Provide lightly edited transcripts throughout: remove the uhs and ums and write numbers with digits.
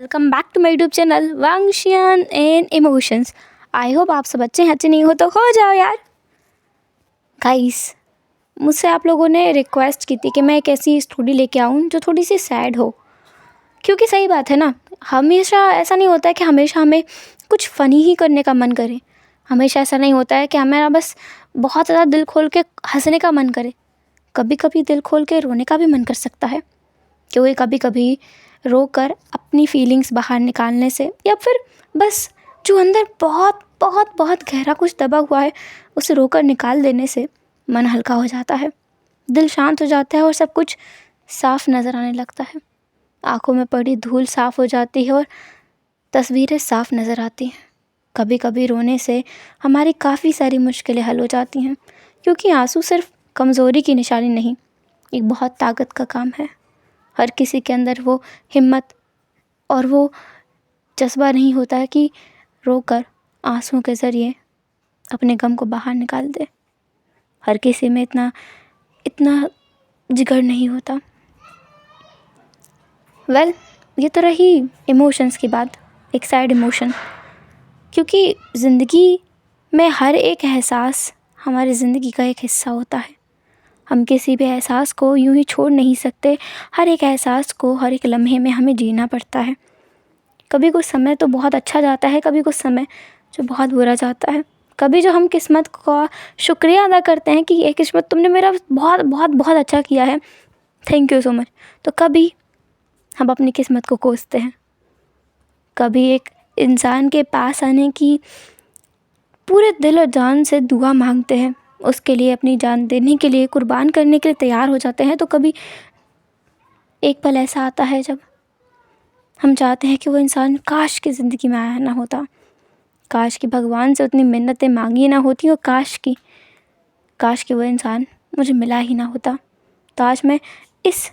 Welcome back to my YouTube channel Wangshiyan and emotions. I hope आप सब अच्छे नहीं हो तो हो जाओ यार। गाइस, मुझसे आप लोगों ने रिक्वेस्ट की थी कि मैं एक ऐसी स्टोरी लेके आऊँ जो थोड़ी सी सैड हो, क्योंकि सही बात है ना, हमेशा ऐसा नहीं होता है कि हमेशा हमें कुछ फ़नी ही करने का मन करे। हमेशा ऐसा नहीं होता है कि हमें बस बहुत ज़्यादा दिल खोल के हंसने का मन करे। कभी कभी दिल खोल के रोने का भी मन कर सकता है, क्योंकि कभी कभी रो कर अपनी फीलिंग्स बाहर निकालने से, या फिर बस जो अंदर बहुत बहुत बहुत गहरा कुछ दबा हुआ है उसे रोकर निकाल देने से मन हल्का हो जाता है, दिल शांत हो जाता है और सब कुछ साफ नज़र आने लगता है। आंखों में पड़ी धूल साफ हो जाती है और तस्वीरें साफ नज़र आती हैं। कभी कभी रोने से हमारी काफ़ी सारी मुश्किलें हल हो जाती हैं, क्योंकि आंसू सिर्फ कमज़ोरी की निशानी नहीं, एक बहुत ताकत का काम है। हर किसी के अंदर वो हिम्मत और वो जज्बा नहीं होता है कि रोकर आंसुओं के ज़रिए अपने गम को बाहर निकाल दे। हर किसी में इतना इतना जिगर नहीं होता। ये तो रही इमोशंस की बात, एक साइड इमोशन, क्योंकि ज़िंदगी में हर एक एहसास हमारी ज़िंदगी का एक हिस्सा होता है। हम किसी भी एहसास को यूं ही छोड़ नहीं सकते। हर एक एहसास को हर एक लम्हे में हमें जीना पड़ता है। कभी कुछ समय तो बहुत अच्छा जाता है, कभी कुछ समय जो बहुत बुरा जाता है। कभी जो हम किस्मत का शुक्रिया अदा करते हैं कि ये किस्मत तुमने मेरा बहुत बहुत बहुत अच्छा किया है, थैंक यू सो मच, तो कभी हम अपनी किस्मत को कोसते हैं। कभी एक इंसान के पास आने की पूरे दिल और जान से दुआ मांगते हैं, उसके लिए अपनी जान देने के लिए, कुर्बान करने के लिए तैयार हो जाते हैं। तो कभी एक पल ऐसा आता है जब हम चाहते हैं कि वो इंसान काश की ज़िंदगी में आया ना होता, काश कि भगवान से उतनी मिन्नतें मांगी ना होती, और काश कि वो इंसान मुझे मिला ही ना होता, तो आज मैं इस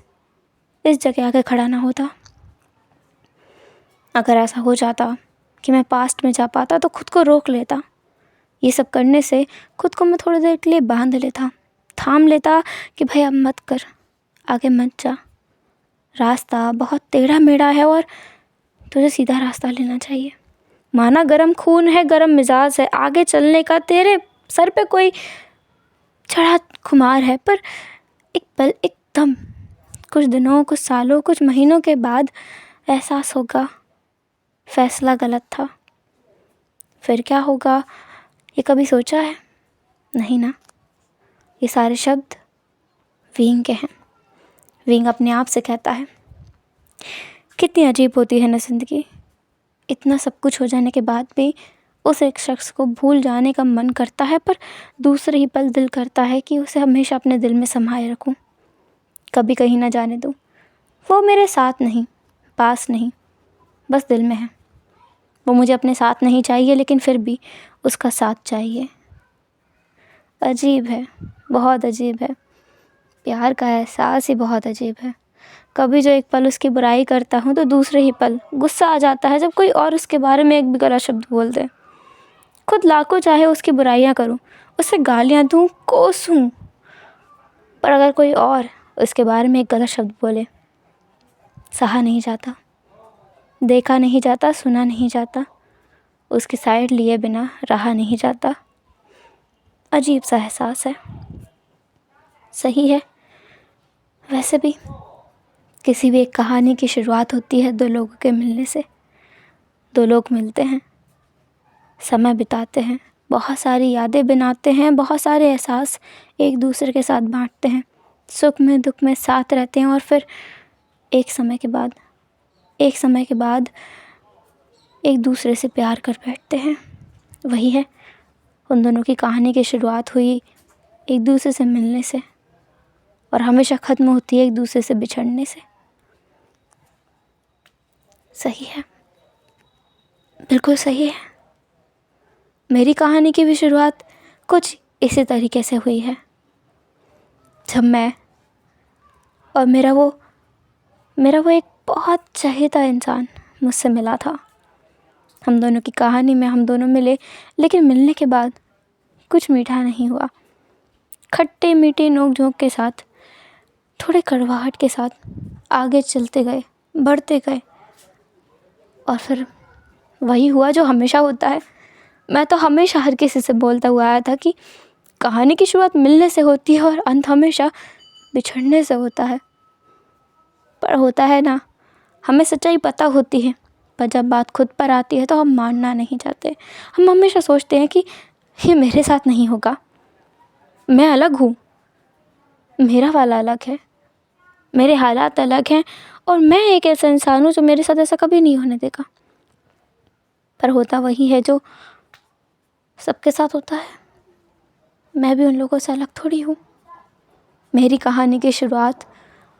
जगह आकर खड़ा ना होता। अगर ऐसा हो जाता कि मैं पास्ट में जा पाता तो खुद को रोक लेता। ये सब करने से खुद को मैं थोड़ी देर के लिए बांध लेता, थाम लेता कि भाई अब मत कर, आगे मत जा, रास्ता बहुत टेढ़ा मेढ़ा है और तुझे सीधा रास्ता लेना चाहिए। माना गरम खून है, गरम मिजाज है, आगे चलने का तेरे सर पे कोई चढ़ा खुमार है, पर एक पल, एक दम, कुछ दिनों, कुछ सालों, कुछ महीनों के बाद एहसास होगा फैसला गलत था। फिर क्या होगा, ये कभी सोचा है? नहीं ना। ये सारे शब्द विंग के हैं। विंग अपने आप से कहता है। कितनी अजीब होती है ना ज़िंदगी। इतना सब कुछ हो जाने के बाद भी उस एक शख्स को भूल जाने का मन करता है, पर दूसरे ही पल दिल करता है कि उसे हमेशा अपने दिल में समाये रखूं, कभी कहीं ना जाने दूं। वो मेरे साथ नहीं, पास नहीं, बस दिल में है। वो मुझे अपने साथ नहीं चाहिए, लेकिन फिर भी उसका साथ चाहिए। अजीब है, बहुत अजीब है। प्यार का एहसास ही बहुत अजीब है। कभी जो एक पल उसकी बुराई करता हूँ तो दूसरे ही पल गुस्सा आ जाता है जब कोई और उसके बारे में एक भी गलत शब्द बोल दे। खुद लाखों चाहे उसकी बुराइयाँ करूँ, उसे गालियाँ दूँ, कोसूँ, पर अगर कोई और उसके बारे में एक गलत शब्द बोले, सहा नहीं जाता, देखा नहीं जाता, सुना नहीं जाता, उसकी साइड लिए बिना रहा नहीं जाता। अजीब सा एहसास है। सही है, वैसे भी किसी भी एक कहानी की शुरुआत होती है दो लोगों के मिलने से। दो लोग मिलते हैं, समय बिताते हैं, बहुत सारी यादें बनाते हैं, बहुत सारे एहसास एक दूसरे के साथ बांटते हैं, सुख में दुख में साथ रहते हैं, और फिर एक समय के बाद एक दूसरे से प्यार कर बैठते हैं। वही है, उन दोनों की कहानी की शुरुआत हुई एक दूसरे से मिलने से, और हमेशा ख़त्म होती है एक दूसरे से बिछड़ने से। सही है, बिल्कुल सही है। मेरी कहानी की भी शुरुआत कुछ इसी तरीके से हुई है, जब मैं और मेरा वो एक बहुत चहेता इंसान मुझसे मिला था। हम दोनों की कहानी में हम दोनों मिले, लेकिन मिलने के बाद कुछ मीठा नहीं हुआ। खट्टे मीठे नोक झोंक के साथ, थोड़े कड़वाहट के साथ आगे चलते गए, बढ़ते गए। और फिर वही हुआ जो हमेशा होता है। मैं तो हमेशा हर किसी से बोलता हुआ आया था कि कहानी की शुरुआत मिलने से होती है और अंत हमेशा बिछड़ने से होता है। पर होता है ना, हमें सच्चाई पता होती है, पर जब बात खुद पर आती है तो हम मानना नहीं चाहते। हम हमेशा सोचते हैं कि ये मेरे साथ नहीं होगा, मैं अलग हूँ, मेरा वाला अलग है, मेरे हालात अलग हैं और मैं एक ऐसा इंसान हूँ जो मेरे साथ ऐसा कभी नहीं होने देगा। पर होता वही है जो सबके साथ होता है। मैं भी उन लोगों से अलग थोड़ी हूँ। मेरी कहानी की शुरुआत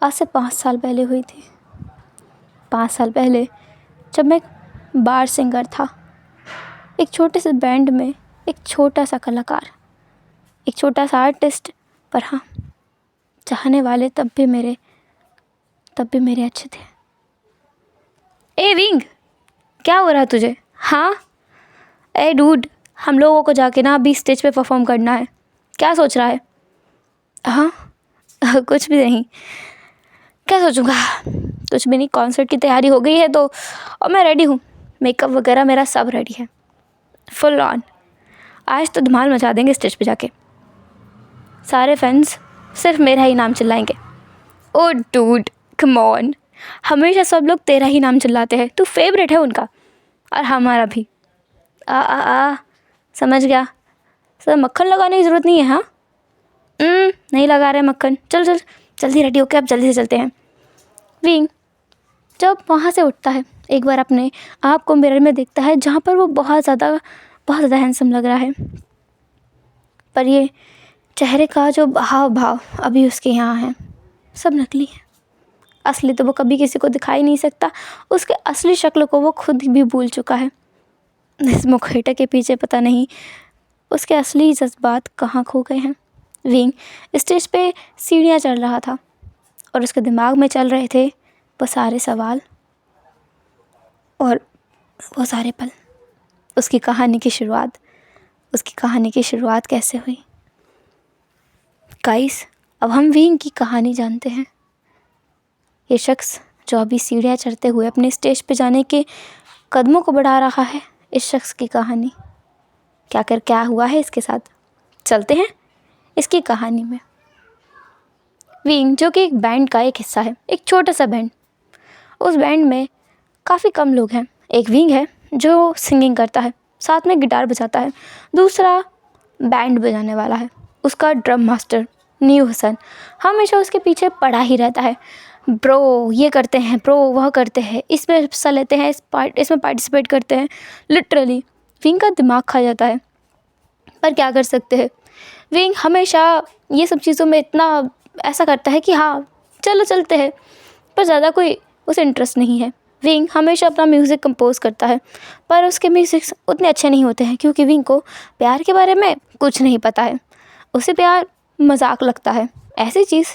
आज से 5 साल पहले हुई थी। 5 साल पहले जब मैं बार सिंगर था, एक छोटे से बैंड में एक छोटा सा कलाकार, एक छोटा सा आर्टिस्ट। पर हाँ, चाहने वाले तब भी मेरे अच्छे थे। ए विंग, क्या हो रहा है तुझे? हाँ ए डूड, हम लोगों को जाके ना अभी स्टेज पे परफॉर्म करना है। क्या सोच रहा है? हाँ कुछ भी नहीं, क्या सोचूंगा, कुछ भी नहीं। कॉन्सर्ट की तैयारी हो गई है तो, और मैं रेडी हूँ, मेकअप वगैरह मेरा सब रेडी है, फुल ऑन। आज तो धमाल मचा देंगे स्टेज पे जाके। सारे फैंस सिर्फ मेरा ही नाम चिल्लाएंगे। ओ डूड कम ऑन, हमेशा सब लोग तेरा ही नाम चिल्लाते हैं, तू फेवरेट है उनका और हमारा भी। आ समझ गया, सर मक्खन लगाने की ज़रूरत नहीं है। हाँ नहीं लगा रहे मक्खन। चल चल जल्दी रेडी होके अब जल्दी से चलते हैं। विंग जब वहाँ से उठता है, एक बार अपने आप को मिरर में देखता है जहाँ पर वो बहुत ज़्यादा हैंडसम लग रहा है। पर ये चेहरे का जो हाव भाव अभी उसके यहाँ है, सब नकली है। असली तो वो कभी किसी को दिखाई नहीं सकता, उसके असली शक्ल को वो खुद भी भूल चुका है। इस मुखौटे के पीछे पता नहीं उसके असली जज्बात कहाँ खो गए हैं। विंग स्टेज पे सीढ़ियाँ चढ़ रहा था और उसके दिमाग में चल रहे थे वो सारे सवाल और वो सारे पल। उसकी कहानी की शुरुआत कैसे हुई। गाइस, अब हम विंग की कहानी जानते हैं। ये शख्स जो अभी सीढ़ियाँ चढ़ते हुए अपने स्टेज पे जाने के कदमों को बढ़ा रहा है, इस शख्स की कहानी क्या हुआ है इसके साथ, चलते हैं इसकी कहानी में। विंग जो कि एक बैंड का एक हिस्सा है, एक छोटा सा बैंड। उस बैंड में काफ़ी कम लोग हैं। एक विंग है जो सिंगिंग करता है, साथ में गिटार बजाता है। दूसरा बैंड बजाने वाला है, उसका ड्रम मास्टर न्यू हसन हमेशा उसके पीछे पड़ा ही रहता है। ब्रो ये करते हैं, ब्रो वह करते हैं, इसमें हिस्सा लेते हैं, इसमें पार्टिसिपेट करते हैं। लिटरली विंग का दिमाग खा जाता है। पर क्या कर सकते हैं, विंग हमेशा ये सब चीज़ों में इतना ऐसा करता है कि हाँ चलो चलते हैं, पर ज़्यादा कोई उसे इंटरेस्ट नहीं है। विंग हमेशा अपना म्यूज़िक कंपोज करता है, पर उसके म्यूज़िक उतने अच्छे नहीं होते हैं क्योंकि विंग को प्यार के बारे में कुछ नहीं पता है। उसे प्यार मजाक लगता है, ऐसी चीज़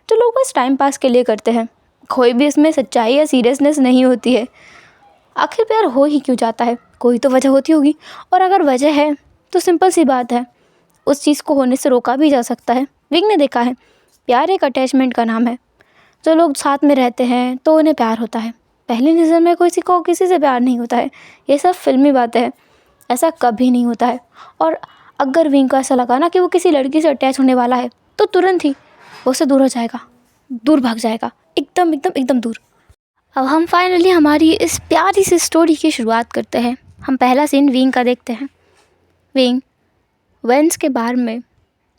जो लोग बस टाइम पास के लिए करते हैं। कोई भी इसमें सच्चाई या सीरियसनेस नहीं होती है। आखिर प्यार हो ही क्यों जाता है, कोई तो वजह होती होगी, और अगर वजह है तो सिंपल सी बात है, उस चीज़ को होने से रोका भी जा सकता है। विंग ने देखा है, प्यार एक अटैचमेंट का नाम है। जो लोग साथ में रहते हैं तो उन्हें प्यार होता है, पहली नज़र में किसी को किसी से प्यार नहीं होता है। ये सब फिल्मी बातें हैं, ऐसा कभी नहीं होता है। और अगर विंग को ऐसा लगा ना कि वो किसी लड़की से अटैच होने वाला है तो तुरंत ही वो उससे दूर हो जाएगा, दूर भाग जाएगा, एकदम दूर। अब हम फाइनली हमारी इस प्यारी सी स्टोरी की शुरुआत करते हैं। हम पहला सीन विंग का देखते हैं। विंग वेंस के बार में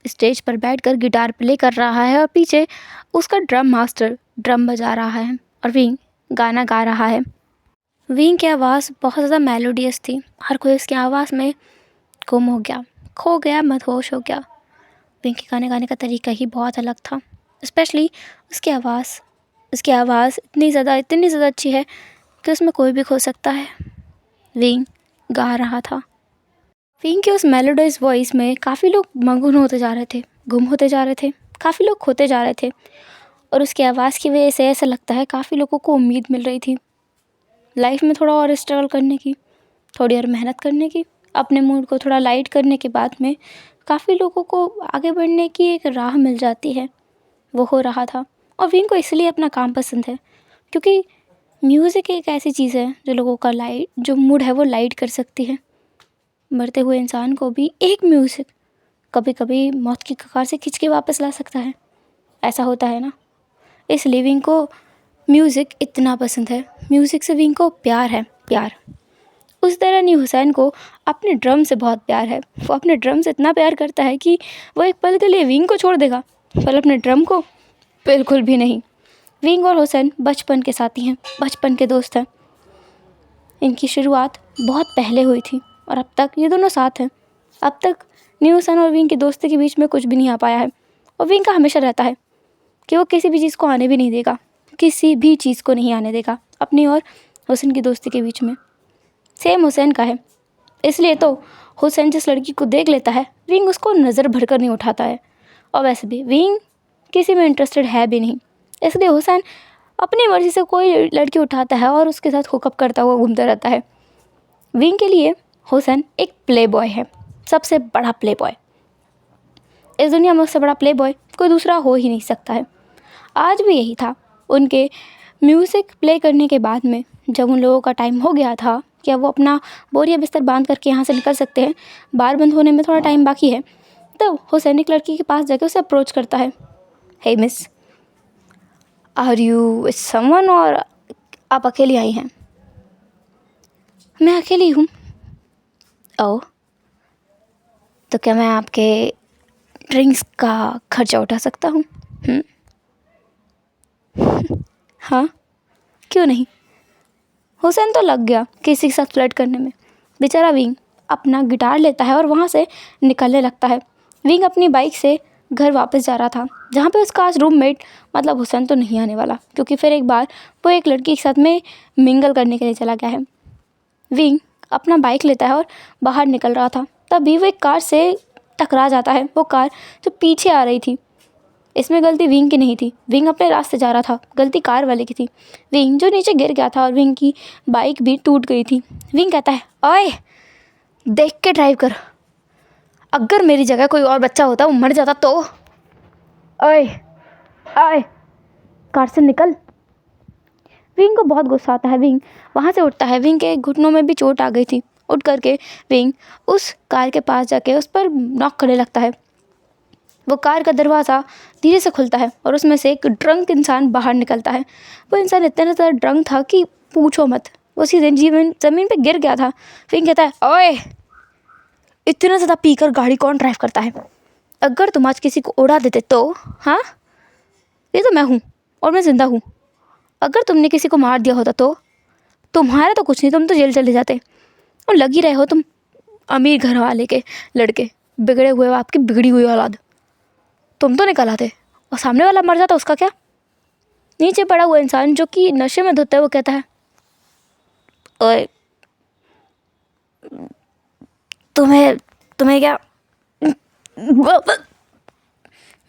स्टेज पर बैठकर गिटार प्ले कर रहा है और पीछे उसका ड्रम मास्टर ड्रम बजा रहा है और विंग गाना गा रहा है। विंग की आवाज़ बहुत ज़्यादा मेलोडियस थी, हर कोई उसकी आवाज़ में गुम हो गया, खो गया, मदहोश हो गया। विंग के गाने का तरीका ही बहुत अलग था, स्पेशली उसकी आवाज़ इतनी ज़्यादा अच्छी है कि उसमें कोई भी खो सकता है। विंग गा रहा था। विंग के उस मेलोडाइज वॉइस में काफ़ी लोग मगन होते जा रहे थे, गुम होते जा रहे थे, काफ़ी लोग खोते जा रहे थे। और उसकी आवाज़ की वजह से ऐसा लगता है काफ़ी लोगों को उम्मीद मिल रही थी लाइफ में थोड़ा और स्ट्रगल करने की, थोड़ी और मेहनत करने की, अपने मूड को थोड़ा लाइट करने के बाद में काफ़ी लोगों को आगे बढ़ने की एक राह मिल जाती है। वो हो रहा था। और विंग को इसलिए अपना काम पसंद है क्योंकि म्यूज़िक एक ऐसी चीज़ है जो लोगों का जो मूड है वो लाइट कर सकती है। मरते हुए इंसान को भी एक म्यूज़िक कभी कभी मौत की कगार से खींच के वापस ला सकता है। ऐसा होता है ना। इसलिए विंग को म्यूज़िक इतना पसंद है, म्यूज़िक से विंग को प्यार है, प्यार। उस तरह नी हुसैन को अपने ड्रम से बहुत प्यार है। वो अपने ड्रम से इतना प्यार करता है कि वो एक पल के लिए विंग को छोड़ देगा, पर अपने ड्रम को बिल्कुल भी नहीं। विंग और हुसैन बचपन के साथी हैं, बचपन के दोस्त हैं। इनकी शुरुआत बहुत पहले हुई थी और अब तक ये दोनों साथ हैं। अब तक नी हुसैन और विंग की दोस्ती के बीच में कुछ भी नहीं आ पाया है। और विंग का हमेशा रहता है कि वो किसी भी चीज़ को आने भी नहीं देगा, किसी भी चीज़ को नहीं आने देगा अपनी और हुसैन की दोस्ती के बीच में। सेम हुसैन का है। इसलिए तो हुसैन जिस लड़की को देख लेता है विंग उसको नज़र भर कर नहीं उठाता है। और वैसे भी विंग किसी में इंटरेस्टेड है भी नहीं। इसलिए हुसैन अपनी मर्ज़ी से कोई लड़की उठाता है और उसके साथ हुकअप करता हुआ घूमता रहता है। विंग के लिए हुसैन एक प्ले बॉय है, सबसे बड़ा प्ले बॉय। इस दुनिया में उससे बड़ा प्ले बॉय कोई दूसरा हो ही नहीं सकता है। आज भी यही था। उनके म्यूज़िक प्ले करने के बाद में जब उन लोगों का टाइम हो गया था कि अब वो अपना बोरिया बिस्तर बांध करके यहाँ से निकल सकते हैं, बार बंद होने में थोड़ा टाइम बाकी है, तब हुसैन एक लड़की के पास जाकर उसे अप्रोच करता है। Hey miss, are you with someone, और आप अकेली आई हैं? मैं अकेली हूँ। ओह, तो क्या मैं आपके ड्रिंक्स का खर्चा उठा सकता हूँ? हाँ, क्यों नहीं। हुसैन तो लग गया किसी के साथ फ्लर्ट करने में। बेचारा विंग अपना गिटार लेता है और वहाँ से निकलने लगता है। विंग अपनी बाइक से घर वापस जा रहा था, जहाँ पे उसका आज रूममेट मतलब हुसैन तो नहीं आने वाला, क्योंकि फिर एक बार वो एक लड़की के साथ में मिंगल करने के लिए चला गया है। विंग अपना बाइक लेता है और बाहर निकल रहा था, तभी वो एक कार से टकरा जाता है। वो कार जो पीछे आ रही थी, इसमें गलती विंग की नहीं थी। विंग अपने रास्ते जा रहा था, गलती कार वाले की थी। विंग जो नीचे गिर गया था और विंग की बाइक भी टूट गई थी। विंग कहता है, ओए देख के ड्राइव कर, अगर मेरी जगह कोई और बच्चा होता वो मर जाता तो। ओए ओए, कार से निकल। विंग को बहुत गुस्सा आता है। विंग वहाँ से उठता है। विंग के घुटनों में भी चोट आ गई थी। उठ करके विंग उस कार के पास जाके उस पर नॉक करने लगता है। वो कार का दरवाज़ा धीरे से खुलता है और उसमें से एक ड्रंक इंसान बाहर निकलता है। वो इंसान इतना ज़्यादा ड्रंक था कि पूछो मत, वो सीधे ज़मीन पे गिर गया था। फिर कहता है, ओए इतना ज़्यादा पीकर गाड़ी कौन ड्राइव करता है? अगर तुम आज किसी को उड़ा देते तो? हाँ, ये तो मैं हूँ और मैं ज़िंदा हूँ। अगर तुमने किसी को मार दिया होता तो तुम्हारा तो कुछ नहीं, तुम तो जेल चले जाते। और लग ही रहे हो तुम अमीर घर वाले के लड़के, बिगड़े हुए हो, आपकी बिगड़ी हुई औलाद। तुम तो निकल आते और सामने वाला मर जाता, उसका क्या? नीचे पड़ा हुआ इंसान जो कि नशे में धुत है, वो कहता है, ओए तुम्हें तुम्हें क्या?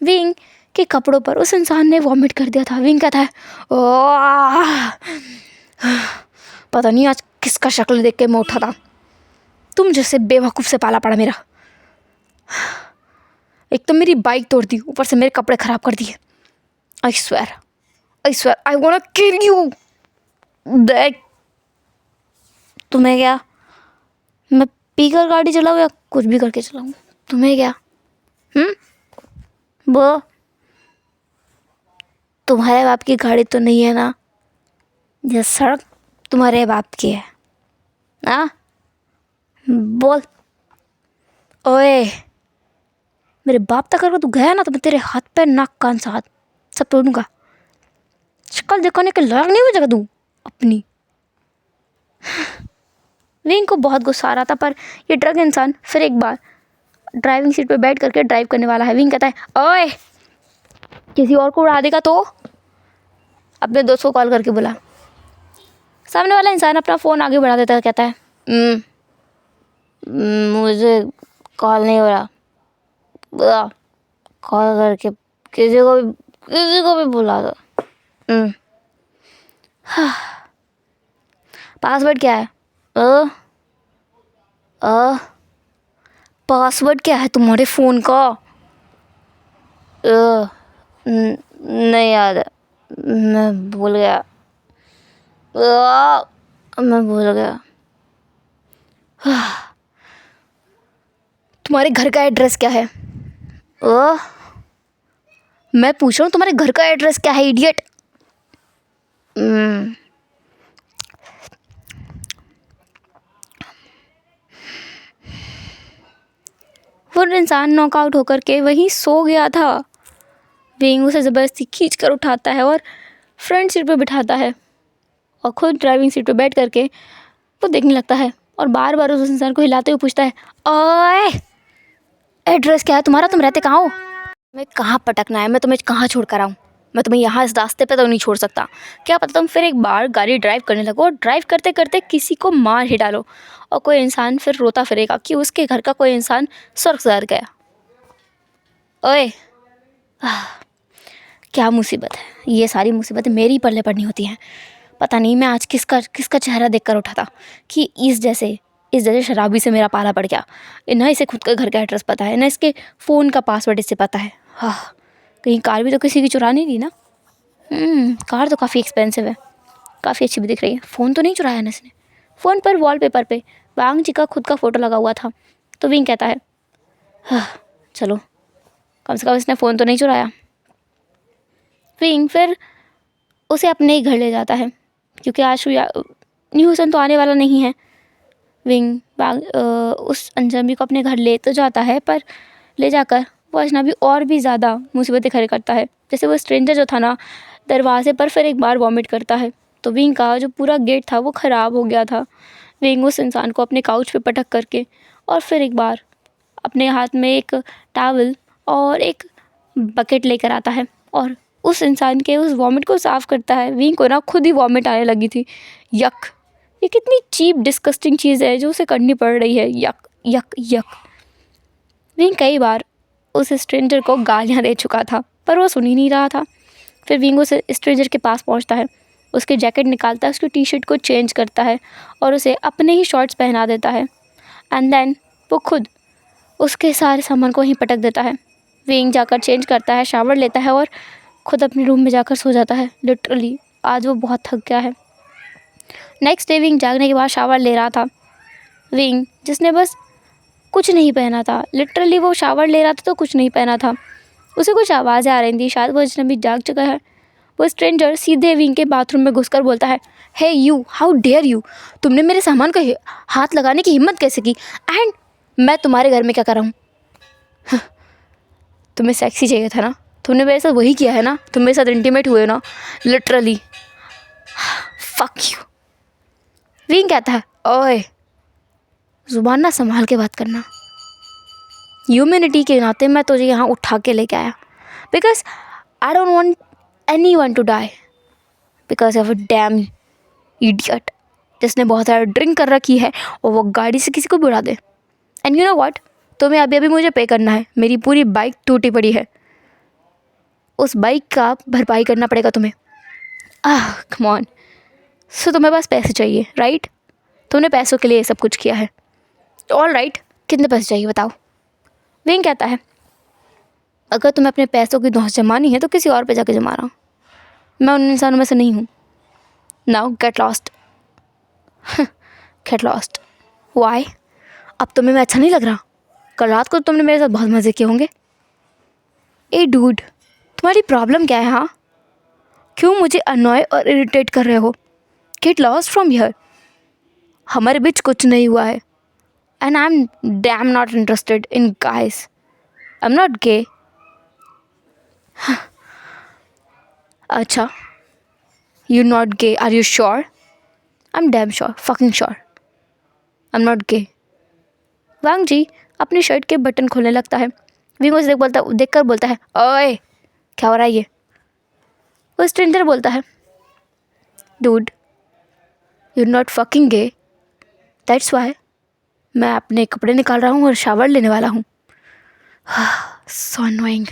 विंग के कपड़ों पर उस इंसान ने वॉमिट कर दिया था। विंग कहता है, ओह पता नहीं आज किसका शक्ल देख के मैं उठा था। तुम जैसे बेवकूफ़ से पाला पड़ा मेरा। एक तो मेरी बाइक तोड़ दी, ऊपर से मेरे कपड़े ख़राब कर दिए। I swear I want to kill you. देख, तुम्हें क्या, मैं पीकर गाड़ी चलाऊँ या कुछ भी करके चलाऊँ, तुम्हें क्या? वो तुम्हारे बाप की गाड़ी तो नहीं है ना? ये सड़क तुम्हारे बाप की है ना? बोल। ओए, मेरे बाप तक अगर तू गया ना तो मैं तेरे हाथ पैर नाक कान साथ सब तोड़ूंगा। शक्ल दिखाने के लायक नहीं हो जाएगा तू अपनी। विंग को बहुत गुस्सा आ रहा था, पर ये ड्रग इंसान फिर एक बार ड्राइविंग सीट पे बैठ करके ड्राइव करने वाला है। विंग कहता है, ओए किसी और को उड़ा देगा तो? अपने दोस्त को कॉल करके बुला। सामने वाला इंसान अपना फ़ोन आगे बढ़ा देता है, कहता है, मुझे कॉल नहीं हो रहा, कॉल करके किसी को भी बुला दो। पासवर्ड क्या है? पासवर्ड क्या है तुम्हारे फ़ोन का? नहीं याद है, मैं भूल गया। मैं भूल गया। तुम्हारे घर का एड्रेस क्या है? मैं पूछ रहा हूँ तुम्हारे घर का एड्रेस क्या है, इडियट। वो इंसान नॉकआउट होकर के वहीं सो गया था। विंग उसे ज़बरदस्ती खींच कर उठाता है और फ्रंट सीट पर बिठाता है और खुद ड्राइविंग सीट पर बैठ करके वो देखने लगता है और बार बार उस इंसान को हिलाते हुए पूछता है, ओए एड्रेस क्या है तुम्हारा, तुम रहते कहाँ हो? मैं कहाँ पटकना है, मैं तुम्हें कहाँ छोड़ कर आऊँ? मैं तुम्हें यहाँ इस रास्ते पे तो नहीं छोड़ सकता। क्या पता तुम फिर एक बार गाड़ी ड्राइव करने लगो और ड्राइव करते करते किसी को मार ही डालो और कोई इंसान फिर रोता फिरेगा कि उसके घर का कोई इंसान स्वर्ग से गया। ओए क्या मुसीबत है, ये सारी मुसीबतें मेरी पल्ले पड़नी होती हैं। पता नहीं मैं आज किसका चेहरा देख कर उठा था कि इस जैसे शराबी से मेरा पाला पड़ गया। ना इसे खुद का घर का एड्रेस पता है, ना इसके फ़ोन का पासवर्ड इससे पता है। हाँ, कहीं कार भी तो किसी की चुरा नहीं ली ना। कार तो काफ़ी एक्सपेंसिव है, काफ़ी अच्छी भी दिख रही है। फ़ोन तो नहीं चुराया ना इसने। फ़ोन पर वॉलपेपर पे वांग जी का खुद का फ़ोटो लगा हुआ था। तो विंग कहता है, हाँ चलो कम से कम इसने फ़ोन तो नहीं चुराया। विंग फिर उसे अपने ही घर ले जाता है क्योंकि आशु या न्यूसन तो आने वाला नहीं है। विंग उस अजनबी को अपने घर ले तो जाता है, पर ले जाकर वो अजनबी और भी ज़्यादा मुसीबतें खड़ी करता है। जैसे वो स्ट्रेंजर जो था ना, दरवाजे पर फिर एक बार वॉमिट करता है। तो विंग का जो पूरा गेट था वो ख़राब हो गया था। विंग उस इंसान को अपने काउच पे पटक करके और फिर एक बार अपने हाथ में एक टॉवल और एक बकेट लेकर आता है और उस इंसान के उस वॉमिट को साफ़ करता है। विंग को ना खुद ही वॉमिट आने लगी थी। यक, ये कितनी चीप डिस्कस्टिंग चीज़ है जो उसे करनी पड़ रही है। यक यक यक। विंग कई बार उस स्ट्रेंजर को गालियाँ दे चुका था पर वो सुन ही नहीं रहा था। फिर विंग उस स्ट्रेंजर के पास पहुंचता है, उसकी जैकेट निकालता है, उसकी टी शर्ट को चेंज करता है और उसे अपने ही शॉर्ट्स पहना देता है। एंड देन वो खुद उसके सारे सामान को ही पटक देता है। विंग जाकर चेंज करता है, शावर लेता है और खुद अपने रूम में जाकर सो जाता है। लिटरली आज वो बहुत थक गया है। नेक्स्ट डे विंग जागने के बाद शावर ले रहा था। विंग जिसने बस कुछ नहीं पहना था, लिटरली वो शावर ले रहा था तो कुछ नहीं पहना था। उसे कुछ आवाज़ें आ रही थी, शायद वो अजनबी जाग चुका है। वो स्ट्रेंजर सीधे विंग के बाथरूम में घुसकर बोलता है, हे यू, हाउ डेयर यू, तुमने मेरे सामान को हाथ लगाने की हिम्मत कैसे की? एंड मैं तुम्हारे घर में क्या कर रहा हूँ? तुम्हें सेक्सी चाहिए था ना, तुमने मेरे साथ वही किया है ना, तुम मेरे साथ इंटीमेट हुए ना। Literally fuck you. विंग कहता है, ओए ज़ुबान ना संभाल के बात करना। ह्यूमैनिटी के नाते मैं तुझे यहाँ उठा के लेके आया because I don't want anyone to die because of a damn idiot जिसने बहुत ज़्यादा ड्रिंक कर रखी है और वो गाड़ी से किसी को भी उड़ा दे। एंड यू नो व्हाट, तुम्हें अभी अभी मुझे पे करना है। मेरी पूरी बाइक टूटी पड़ी है, उस बाइक का भरपाई करना पड़ेगा तुम्हें। Come on. सो तुम्हें पास पैसे चाहिए, राइट? तुमने पैसों के लिए ये सब कुछ किया है। ऑल राइट, कितने पैसे चाहिए बताओ? विंग कहता है, अगर तुम्हें अपने पैसों की धौंस जमानी है तो किसी और पे जाके जमा रहा हूँ, मैं उन इंसानों में से नहीं हूँ। Now get lost. Get lost. Why? अब तुम्हें मैं अच्छा नहीं लग रहा? कल रात को तुमने मेरे साथ बहुत मज़े किए होंगे। ए डूड, तुम्हारी प्रॉब्लम क्या है? हाँ, क्यों मुझे अनॉय और इरिटेट कर रहे हो? Get lost from here. हमारे बीच कुछ नहीं हुआ है and I am damn not interested in guys. I am not gay. अच्छा, you not gay, are you sure? I am damn sure, fucking sure, I am not gay. Wang ji अपनी shirt के button खोलने लगता है। Wing उसे देख कर बोलता है, ओए क्या हो रहा है ये? वो स्ट्रेंजर बोलता है, dude you not fucking gay, that's why मैं अपने कपड़े निकाल रहा हूँ और शावर लेने वाला हूँ। So annoying.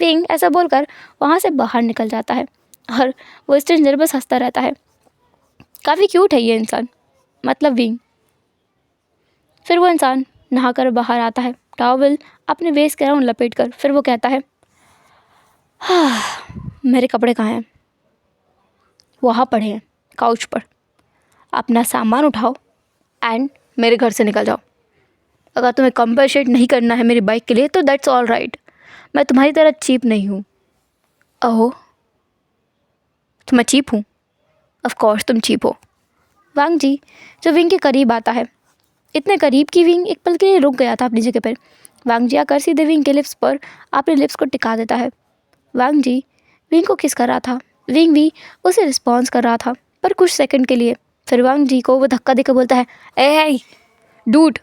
विंग ऐसा बोलकर वहाँ से बाहर निकल जाता है और वो स्ट्रेंजर बस हंसता रहता है। काफ़ी क्यूट है ये इंसान, मतलब विंग। फिर वो इंसान नहाकर बाहर आता है, टॉवल अपने वेस्ट के अराउंड लपेट कर। फिर वो कहता है, हाँ मेरे कपड़े कहाँ हैं? वहाँ पड़े हैं, काउच पर, अपना सामान उठाओ एंड मेरे घर से निकल जाओ। अगर तुम्हें कंपनसेट नहीं करना है मेरी बाइक के लिए तो दैट्स ऑल राइट, मैं तुम्हारी तरह चीप नहीं हूँ। ओह, तो मैं चीप हूँ? ऑफ कोर्स तुम चीप हो। वांग जी जो विंग के करीब आता है, इतने करीब कि विंग एक पल के लिए रुक गया था अपनी जगह पर। वांग जी आकर सीधे विंग के लिप्स पर अपने लिप्स को टिका देता है। वांग जी विंग को किस कर रहा था, विंग भी उसे रिस्पॉन्स कर रहा था, पर कुछ सेकंड के लिए। फिर वांग जी को वो धक्का देकर बोलता है, ए डूड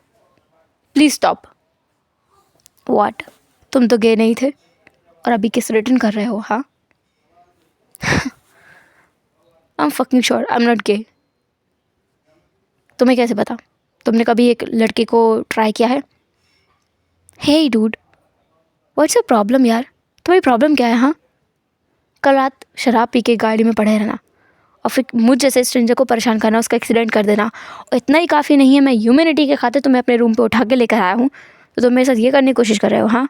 प्लीज स्टॉप। व्हाट, तुम तो गे नहीं थे और अभी किस रिटर्न कर रहे हो? हाँ, I am fucking sure I am not gay. तुम्हें कैसे पता? तुमने कभी एक लड़के को ट्राई किया है? Hey dude, what's your problem यार, तुम्हारी प्रॉब्लम क्या है? हाँ, कल रात शराब पी के गाड़ी में पड़े रहना और फिर मुझ जैसे स्ट्रेंजर को परेशान करना, उसका एक्सीडेंट कर देना, और इतना ही काफ़ी नहीं है, मैं ह्यूमैनिटी के खातिर तुम्हें अपने रूम पे उठा के लेकर आया हूँ, तो तुम मेरे साथ ये करने की कोशिश कर रहे हो? हाँ।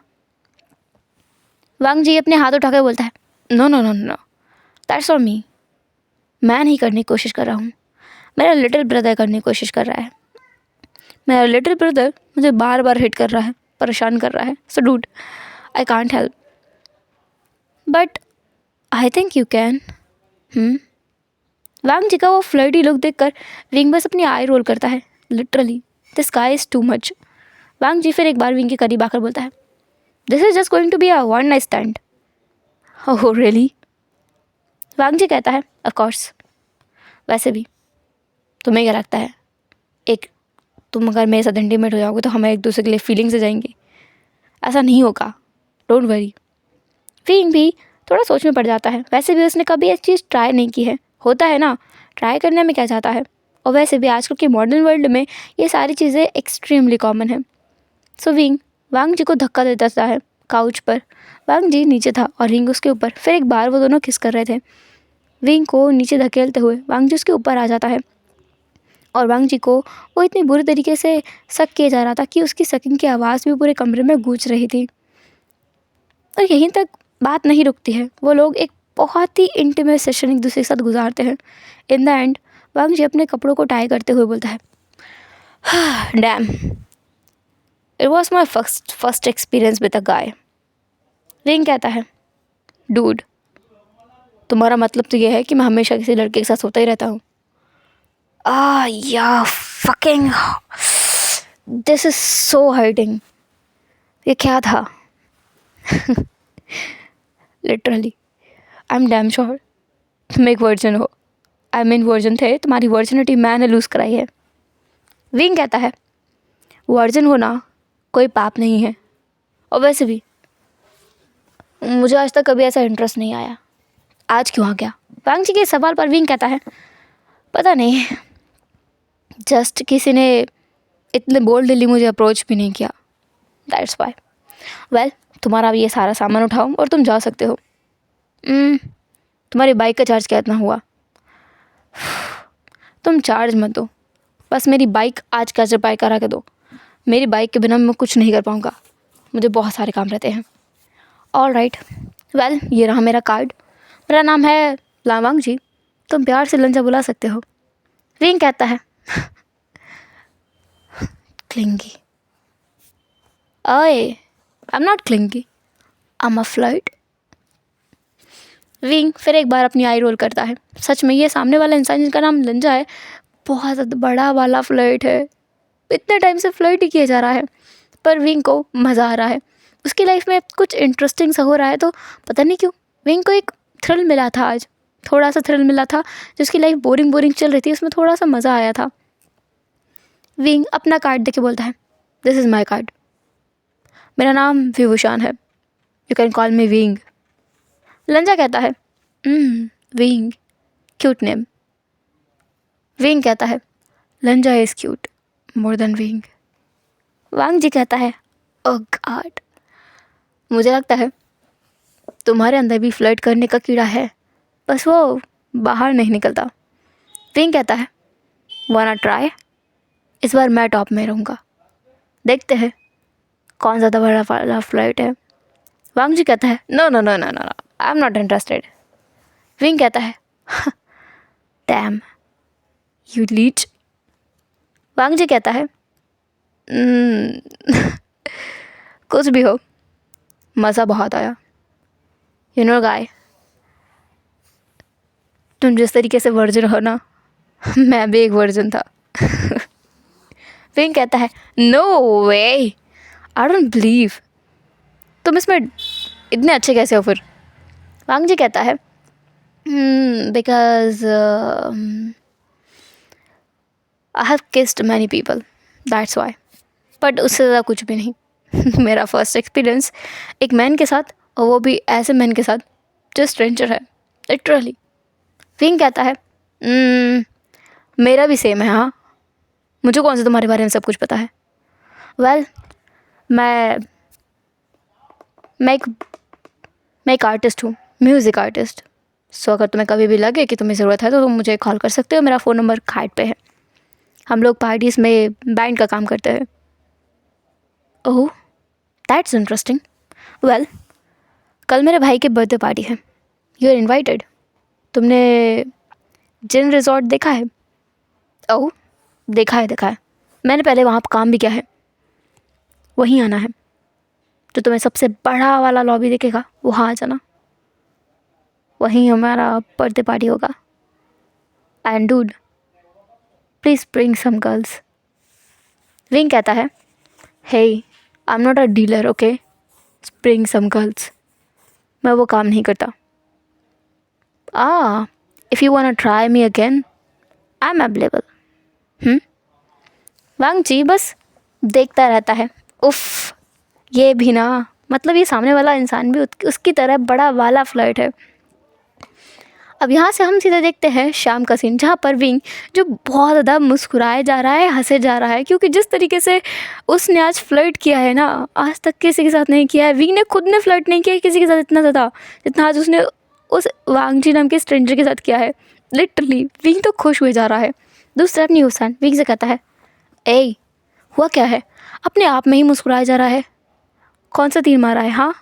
वांग जी अपने हाथ उठा के बोलता है, no no no no, that's for me. मैं नहीं करने की कोशिश कर रहा हूँ, मेरा लिटिल ब्रदर करने की कोशिश कर रहा है। मेरा लिटिल ब्रदर मुझे बार बार हिट कर रहा है, परेशान कर रहा है, so dude I can't help, but I think you can. वांग जी का वो फ्लर्टी लुक देखकर विंग बस अपनी आई रोल करता है। Literally this guy is too much. Wang ji फिर एक बार विंग के करीब आकर बोलता है, this is just going to be a one night stand. Oh really? Wang ji कहता है, ऑफ कोर्स। वैसे भी तुम्हें क्या लगता है, एक तुम अगर मेरे साथ इंटीमेट हो जाओगे तो हमें एक दूसरे के लिए फीलिंग्स से जाएंगी? ऐसा नहीं होगा, डोंट वरी। विंग भी थोड़ा सोच में पड़ जाता है। वैसे भी उसने कभी एक चीज़ ट्राई नहीं की है, होता है ना, ट्राई करने में क्या जाता है। और वैसे भी आजकल के मॉडर्न वर्ल्ड में ये सारी चीज़ें एक्सट्रीमली कॉमन है। सो विंग वांग जी को धक्का दे देता है काउच पर। वांग जी नीचे था और विंग उसके ऊपर। फिर एक बार वो दोनों किस कर रहे थे। विंग को नीचे धकेलते हुए वांग जी उसके ऊपर आ जाता है और वांग जी को वो इतनी बुरी तरीके से सक किया जा रहा था कि उसकी सकिंग की आवाज़ भी पूरे कमरे में गूंज रही थी। और यहीं तक बात नहीं रुकती है, वो लोग एक बहुत ही इंटीमेट सेशन एक दूसरे के साथ गुजारते हैं। इन द एंड वांग जी अपने कपड़ों को टाई करते हुए बोलता है, dam, it was my first experience with a guy. Wing कहता है, डूड तुम्हारा मतलब तो ये है कि मैं हमेशा किसी लड़के के साथ सोता ही रहता हूँ? या fucking this is so hurting. ये क्या था? Literally I am damn sure तुम एक वर्जन हो। आई मीन वर्जन थे, तुम्हारी वर्जिनिटी मैंने लूज़ कराई है। विंग कहता है, वर्जन होना कोई पाप नहीं है, और वैसे भी मुझे आज तक कभी ऐसा इंटरेस्ट नहीं आया, आज क्यों आ गया? वांग जी के सवाल पर विंग कहता है, पता नहीं, जस्ट किसी ने इतने बोल्डली मुझे अप्रोच भी नहीं किया, दैट्स वाई। वेल तुम्हारा ये सारा सामान उठाओ और तुम जा सकते हो। तुम्हारी बाइक का चार्ज क्या इतना हुआ? तुम चार्ज मत दो, बस मेरी बाइक आज का रिपेयर करा के दो। मेरी बाइक के बिना मैं कुछ नहीं कर पाऊँगा, मुझे बहुत सारे काम रहते हैं। ऑल राइट, वेल ये रहा मेरा कार्ड, मेरा नाम है लावांग जी, तुम प्यार से लंजा बुला सकते हो। विंग कहता है, क्लिंगी। ओए, आई am not clingy, I am a flirt. Wing फिर एक बार अपनी आई रोल करता है। सच में ये सामने वाला इंसान जिसका नाम लंजा है बहुत बड़ा वाला फ्लर्ट है। इतने टाइम से फ्लर्ट ही किया जा रहा है, पर विंग को मज़ा आ रहा है। उसकी लाइफ में कुछ इंटरेस्टिंग सा हो रहा है, तो पता नहीं क्यों विंग को एक थ्रिल मिला था आज, थोड़ा सा थ्रिल मिला था। जिसकी लाइफ बोरिंग बोरिंग चल रही थी, उसमें थोड़ा सा मज़ा आया था। विंग अपना कार्ड देके बोलता है, दिस इज़ माई कार्ड, मेरा नाम विभूषान है, you can call me Wing. लंजा कहता है, विंग, क्यूट नेम। विंग कहता है, लंजा is cute more than Wing. Wang ji कहता है, ओह गॉड, मुझे लगता है तुम्हारे अंदर भी फ्लर्ट करने का कीड़ा है, बस वो बाहर नहीं निकलता। विंग कहता है, वाना ट्राई? इस बार मैं टॉप में रहूँगा, देखते हैं कौन ज़्यादा बड़ा वाला फ्लर्ट है। वांग जी कहता है, no no no no no, I am not interested. Wing कहता है, damn, you leech. Wang ji कहता है कुछ भी हो, मज़ा बहुत आया। यू नो गाय, तुम जिस तरीके से वर्जिन हो ना, मैं भी एक वर्जिन था। विंग कहता है no way, I don't believe, तुम इसमें इतने अच्छे कैसे हो फिर? वांग जी कहता है because I have kissed many people, that's why. But उससे ज़्यादा कुछ भी नहीं। मेरा फर्स्ट एक्सपीरियंस एक मैन के साथ, और वो भी ऐसे मैन के साथ जो स्ट्रेंजर है, लिटरली। विंग कहता है मेरा भी सेम है। हाँ, मुझे कौन सा तुम्हारे बारे में सब कुछ पता है? वेल, मैं एक आर्टिस्ट हूँ, म्यूज़िक आर्टिस्ट। सो अगर तुम्हें कभी भी लगे कि तुम्हें ज़रूरत है तो तुम मुझे कॉल कर सकते हो। मेरा फ़ोन नंबर खाट पे है। हम लोग पार्टीज़ में बैंड का काम करते हैं। ओह, दैट्स इंटरेस्टिंग। वेल, कल मेरे भाई की बर्थडे पार्टी है, यू आर इन्वाइटेड। तुमने जिन रिजॉर्ट देखा है? ओह, देखा है। मैंने पहले वहाँ पर काम भी किया है। वहीं आना है, तो तुम्हें सबसे बड़ा वाला लॉबी दिखेगा, वहाँ आ जाना। वहीं हमारा बर्थडे पार्टी होगा। And dude, please bring some girls. Wing कहता है hey, I am not a dealer, okay? Bring some girls, मैं वो काम नहीं करता। If you want try me again, I am available. Wang ji बस देखता रहता है। उफ, ये भी ना, मतलब ये सामने वाला इंसान भी उसकी तरह बड़ा वाला फ्लर्ट है। अब यहाँ से हम सीधा देखते हैं शाम का सीन, जहाँ पर विंग जो बहुत ज़्यादा मुस्कुराए जा रहा है, हंसे जा रहा है, क्योंकि जिस तरीके से उसने आज फ्लर्ट किया है ना, आज तक किसी के साथ नहीं किया है। विंग ने खुद ने फ्लर्ट नहीं किया है किसी के साथ इतना ज़्यादा जितना आज उसने उस वांग जी नाम के स्ट्रेंजर के साथ किया है। लिटरली विंग तो खुश हुए जा रहा है। दूसरा अपनी हुसैन विंग से कहता है ए, हुआ क्या है? अपने आप में ही मुस्कुराया जा रहा है, कौन सा तीर मारा है? हाँ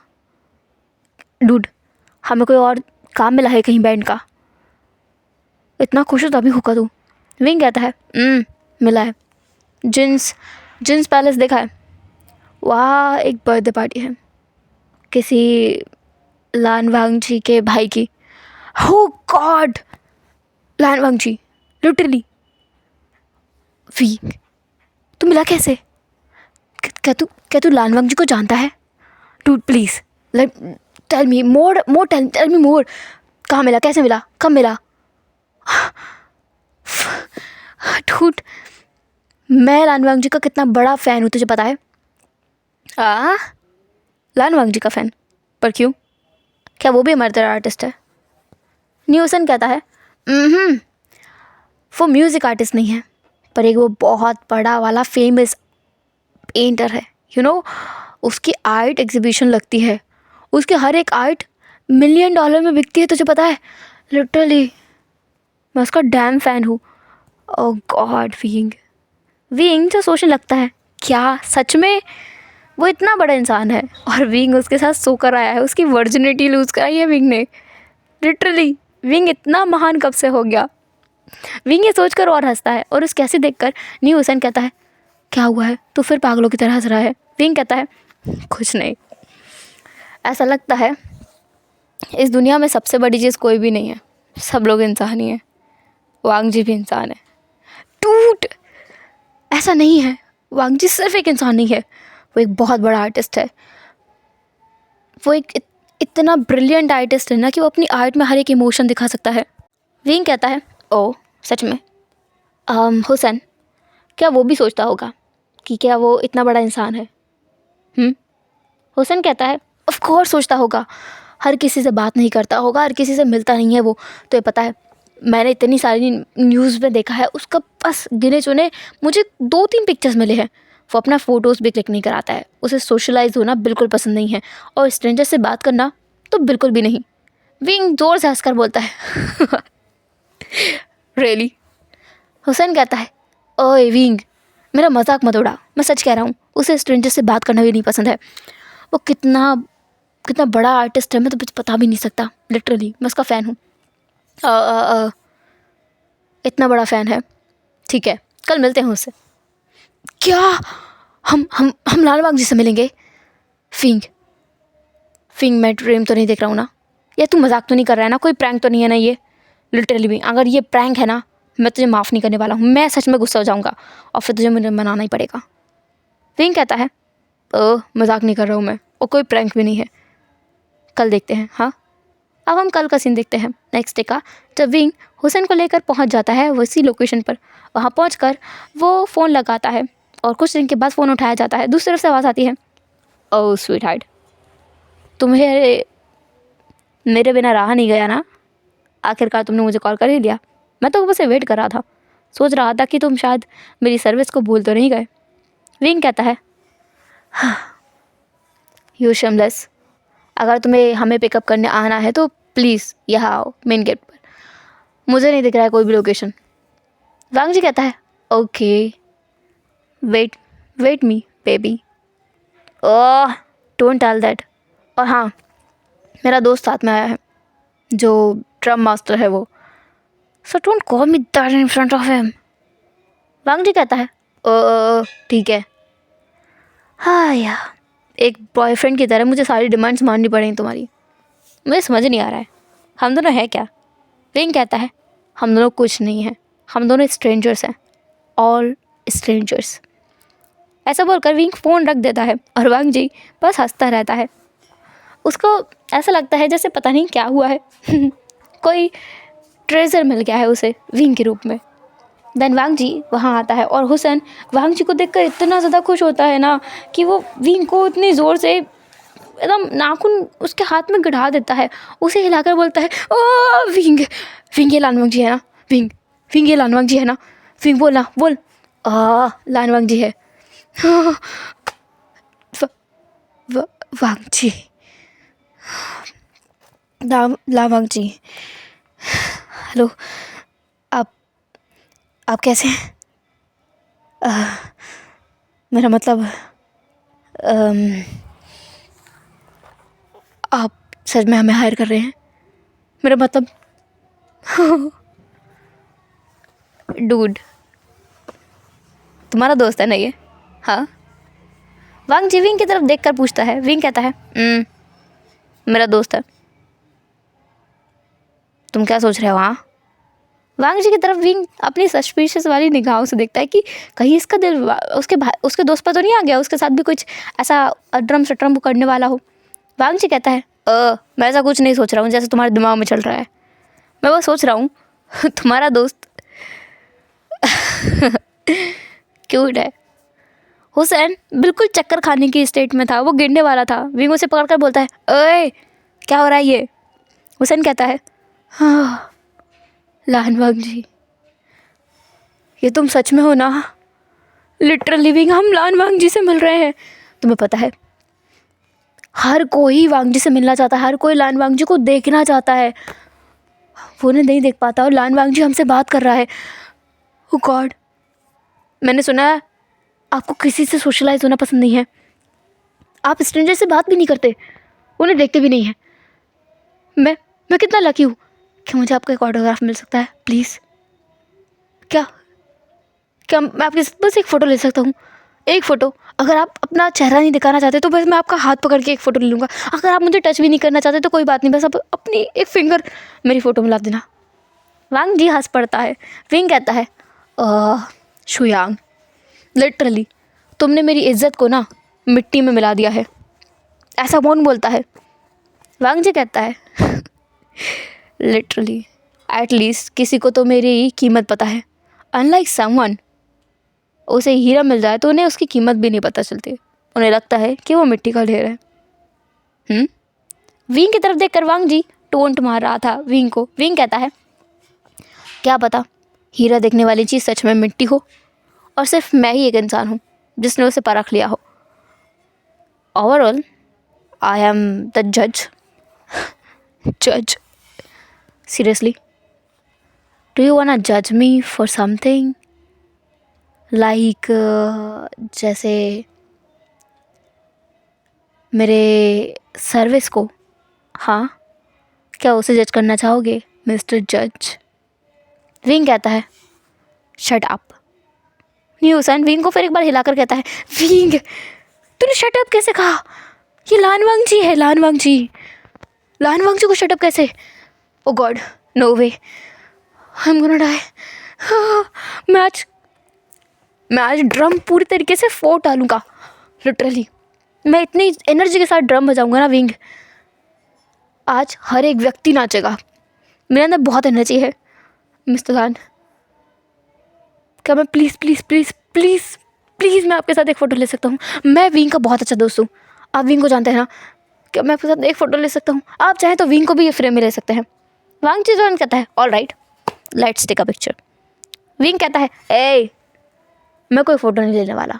डूड, हमें कोई और काम मिला है कहीं बैंड का? इतना खुश हो तभी हुक्का दूँ? विंग कहता है मिला है। जिन्स पैलेस देखा है? वहाँ एक बर्थडे पार्टी है किसी लान वांग जी के भाई की। हो गॉड, लान वांग जी, लिटरली। विंग, तू मिला कैसे? क्या तू लान वांग जी को जानता है? Dude please tell me more, tell me more. कहाँ मिला, कैसे मिला, कब मिला? डूड, मैं लान वांग जी का कितना बड़ा फ़ैन हूँ तुझे पता है? लान वांग जी का फ़ैन? पर क्यों, क्या वो भी हमारी तरह आर्टिस्ट है? न्यूसन कहता है वो म्यूज़िक आर्टिस्ट नहीं है, पर एक वो बहुत बड़ा वाला फेमस पेंटर है। यू नो, उसकी आर्ट एग्जीबिशन लगती है, उसकी हर एक आर्ट $1 मिलियन में बिकती है, तुझे पता है? लिटरली मैं उसका डैम फ़ैन हूँ। ओह गॉड, विंग जो सोचने लगता है क्या सच में वो इतना बड़ा इंसान है और विंग उसके साथ सोकर आया है, उसकी वर्जिनिटी लूज़ कराई है विंग ने। लिटरली विंग इतना महान कब से हो गया? विंग ये सोचकर और हंसता है, और उसके ऐसे देखकर न्यू हुसैन कहता है क्या हुआ है, तू फिर पागलों की तरह हंस रहा है? विंग कहता है कुछ नहीं, ऐसा लगता है इस दुनिया में सबसे बड़ी चीज़ कोई भी नहीं है, सब लोग इंसान ही हैं। वांग जी भी इंसान है। टूट, ऐसा नहीं है, वांग जी सिर्फ एक इंसान नहीं है, वो एक बहुत बड़ा आर्टिस्ट है। वो एक इतना ब्रिलियंट आर्टिस्ट है ना कि वो अपनी आर्ट में हर एक इमोशन दिखा सकता है। विंग कहता है ओ सच में? हुसैन, क्या वो भी सोचता होगा कि क्या वो इतना बड़ा इंसान है? हुसैन कहता है ऑफ कोर्स सोचता होगा, हर किसी से बात नहीं करता होगा, हर किसी से मिलता नहीं है वो, तो ये पता है मैंने इतनी सारी न्यूज़ में देखा है, उसका बस गिने चुने मुझे 2-3 पिक्चर्स मिले हैं। वो अपना फ़ोटोज़ भी क्लिक नहीं कराता है, उसे सोशलाइज होना बिल्कुल पसंद नहीं है, और स्ट्रेंजर से बात करना तो बिल्कुल भी नहीं। विंग ज़ोर से हंसकर बोलता है रियली? हुसैन कहता है ओए विंग, मेरा मजाक मत उड़ा, मैं सच कह रहा हूँ, उसे स्ट्रेंजर से बात करना भी नहीं पसंद है। वो कितना बड़ा आर्टिस्ट है मैं तो बता भी नहीं सकता। लिटरली मैं उसका फ़ैन हूँ। इतना बड़ा फ़ैन है ठीक है, कल मिलते हैं उससे। क्या? हम लालबाग जी से मिलेंगे? फिंग, मैं ड्रीम तो नहीं देख रहा हूँ ना? या तू मजाक तो नहीं कर रहा है ना? कोई प्रैंक तो नहीं है ना ये? लिटरली भी अगर ये प्रैंक है ना, मैं तुझे माफ़ नहीं करने वाला हूँ। मैं सच में गुस्सा हो जाऊँगा और फिर तुझे मुझे मनाना ही पड़ेगा। फिंग कहता है मजाक नहीं कर रहा हूँ मैं, और कोई प्रैंक भी नहीं है, कल देखते हैं। हाँ, अब हम कल का सीन देखते हैं, नेक्स्ट डे का, जब विंग हुसैन को लेकर पहुंच जाता है उसी लोकेशन पर। वहां पहुंचकर वो फ़ोन लगाता है और कुछ दिन के बाद फ़ोन उठाया जाता है। दूसरी तरफ से आवाज़ आती है, ओह स्वीट हार्ट, तुम्हें मेरे बिना रहा नहीं गया ना? आखिरकार तुमने मुझे कॉल कर ही लिया। मैं तो बस वेट कर रहा था, सोच रहा था कि तुम शायद मेरी सर्विस को भूल तो नहीं गए। विंग कहता है, यू शमलेस, अगर तुम्हें हमें पिकअप करने आना है तो प्लीज़ यहाँ आओ मेन गेट पर, मुझे नहीं दिख रहा है कोई भी लोकेशन। वांग जी कहता है, okay wait me baby, oh don't tell that. और हाँ, मेरा दोस्त साथ में आया है जो ड्रम मास्टर है वो, so don't call me that in front of him. Wang ji कहता है, ओ ठीक है। हाँ यार, एक बॉयफ्रेंड की तरह मुझे सारी डिमांड्स माननी पड़ेंगी तुम्हारी, मुझे समझ नहीं आ रहा है हम दोनों हैं क्या? विंग कहता है, हम दोनों कुछ नहीं हैं, हम दोनों स्ट्रेंजर्स हैं, ऑल स्ट्रेंजर्स। ऐसा बोलकर विंग फ़ोन रख देता है और वांग जी बस हंसता रहता है। उसको ऐसा लगता है जैसे पता नहीं क्या हुआ है कोई ट्रेजर मिल गया है उसे विंग के रूप में। देन वांग जी वहाँ आता है और हुसैन वांग जी को देखकर इतना ज़्यादा खुश होता है ना कि वो विंग को इतनी ज़ोर से एकदम नाखून उसके हाथ में गड़ा देता है, उसे हिलाकर बोलता है, ओ विंग, ये लानवांग जी है ना? विंग, ये लानवांग जी है ना? विंग बोल लानवांग जी है। वांग जी, लावांग जी, हेलो, आप कैसे हैं? मेरा मतलब आप सच में हमें हायर कर रहे हैं? मेरा मतलब डूड, तुम्हारा दोस्त है ना ये? हाँ। वांग जी विंग की तरफ देखकर पूछता है। विंग कहता है, मेरा दोस्त है। तुम क्या सोच रहे हो? हाँ। वांग जी की तरफ विंग अपनी सस्पिशियस वाली निगाहों से देखता है कि कहीं इसका दिल उसके दोस्त पर तो नहीं आ गया, उसके साथ भी कुछ ऐसा अड्रम सट्रम करने वाला हो। वांग जी कहता है, मैं ऐसा कुछ नहीं सोच रहा हूँ जैसे तुम्हारे दिमाग में चल रहा है। मैं वो सोच रहा हूँ तुम्हारा दोस्त क्यूट है। हुसैन बिल्कुल चक्कर खाने की स्टेट में था, वो गिरने वाला था। विंग उसे पकड़कर बोलता है, ओए क्या हो रहा है ये? हुसैन कहता है, हाँ लानवांग जी, ये तुम सच में हो ना? लिटरली विंग, हम लानवांग जी से मिल रहे हैं। तुम्हें पता है हर कोई वांग जी से मिलना चाहता है, हर कोई लानवांग जी को देखना चाहता है, वो नहीं देख पाता और लानवांग जी हमसे बात कर रहा है। ओ गॉड, मैंने सुना है आपको किसी से सोशलाइज होना पसंद नहीं है, आप स्ट्रेंजर से बात भी नहीं करते, उन्हें देखते भी नहीं हैं। मैं कितना लकी हूँ कि मुझे आपका एक ऑटोग्राफ मिल सकता है प्लीज़। क्या मैं आपके साथ बस एक फ़ोटो ले सकता हूँ? एक फ़ोटो। अगर आप अपना चेहरा नहीं दिखाना चाहते तो बस मैं आपका हाथ पकड़ के एक फ़ोटो ले लूँगा। अगर आप मुझे टच भी नहीं करना चाहते तो कोई बात नहीं, बस आप अपनी एक फिंगर मेरी फ़ोटो में ला देना। वांग जी हंस पड़ता है। विंग कहता है, शुयांग, लिटरली तुमने मेरी इज्जत को ना मिट्टी में मिला दिया है। ऐसा कौन बोलता है? वांग जी कहता है, लिटरली एटलीस्ट किसी को तो मेरी कीमत पता है। अनलाइक समवन, उसे हीरा मिल जाए तो उन्हें उसकी कीमत भी नहीं पता चलती, उन्हें लगता है कि वो मिट्टी का ढेर है। विंग की तरफ देखकर वांग जी टोंट मार रहा था विंग को। विंग कहता है, क्या पता हीरा देखने वाली चीज़ सच में मिट्टी हो और सिर्फ मैं ही एक इंसान हूँ जिसने उसे परख लिया हो। ओवरऑल आई एम द जज। सीरियसली, डू यू वांट जज मी फॉर समथिंग लाइक जैसे मेरे सर्विस को? हाँ, क्या उसे जज करना चाहोगे मिस्टर जज? विंग कहता है, shut up, new Hussain wing को फिर एक बार हिलाकर कहता है, विंग तूने शटअप कैसे कहा? ये लानवांग जी है, लानवांग जी। लानवांग जी को शटअप कैसे? Oh god, no way, I am gonna die. मैं आज ड्रम पूरी तरीके से फोड़ डालूंगा, लिटरली। मैं इतनी एनर्जी के साथ ड्रम बजाऊंगा ना विंग, आज हर एक व्यक्ति नाचेगा। मेरे अंदर बहुत एनर्जी है मिस्टर खान। क्या मैं please please please please please मैं आपके साथ एक फ़ोटो ले सकता हूँ? मैं विंग का बहुत अच्छा दोस्त हूँ, आप विंग को जानते हैं ना। क्या मैं आपके साथ एक फ़ोटो ले सकता हूँ? आप चाहें तो विंग को भी ये फ्रेम में ले सकते हैं। वांग चिजोन कहता है, all right, let's take a picture. Wing कहता है, ए मैं कोई फ़ोटो नहीं लेने वाला।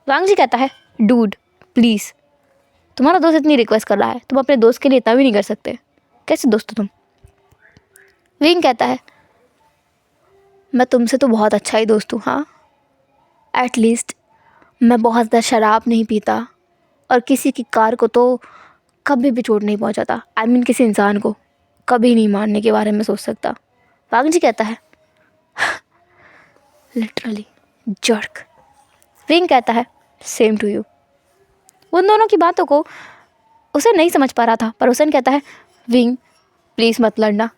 वांग जी कहता है, डूड प्लीज़, तुम्हारा दोस्त इतनी रिक्वेस्ट कर रहा है, तुम अपने दोस्त के लिए इतना भी नहीं कर सकते? कैसे दोस्त हो तुम? विंग कहता है, मैं तुमसे तो बहुत अच्छा ही दोस्त हूँ, हाँ। एटलीस्ट मैं बहुत ज़्यादा शराब नहीं पीता और किसी की कार को तो कभी भी चोट नहीं पहुँचाता। आई मीन किसी इंसान को कभी नहीं मारने के बारे में सोच सकता। वांग जी कहता है, लिटरली जर्क। विंग कहता है, सेम टू यू। उन दोनों की बातों को उसे नहीं समझ पा रहा था, पर हुसैन कहता है, विंग प्लीज़ मत लड़ना,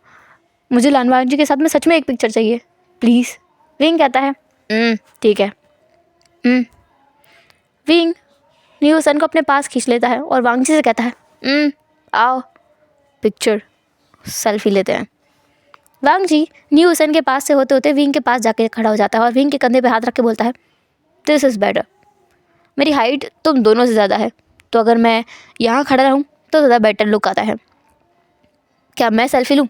मुझे लानवांग जी के साथ में सच में एक पिक्चर चाहिए, प्लीज़। विंग कहता है, ठीक है। विंग न्यू हुसैन को अपने पास खींच लेता है और वांग जी से कहता है, आओ पिक्चर सेल्फी लेते हैं। वांग जी न्यू हुसैन के पास से होते होते विंग के पास जाके खड़ा हो जाता है और विंग के कंधे पे हाथ रख के बोलता है, दिस इज़ बेटर। मेरी हाइट तुम दोनों से ज़्यादा है, तो अगर मैं यहाँ खड़ा रहूँ तो ज़्यादा बेटर लुक आता है। क्या मैं सेल्फी लूँ?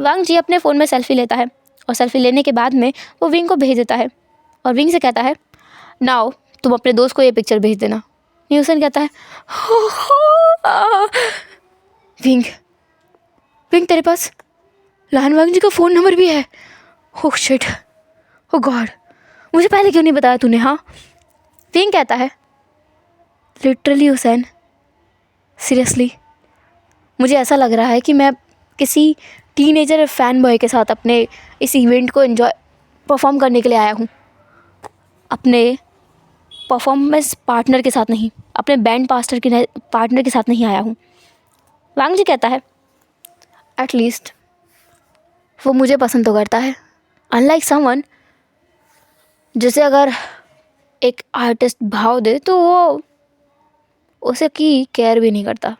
वांग जी अपने फ़ोन में सेल्फी लेता है और सेल्फी लेने के बाद में वो विंग को भेज देता है और विंग से कहता है, नाउ तुम अपने दोस्त को ये पिक्चर भेज देना। न्यू हुसैन कहता है, विंग विंग तेरे पास लानवांग जी का फ़ोन नंबर भी है? ओह शिट, ओह गॉड, मुझे पहले क्यों नहीं बताया तूने? हाँ। विंग कहता है, लिटरली हुसैन, सीरियसली मुझे ऐसा लग रहा है कि मैं किसी टीनेजर फ़ैन बॉय के साथ अपने इस इवेंट को एंजॉय परफॉर्म करने के लिए आया हूँ, अपने परफॉर्मेंस पार्टनर के साथ नहीं, अपने बैंड पार्टनर के साथ नहीं आया हूँ। वांग जी कहता है, एटलीस्ट वो मुझे पसंद तो करता है, अनलाइक समवन जिसे अगर एक आर्टिस्ट भाव दे तो वो उसे की केयर भी नहीं करता।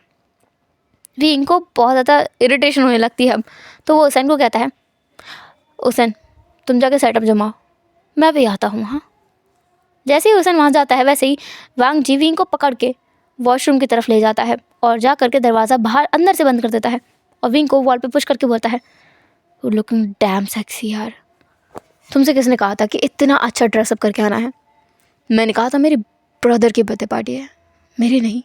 विंग को बहुत ज़्यादा इरिटेशन होने लगती है अब, तो वो हुसैन को कहता है, हुसैन तुम जाके सेटअप जमाओ, मैं भी आता हूँ। हाँ। जैसे ही हुसैन वहाँ जाता है वैसे ही वांग जी विंग को पकड़ के वॉशरूम की तरफ ले जाता है और जा करके दरवाज़ा बाहर अंदर से बंद कर देता है और विंग को वॉल पे पुश करके बोलता है, लुकिंग डैम सेक्सी यार, तुमसे किसने कहा था कि इतना अच्छा ड्रेसअप करके आना है? मैंने कहा था मेरी ब्रदर की बर्थडे पार्टी है, मेरी नहीं।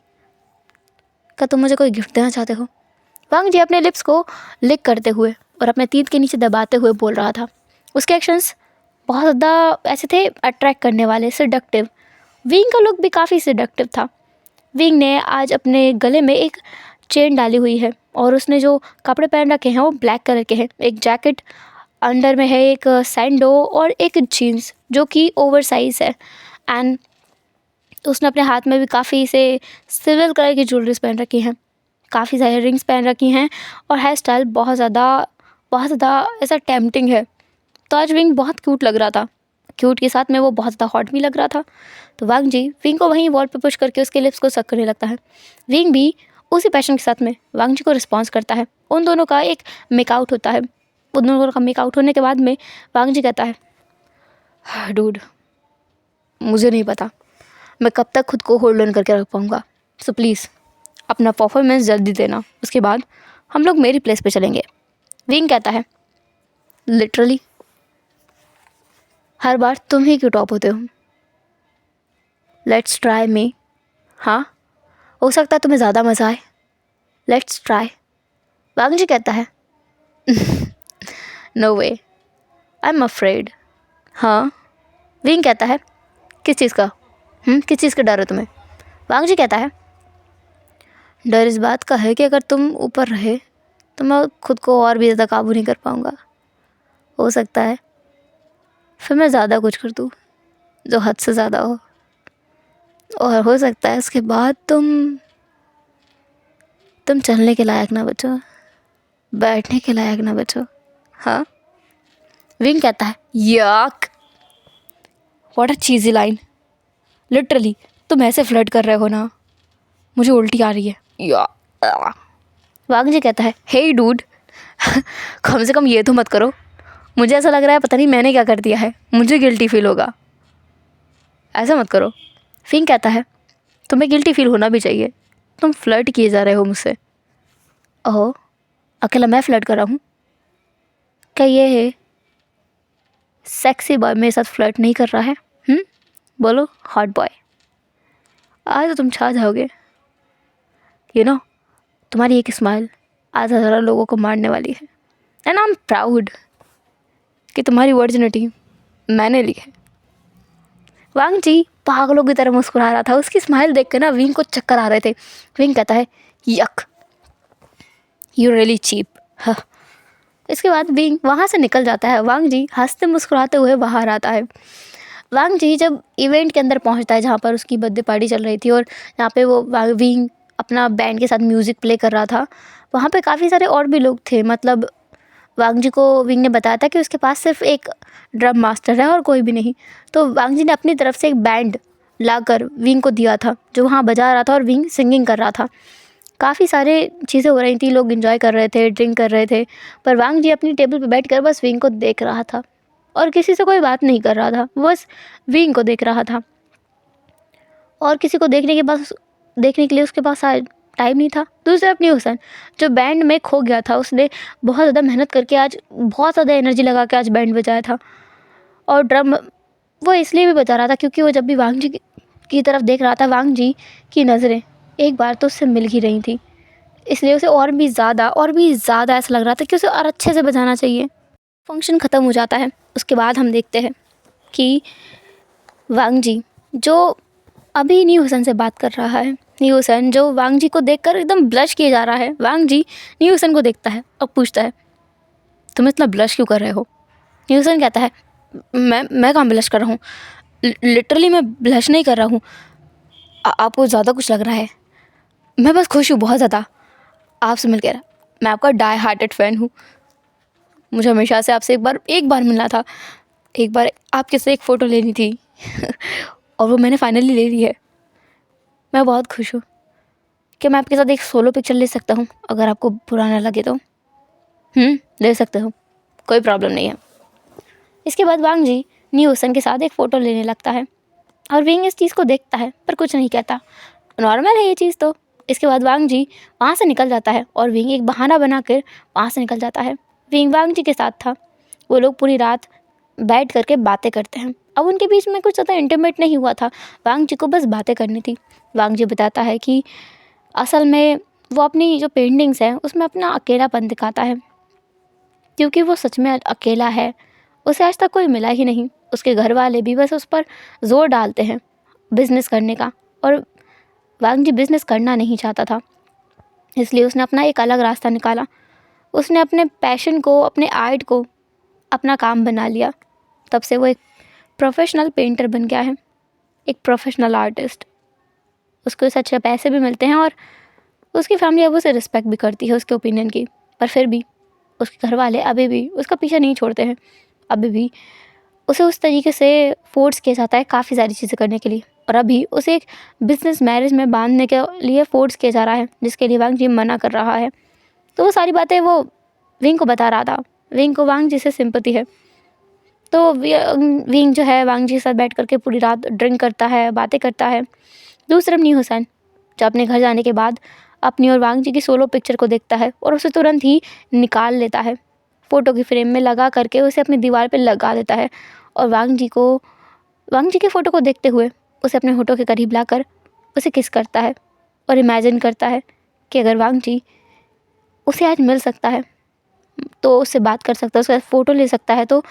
क्या तुम मुझे कोई गिफ्ट देना चाहते हो? वांग जी अपने लिप्स को लिक करते हुए और अपने तीत के नीचे दबाते हुए बोल रहा था। उसके एक्शंस बहुत ज़्यादा ऐसे थे अट्रैक्ट करने वाले, सिडक्टिव। विंग का लुक भी काफ़ी सिडक्टिव था। विंग ने आज अपने गले में एक चेन डाली हुई है और उसने जो कपड़े पहन रखे हैं वो ब्लैक कलर के हैं। एक जैकेट अंडर में है, एक सैंडो और एक जीन्स जो कि ओवर साइज़ है। एंड उसने अपने हाथ में भी काफ़ी से सिल्वर कलर की ज्वेलरीज पहन रखी हैं, काफ़ी सारे रिंग्स पहन रखी हैं और हेयर स्टाइल बहुत ज़्यादा ऐसा टेम्पटिंग है। तो आज विंग बहुत क्यूट लग रहा था, क्यूट के साथ में वो बहुत ज़्यादा हॉट भी लग रहा था। तो वांग जी विंग को वहीं वॉल पे पुश करके उसके लिप्स को सक करने लगता है। विंग भी उसी पैशन के साथ में वांग जी को रिस्पॉन्स करता है। उन दोनों का एक मेकआउट होता है। उन दोनों का मेकआउट होने के बाद में वांग जी कहता है, डूड मुझे नहीं पता मैं कब तक खुद को होल्ड ऑन करके रख पाऊँगा, सो प्लीज़ अपना परफॉर्मेंस जल्दी देना, उसके बाद हम लोग मेरी प्लेस पे चलेंगे। विंग कहता है, लिटरली हर बार तुम ही क्यों टॉप होते हो? Let's try me. हाँ, हो सकता है तुम्हें ज़्यादा मज़ा आए, लेट्स ट्राई। वांग जी कहता है, no way, I am afraid. हाँ। विंग कहता है, किस चीज़ का? किस चीज़ का डर है तुम्हें? वांग जी कहता है, डर इस बात का है कि अगर तुम ऊपर रहे तो मैं खुद को और भी ज़्यादा काबू नहीं कर पाऊँगा। हो सकता है फिर मैं ज़्यादा कुछ कर दूँ, जो हद से ज़्यादा हो, और हो सकता है उसके बाद तुम चलने के लायक ना बचो, बैठने के लायक ना बचो। हाँ, विंग कहता है yuck, what a cheesy line, literally तुम ऐसे फ्लर्ट कर रहे हो ना, मुझे उल्टी आ रही है या। वांग जी कहता है हे डूड, कम से कम ये तो मत करो, मुझे ऐसा लग रहा है पता नहीं मैंने क्या कर दिया है, मुझे गिल्टी फील होगा, ऐसा मत करो। फिंग कहता है तुम्हें गिल्टी फील होना भी चाहिए, तुम फ्लर्ट किए जा रहे हो मुझसे। ओह, अकेला मैं फ्लर्ट कर रहा हूँ? क्या ये है सेक्सी बॉय मेरे साथ फ्लर्ट नहीं कर रहा है? बोलो हॉट बॉय, आज तो तुम छा जाओगे। तुम्हारी एक स्माइल आज हज़ारों लोगों को मारने वाली है, एंड आई एम प्राउड कि तुम्हारी वर्जिनिटी मैंने ली है। वांग जी पागलों की तरह मुस्कुरा रहा था, उसकी स्माइल देख कर ना विंग को चक्कर आ रहे थे। विंग कहता है यक, यू रियली चीप। हाँ। इसके बाद विंग वहाँ से निकल जाता है। वांग जी हंसते मुस्कुराते हुए बाहर आता है। वांग जी जब इवेंट के अंदर पहुँचता है जहाँ पर उसकी बर्थडे पार्टी चल रही थी और जहाँ पे वो विंग अपना बैंड के साथ म्यूज़िक प्ले कर रहा था, वहाँ पे काफ़ी सारे और भी लोग थे। मतलब वांग जी को विंग ने बताया था कि उसके पास सिर्फ एक ड्रम मास्टर है और कोई भी नहीं। तो वांग जी ने अपनी तरफ से एक बैंड लाकर विंग को दिया था जो वहाँ बजा रहा था और विंग सिंगिंग कर रहा था। काफ़ी सारे चीज़ें हो रही थी, लोग एंजॉय कर रहे थे, ड्रिंक कर रहे थे, पर वांग जी अपनी टेबल पर बैठकर बस विंग को देख रहा था और किसी से कोई बात नहीं कर रहा था, बस विंग को देख रहा था। और किसी को देखने के लिए उसके पास टाइम नहीं था। दूसरा अपनी हुसन जो बैंड में खो गया था, उसने बहुत ज़्यादा मेहनत करके आज बहुत ज़्यादा एनर्जी लगा के आज बैंड बजाया था, और ड्रम वो इसलिए भी बजा रहा था क्योंकि वो जब भी वांग जी की तरफ देख रहा था, वांग जी की नज़रें एक बार तो उससे मिल ही रही थी, इसलिए उसे और भी ज़्यादा ऐसा लग रहा था कि उसे और अच्छे से बजाना चाहिए। फंक्शन ख़त्म हो जाता है। उसके बाद हम देखते हैं कि वांग जी जो अभी न्यू हुसैन से बात कर रहा है, न्यू हुसैन जो वांग जी को देखकर एकदम ब्लश किए जा रहा है। वांग जी न्यू हुसैन को देखता है और पूछता है तुम इतना ब्लश क्यों कर रहे हो? न्यू हुसैन कहता है मैं कहाँ ब्लश कर रहा हूँ, लिटरली मैं ब्लश नहीं कर रहा हूँ, आपको ज़्यादा कुछ लग रहा है, मैं बस खुश हूँ बहुत ज़्यादा आपसे मिलकर, मैं आपका डाई हार्टेड फ़ैन हूँ, मुझे हमेशा से आपसे एक बार मिलना था, एक बार आपके से एक फ़ोटो लेनी थी और वो मैंने फाइनली ले ली है, मैं बहुत खुश हूँ। क्या मैं आपके साथ एक सोलो पिक्चर ले सकता हूँ? अगर आपको बुरा ना लगे तो ले सकते हो, कोई प्रॉब्लम नहीं है। इसके बाद वांग जी न्यू हुसैन के साथ एक फ़ोटो लेने लगता है और विंग इस चीज़ को देखता है पर कुछ नहीं कहता, नॉर्मल है ये चीज़ तो। इसके बाद वांग जी वहाँ से निकल जाता है और विंग एक बहाना बनाकर वहाँ से निकल जाता है। विंग वांग जी के साथ था, वो लोग पूरी रात बैठ करके बातें करते हैं। अब उनके बीच में कुछ ज़्यादा इंटीमेट नहीं हुआ था, वांग जी को बस बातें करनी थी। वांग जी बताता है कि असल में वो अपनी जो पेंटिंग्स हैं उसमें अपना अकेलापन दिखाता है, क्योंकि वो सच में अकेला है, उसे आज तक कोई मिला ही नहीं। उसके घर वाले भी बस उस पर ज़ोर डालते हैं बिज़नेस करने का, और वांग जी बिज़नेस करना नहीं चाहता था, इसलिए उसने अपना एक अलग रास्ता निकाला। उसने अपने पैशन को, अपने आर्ट को अपना काम बना लिया। तब से वो एक प्रोफेशनल पेंटर बन गया है, एक प्रोफेशनल आर्टिस्ट। उसको सच्चे पैसे भी मिलते हैं और उसकी फैमिली अब उसे रिस्पेक्ट भी करती है उसके ओपिनियन की, पर फिर भी उसके घर वाले अभी भी उसका पीछा नहीं छोड़ते हैं। अभी भी उसे उस तरीके से फोर्स किया जाता है काफ़ी सारी चीज़ें करने के लिए, और अभी उसे एक बिजनेस मैरिज में बांधने के लिए फोर्स किया जा रहा है, जिसके लिए वांग जी मना कर रहा है। तो वो सारी बातें वो विंग को बता रहा था। विंग को वांग जी से सिंपैथी है, तो विंग जो है वांग जी के साथ बैठ करके पूरी रात ड्रिंक करता है, बातें करता है। दूसरा न्यू हुसैन जो अपने घर जाने के बाद अपनी और वांग जी की सोलो पिक्चर को देखता है और उसे तुरंत ही निकाल लेता है, फ़ोटो की फ्रेम में लगा करके उसे अपनी दीवार पे लगा देता है, और वांग जी के फ़ोटो को देखते हुए उसे अपने होठों के करीब लाकर उसे किस करता है और इमेजिन करता है कि अगर वांग जी उसे आज मिल सकता है तो उससे बात कर सकता है, उसका फ़ोटो ले सकता है, तो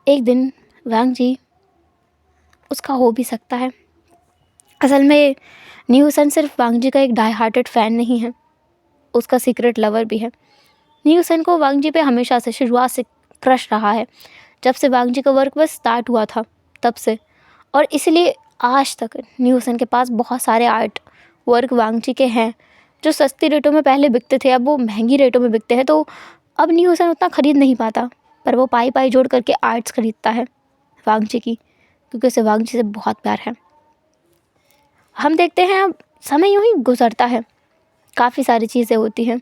एक दिन वांग जी उसका हो भी सकता है। असल में न्यू हुसैन सिर्फ वांग जी का एक डाई हार्टेड फ़ैन नहीं है, उसका सीक्रेट लवर भी है। न्यू हुसैन को वांग जी पे हमेशा से शुरुआत से क्रश रहा है, जब से वांग जी का वर्क बस स्टार्ट हुआ था तब से, और इसलिए आज तक न्यू हुसैन के पास बहुत सारे आर्ट वर्क वांगची के हैं जो सस्ती रेटों में पहले बिकते थे, अब वो महंगी रेटों में बिकते हैं। तो अब न्यू हुसैन उतना ख़रीद नहीं पाता, पर वो पाई पाई जोड़ करके आर्ट्स ख़रीदता है वांगची की, क्योंकि उसे वांगची से बहुत प्यार है। हम देखते हैं अब समय यूँ ही गुजरता है, काफ़ी सारी चीज़ें होती हैं।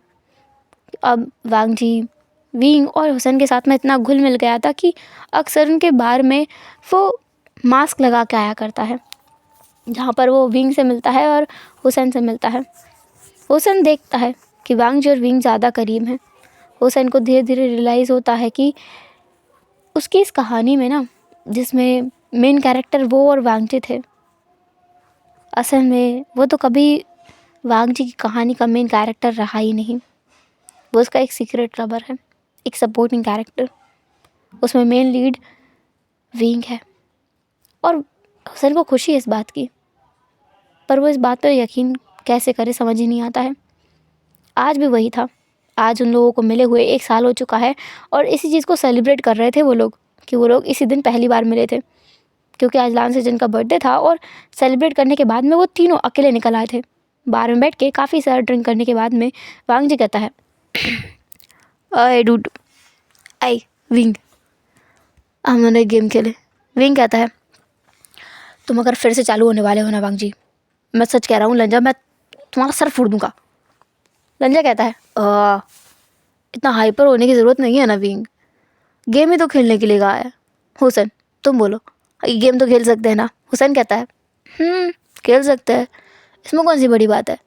अब वांगची विंग और हुसैन के साथ में इतना घुल मिल गया था कि अक्सर उनके बार में वो मास्क लगा के आया करता है, जहाँ पर वो विंग से मिलता है और हुसैन से मिलता है। हुसैन देखता है कि वांगजी और विंग ज़्यादा करीब हैं। हुसैन को धीरे धीरे रियलाइज़ होता है कि उसकी इस कहानी में ना, जिसमें मेन कैरेक्टर वो और वांगजी थे, असल में वो तो कभी वांगजी की कहानी का मेन कैरेक्टर रहा ही नहीं। वो उसका एक सीक्रेट लवर है, एक सपोर्टिंग कैरेक्टर। उसमें मेन लीड विंग है और हुसैन को खुशी है इस बात की, पर वो इस बात पर यकीन कैसे करे समझ ही नहीं आता है। आज भी वही था। आज उन लोगों को मिले हुए 1 साल हो चुका है और इसी चीज़ को सेलिब्रेट कर रहे थे वो लोग, कि वो लोग इसी दिन पहली बार मिले थे, क्योंकि आज लान सेजन का बर्थडे था। और सेलिब्रेट करने के बाद में वो तीनों अकेले निकल आए थे। बार में बैठ के काफ़ी सारा ड्रिंक करने के बाद में वांगजी कहता है, अरे डूड, आई विंग, हम लोग गेम खेले। विंग कहता है, तुम अगर फिर से चालू होने वाले हो ना वांगजी, मैं सच कह रहा हूँ लंजा, मैं तुम्हारा सर फोड़ दूँगा। लंजा कहता है, इतना हाइपर होने की ज़रूरत नहीं है ना विंग, गेम ही तो खेलने के लिए कहा है। हुसैन तुम बोलो, ये गेम तो खेल सकते हैं ना? हुसैन कहता है, खेल सकते हैं, इसमें कौन सी बड़ी बात है।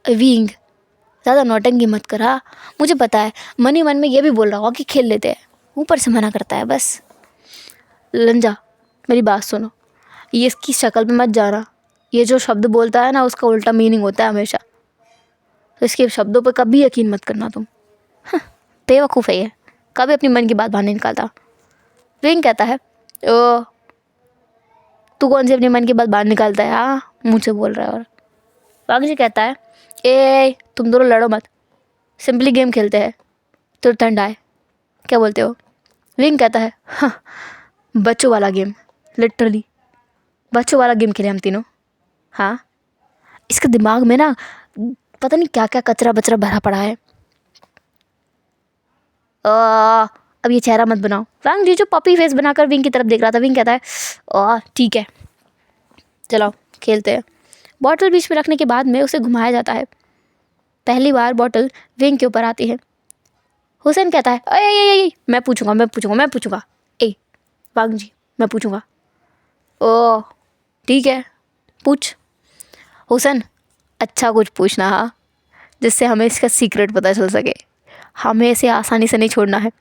विंग ज़्यादा नौटंकी मत कर। हाँ, मुझे पता है मन ही मन में ये भी बोल रहा होगा कि खेल लेते हैं, ऊपर से मना करता है बस। लंजा मेरी बात सुनो, ये इसकी शक्ल पे मत जाना। ये जो शब्द बोलता है ना, उसका उल्टा मीनिंग होता है हमेशा, तो इसके शब्दों पर कभी यकीन मत करना तुम। बेवकूफ़ है ये, कभी अपनी मन की बात बाहर नहीं निकालता। विंग कहता है, ओ तू कौन सी अपनी मन की बात बाहर निकालता है? हाँ, मुझसे बोल रहा है। और वांगजी कहता है, ए तुम दोनों लड़ो मत, सिंपली गेम खेलते हैं, तो ठंडा है, क्या बोलते हो? विंग कहता है, हाँ, बच्चों वाला गेम, लिटरली बच्चों वाला गेम खेले हम तीनों। हाँ, इसके दिमाग में ना पता नहीं क्या क्या कचरा बचरा भरा पड़ा है। अब ये चेहरा मत बनाओ। वांगजी जो पपी फेस बनाकर विंग की तरफ देख रहा था, विंग कहता है, ठीक है चलो खेलते हैं। बॉटल बीच में रखने के बाद में उसे घुमाया जाता है। पहली बार बॉटल विंग के ऊपर आती है। हुसैन कहता है, अरे मैं पूछूंगा। ए वांगजी मैं पूछूंगा। ओ ठीक है पूछ। हुसैन अच्छा कुछ पूछना, हाँ, जिससे हमें इसका सीक्रेट पता चल सके, हमें इसे आसानी से नहीं छोड़ना है।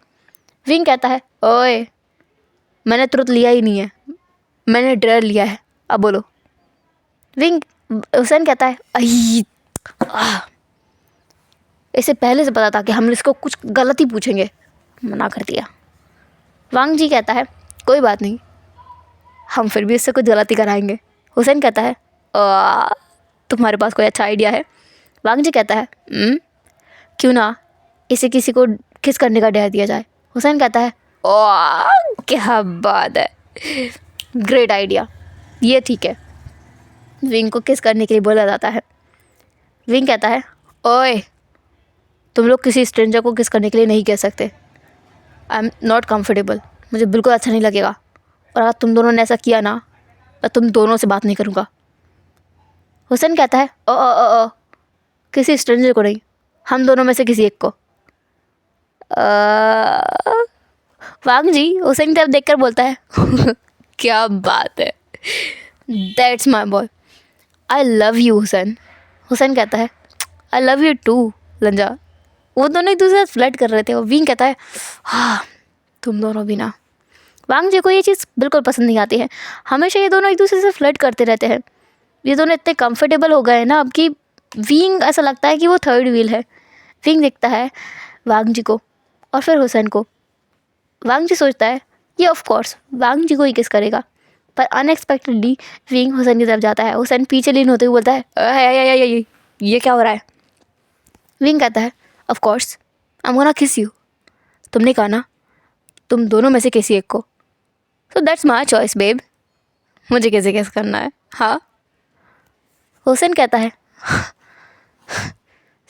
विंग कहता है, ओए मैंने तुरंत लिया ही नहीं है, मैंने डेयर लिया है, अब बोलो। विंग हुसैन कहता है, इसे पहले से पता था कि हम इसको कुछ गलत ही पूछेंगे, मना कर दिया। वांगजी कहता है, कोई बात नहीं, हम फिर भी इससे कुछ गलती कराएंगे। हुसैन कहता है, तुम्हारे पास कोई अच्छा आइडिया है? वांगजी कहता है, क्यों ना इसे किसी को किस करने का डेयर दिया जाए। हुसैन कहता है, क्या बात है, ग्रेट आइडिया, ये ठीक है। विंग को किस करने के लिए बोला जाता है। विंग कहता है, ओए तुम लोग किसी स्ट्रेंजर को किस करने के लिए नहीं कह सकते, आई एम नॉट कम्फर्टेबल, मुझे बिल्कुल अच्छा नहीं लगेगा, और अगर तुम दोनों ने ऐसा किया ना, मैं तुम दोनों से बात नहीं करूँगा। हुसैन कहता है, ओ किसी स्ट्रेंजर को नहीं, हम दोनों में से किसी एक को। वांगजी हुसैन की तरफ देखकर बोलता है, क्या बात है, that's my boy, I love you Hussain. Hussain कहता है, आई लव यू टू लंजा। वो दोनों एक दूसरे से फ्लर्ट कर रहे थे। और विंग कहता है, हाँ तुम दोनों भी ना। वांगजी को ये चीज़ बिल्कुल पसंद नहीं आती है, हमेशा ये दोनों एक दूसरे से फ्लर्ट करते रहते हैं। ये दोनों इतने कंफर्टेबल हो गए हैं ना अब कि विंग ऐसा लगता है कि वो थर्ड व्हील है। विंग देखता है वांगजी को और फिर हुसैन को। वांगजी सोचता है ये ऑफ कोर्स वांगजी को ही किस करेगा, पर अनएक्सपेक्टेडली विंग हुसैन की तरफ जाता है। हुसैन पीछे लीन होते हुए बोलता है, ये क्या हो रहा है? विंग कहता है, of course I am gonna किस यू, तुमने कहा ना तुम दोनों में से किसी एक को, so that's my choice babe, मुझे कैसे किस करना है? हाँ। हुसैन कहता है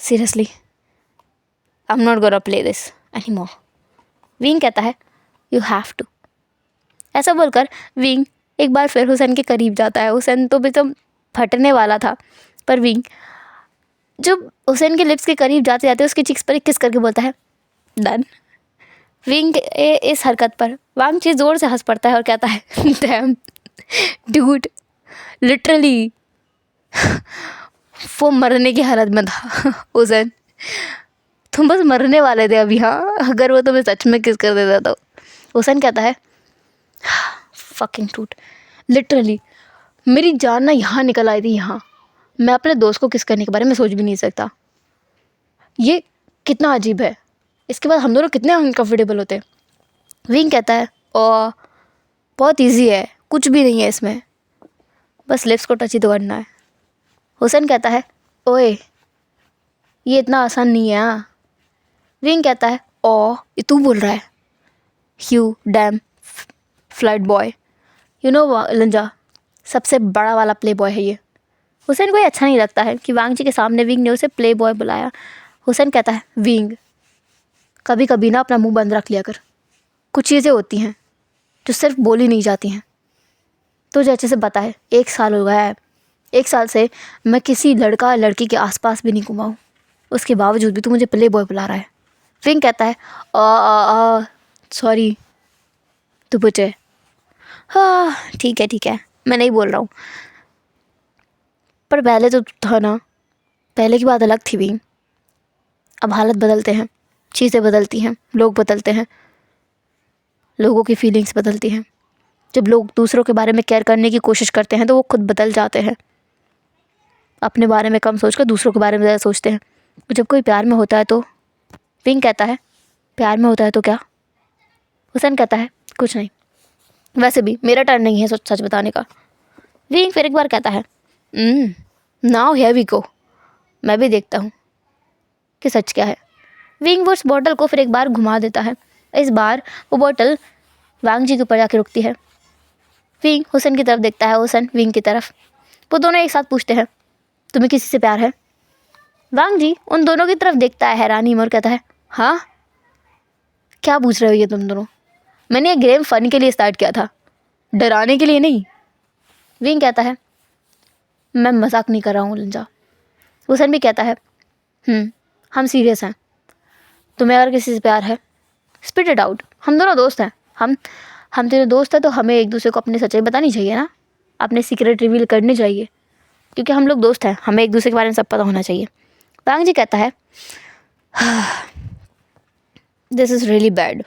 seriously I am not gonna play this anymore. Wing कहता है यू हैव टू। ऐसा बोलकर विंग एक बार फिर हुसैन के करीब जाता है। हुसैन तो एकदम फटने वाला था, पर विंग जब हुसैन के लिप्स के करीब जाते जाते उसके चिक्स पर एक किस करके बोलता है डन। विंग के इस हरकत पर वांग ची ज़ोर से हंस पड़ता है और कहता है डैम डूड, लिटरली वो मरने की हालत में था हुसैन, तुम बस मरने वाले थे अभी। हाँ, अगर वो तुम्हें सच में किस कर देता तो। हुसैन कहता है फकिंग टूट, लिटरली मेरी जान ना यहाँ निकल आई थी, यहाँ मैं अपने दोस्त को किस करने के बारे में सोच भी नहीं सकता। ये कितना अजीब है, इसके बाद हम दोनों कितने अनकम्फर्टेबल होते। विंग कहता है ओ बहुत इजी है, कुछ भी नहीं है इसमें, बस लिप्स को टच ही तो करना है। हुसैन कहता है ओए ये इतना आसान नहीं है। हाँ। विंग कहता है ओ ये तू बोल रहा है, you damn flood boy, you know लंजा सबसे बड़ा वाला प्ले बॉय है ये। हुसैन को ये अच्छा नहीं लगता है कि वांग जी के सामने विंग ने उसे प्ले बॉय बुलाया। हुसैन कहता है विंग कभी कभी ना अपना मुंह बंद रख लिया कर, कुछ चीज़ें होती हैं जो सिर्फ बोली नहीं जाती हैं। तुझे अच्छे से पता है 1 साल हो गया है, 1 साल से मैं किसी लड़का लड़की के आसपास भी नहीं घुमा हूँ, उसके बावजूद भी तू मुझे प्ले बॉय बुला रहा है। विंग कहता है सॉरी तू पूछे। हाँ ठीक है मैं नहीं बोल रहा हूँ, पर पहले तो था ना, पहले की बात अलग थी विंग। अब हालत बदलते हैं, चीज़ें बदलती हैं, लोग बदलते हैं, लोगों की फीलिंग्स बदलती हैं। जब लोग दूसरों के बारे में केयर करने की कोशिश करते हैं तो वो खुद बदल जाते हैं। अपने बारे में कम सोचकर दूसरों के बारे में ज़्यादा सोचते हैं। जब कोई प्यार में होता है तो विंग कहता है प्यार में होता है तो क्या? हुसैन कहता है कुछ नहीं, वैसे भी मेरा टर्न नहीं है सच बताने का। विंग फिर एक बार कहता है नाउ हियर वी गो, मैं भी देखता हूँ कि सच क्या है। विंग वो उस बॉटल को फिर एक बार घुमा देता है। इस बार वो बॉटल वांग जी के ऊपर जाके रुकती है। विंग हुसैन की तरफ देखता है, हुसैन विंग की तरफ। वो दोनों एक साथ पूछते हैं तुम्हें किसी से प्यार है? वांग जी उन दोनों की तरफ देखता है हैरानी में और कहता है हाँ क्या पूछ रहे हो ये तुम दोनों? मैंने ये गेम फन के लिए स्टार्ट किया था, डराने के लिए नहीं। विंग कहता है मैं मजाक नहीं कर रहा हूँ लंजा। हुसैन भी कहता है हम सीरियस हैं, तुम्हें अगर किसी से प्यार है स्पिट इट आउट, हम दोनों दोस्त हैं, हम तेरे दोस्त हैं तो हमें एक दूसरे को अपनी सच्चाई बतानी चाहिए ना, अपने सीक्रेट रिवील करने चाहिए, क्योंकि हम लोग दोस्त हैं, हमें एक दूसरे के बारे में सब पता होना चाहिए। वांग जी कहता है दिस इज़ रियली बैड,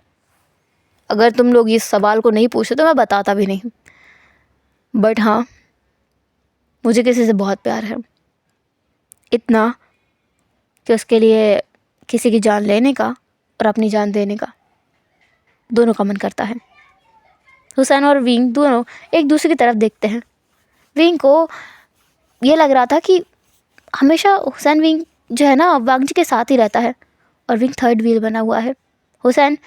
अगर तुम लोग इस सवाल को नहीं पूछते तो मैं बताता भी नहीं, बट हाँ मुझे किसी से बहुत प्यार है, इतना कि उसके लिए किसी की जान लेने का और अपनी जान देने का दोनों का मन करता है। हुसैन और विंग दोनों एक दूसरे की तरफ देखते हैं। विंग को ये लग रहा था कि हमेशा हुसैन विंग जो है ना वांग जी के साथ ही रहता है और विंग थर्ड व्हील बना हुआ है। हुसैन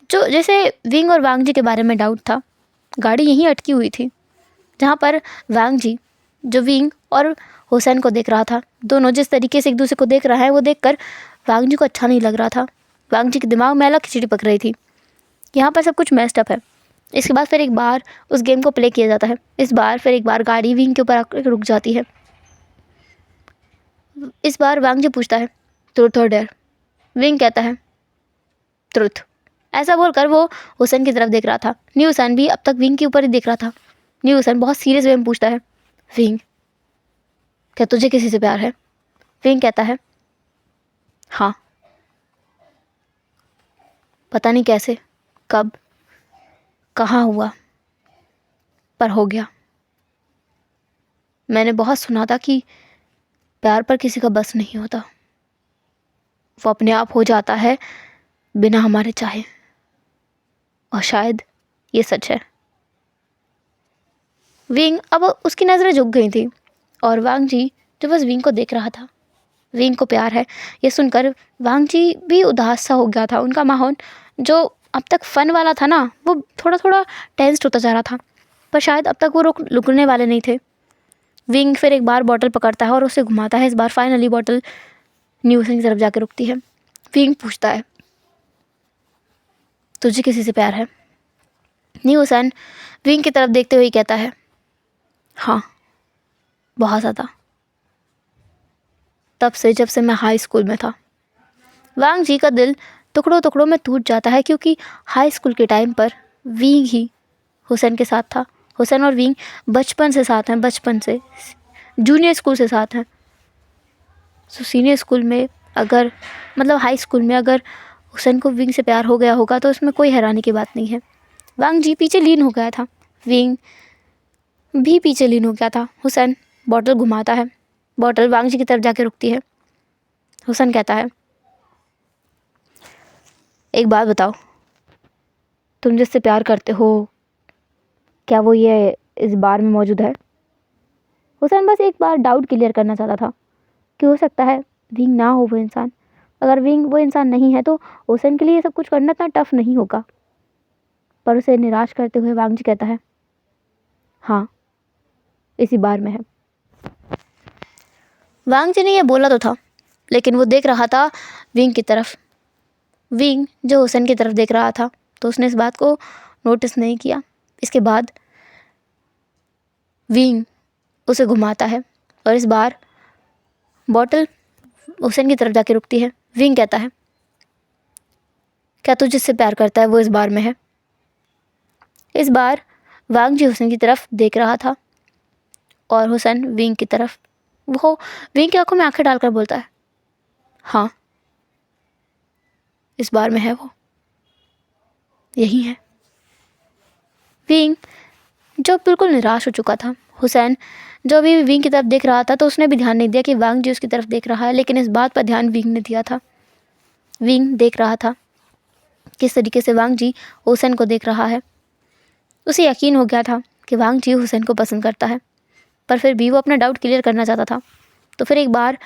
जो जैसे विंग और वांग जी के बारे में डाउट था, गाड़ी यहीं अटकी हुई थी जहाँ पर वांग जी जो विंग और हुसैन को देख रहा था, दोनों जिस तरीके से एक दूसरे को देख रहा है वो देखकर वांग जी को अच्छा नहीं लग रहा था। वांग जी के दिमाग में अलग खिचड़ी पक रही थी, यहाँ पर सब कुछ मेस्ड अप है। इसके बाद फिर एक बार उस गेम को प्ले किया जाता है। इस बार फिर एक बार गाड़ी विंग के ऊपर आकर रुक जाती है। इस बार वांग जी पूछता है ट्रुथ और डेयर? विंग कहता है ट्रुथ। ऐसा बोलकर वो हुसैन की तरफ देख रहा था। न्यू हुसैन भी अब तक विंग के ऊपर ही देख रहा था। न्यू हुसैन बहुत सीरियस वे में पूछता है विंग क्या तुझे किसी से प्यार है? विंग कहता है हाँ, पता नहीं कैसे, कब, कहाँ हुआ, पर हो गया। मैंने बहुत सुना था कि प्यार पर किसी का बस नहीं होता, वो अपने आप हो जाता है बिना हमारे चाहे, और शायद ये सच है। विंग अब उसकी नज़रें झुक गई थी और वांग जी जो बस विंग को देख रहा था। विंग को प्यार है ये सुनकर वांग जी भी उदास सा हो गया था। उनका माहौल जो अब तक फ़न वाला था ना वो थोड़ा थोड़ा टेंस्ड होता जा रहा था। पर शायद अब तक वो रुकने वाले नहीं थे। विंग फिर एक बार बॉटल पकड़ता है और उसे घुमाता है। इस बार फाइनली बॉटल न्यू हुसैन की तरफ जाके रुकती है। विंग पूछता है, तुझे किसी से प्यार है? न्यू हुसैन विंग की तरफ देखते हुए कहता है, हाँ, बहुत ज़्यादा। तब से, जब से मैं हाई स्कूल में था। वांग जी का दिल टुकड़ों टुकड़ों में टूट जाता है, क्योंकि हाई स्कूल के टाइम पर विंग ही हुसैन के साथ था। हुसैन और विंग बचपन से साथ हैं, बचपन से। जूनियर स्कूल से साथ हैं। सो सीनियर स्कूल में अगर, मतलब हाई स्कूल में अगर हुसैन को विंग से प्यार हो गया होगा तो उसमें कोई हैरानी की बात नहीं है। वांग जी पीछे लीन हो गया था, विंग भी पीछे लीन हो गया था। हुसैन बॉटल घुमाता है। बॉटल वांग जी की तरफ जाके रुकती है। हुसैन कहता है, एक बात बताओ, तुम जिससे प्यार करते हो, क्या वो ये इस बार में मौजूद है? हुसैन बस एक बार डाउट क्लियर करना चाहता था कि हो सकता है विंग ना हो वो इंसान। अगर विंग वो इंसान नहीं है तो हुसैन के लिए ये सब कुछ करना इतना टफ नहीं होगा। पर उसे निराश करते हुए वांग जी कहता है, हाँ, इसी बार में है। वांग जी ने यह बोला तो था, लेकिन वो देख रहा था विंग की तरफ। विंग जो हुसैन की तरफ देख रहा था, तो उसने इस बात को नोटिस नहीं किया। इसके बाद विंग उसे घुमाता है और इस बार बॉटल हुसैन की तरफ जाके रुकती है। विंग कहता है, क्या तू जिससे प्यार करता है वो इस बार में है? इस बार वांग जी हुसैन की तरफ देख रहा था और हुसैन विंग की तरफ। वो विंग की आंखों में आंखें डालकर बोलता है, हाँ, इस बार में है वो, यही है। विंग जो बिल्कुल निराश हो चुका था। हुसैन जो अभी विंग की तरफ देख रहा था, तो उसने भी ध्यान नहीं दिया कि वांग जी उसकी तरफ देख रहा है, लेकिन इस बात पर ध्यान विंग ने दिया था। विंग देख रहा था किस तरीके से वांग जी हुसैन को देख रहा है। उसे यकीन हो गया था कि वांग जी हुसैन को पसंद करता है, पर फिर भी वो अपना डाउट क्लियर करना चाहता था। तो फिर एक बार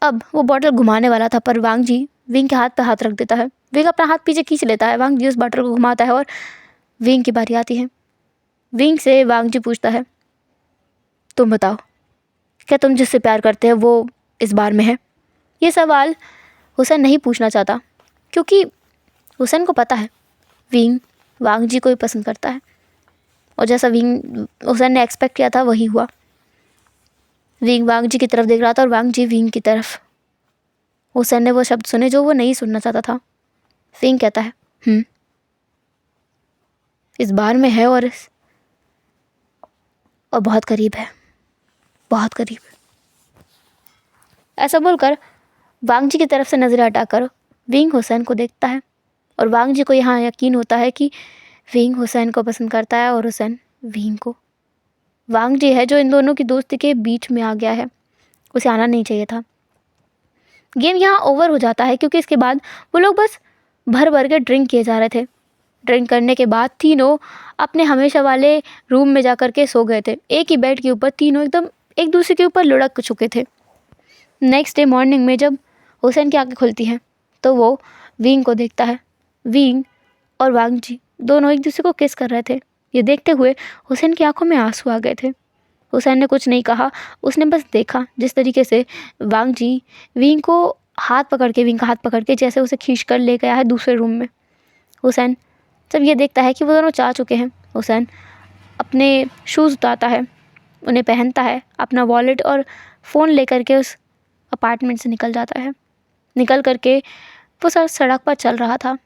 अब वो बॉटल घुमाने वाला था, पर वांग जी विंग के हाथ पे हाथ रख देता है। विंग अपना हाथ पीछे खींच लेता है। वांग जी उस बॉटल को घुमाता है और विंग की बारी आती है। विंग से वांग जी पूछता है, तुम बताओ, क्या तुम जिससे प्यार करते हो वो इस बार में है? ये सवाल हुसैन नहीं पूछना चाहता, क्योंकि हुसैन को पता है विंग वांग जी को ही पसंद करता है, और जैसा विंग हुसैन ने एक्सपेक्ट किया था वही हुआ। विंग वांग जी की तरफ देख रहा था और वांग जी विंग की तरफ। हुसैन ने वो शब्द सुने जो वो नहीं सुनना चाहता था। विंग कहता है, इस बार में है, और बहुत करीब है, बहुत करीब। ऐसा बोलकर वांग जी की तरफ से नजरें हटाकर विंग हुसैन को देखता है, और वांग जी को यहाँ यकीन होता है कि विंग हुसैन को पसंद करता है और हुसैन विंग को। वांग जी है जो इन दोनों की दोस्ती के बीच में आ गया है, उसे आना नहीं चाहिए था। गेम यहाँ ओवर हो जाता है, क्योंकि इसके बाद वो लोग बस भर भर के ड्रिंक किए जा रहे थे। ड्रिंक करने के बाद तीनों अपने हमेशा वाले रूम में जा कर के सो गए थे। एक ही बेड के ऊपर तीनों एकदम एक दूसरे के ऊपर लुढ़क चुके थे। नेक्स्ट डे मॉर्निंग में जब हुसैन की आंखें खुलती हैं, तो वो विंग को देखता है। विंग और वांग जी दोनों एक दूसरे को किस कर रहे थे। ये देखते हुए हुसैन की आंखों में आंसू आ गए थे। हुसैन ने कुछ नहीं कहा, उसने बस देखा जिस तरीके से वांग जी विंग को विंग का हाथ पकड़ के जैसे उसे खींच कर ले गया है दूसरे रूम में। हुसैन जब ये देखता है कि वो दोनों जा चुके हैं, हुसैन अपने शूज़ उतारता है, उन्हें पहनता है, अपना वॉलेट और फ़ोन लेकर के उस अपार्टमेंट से निकल जाता है। निकल करके वो सड़क पर चल रहा था।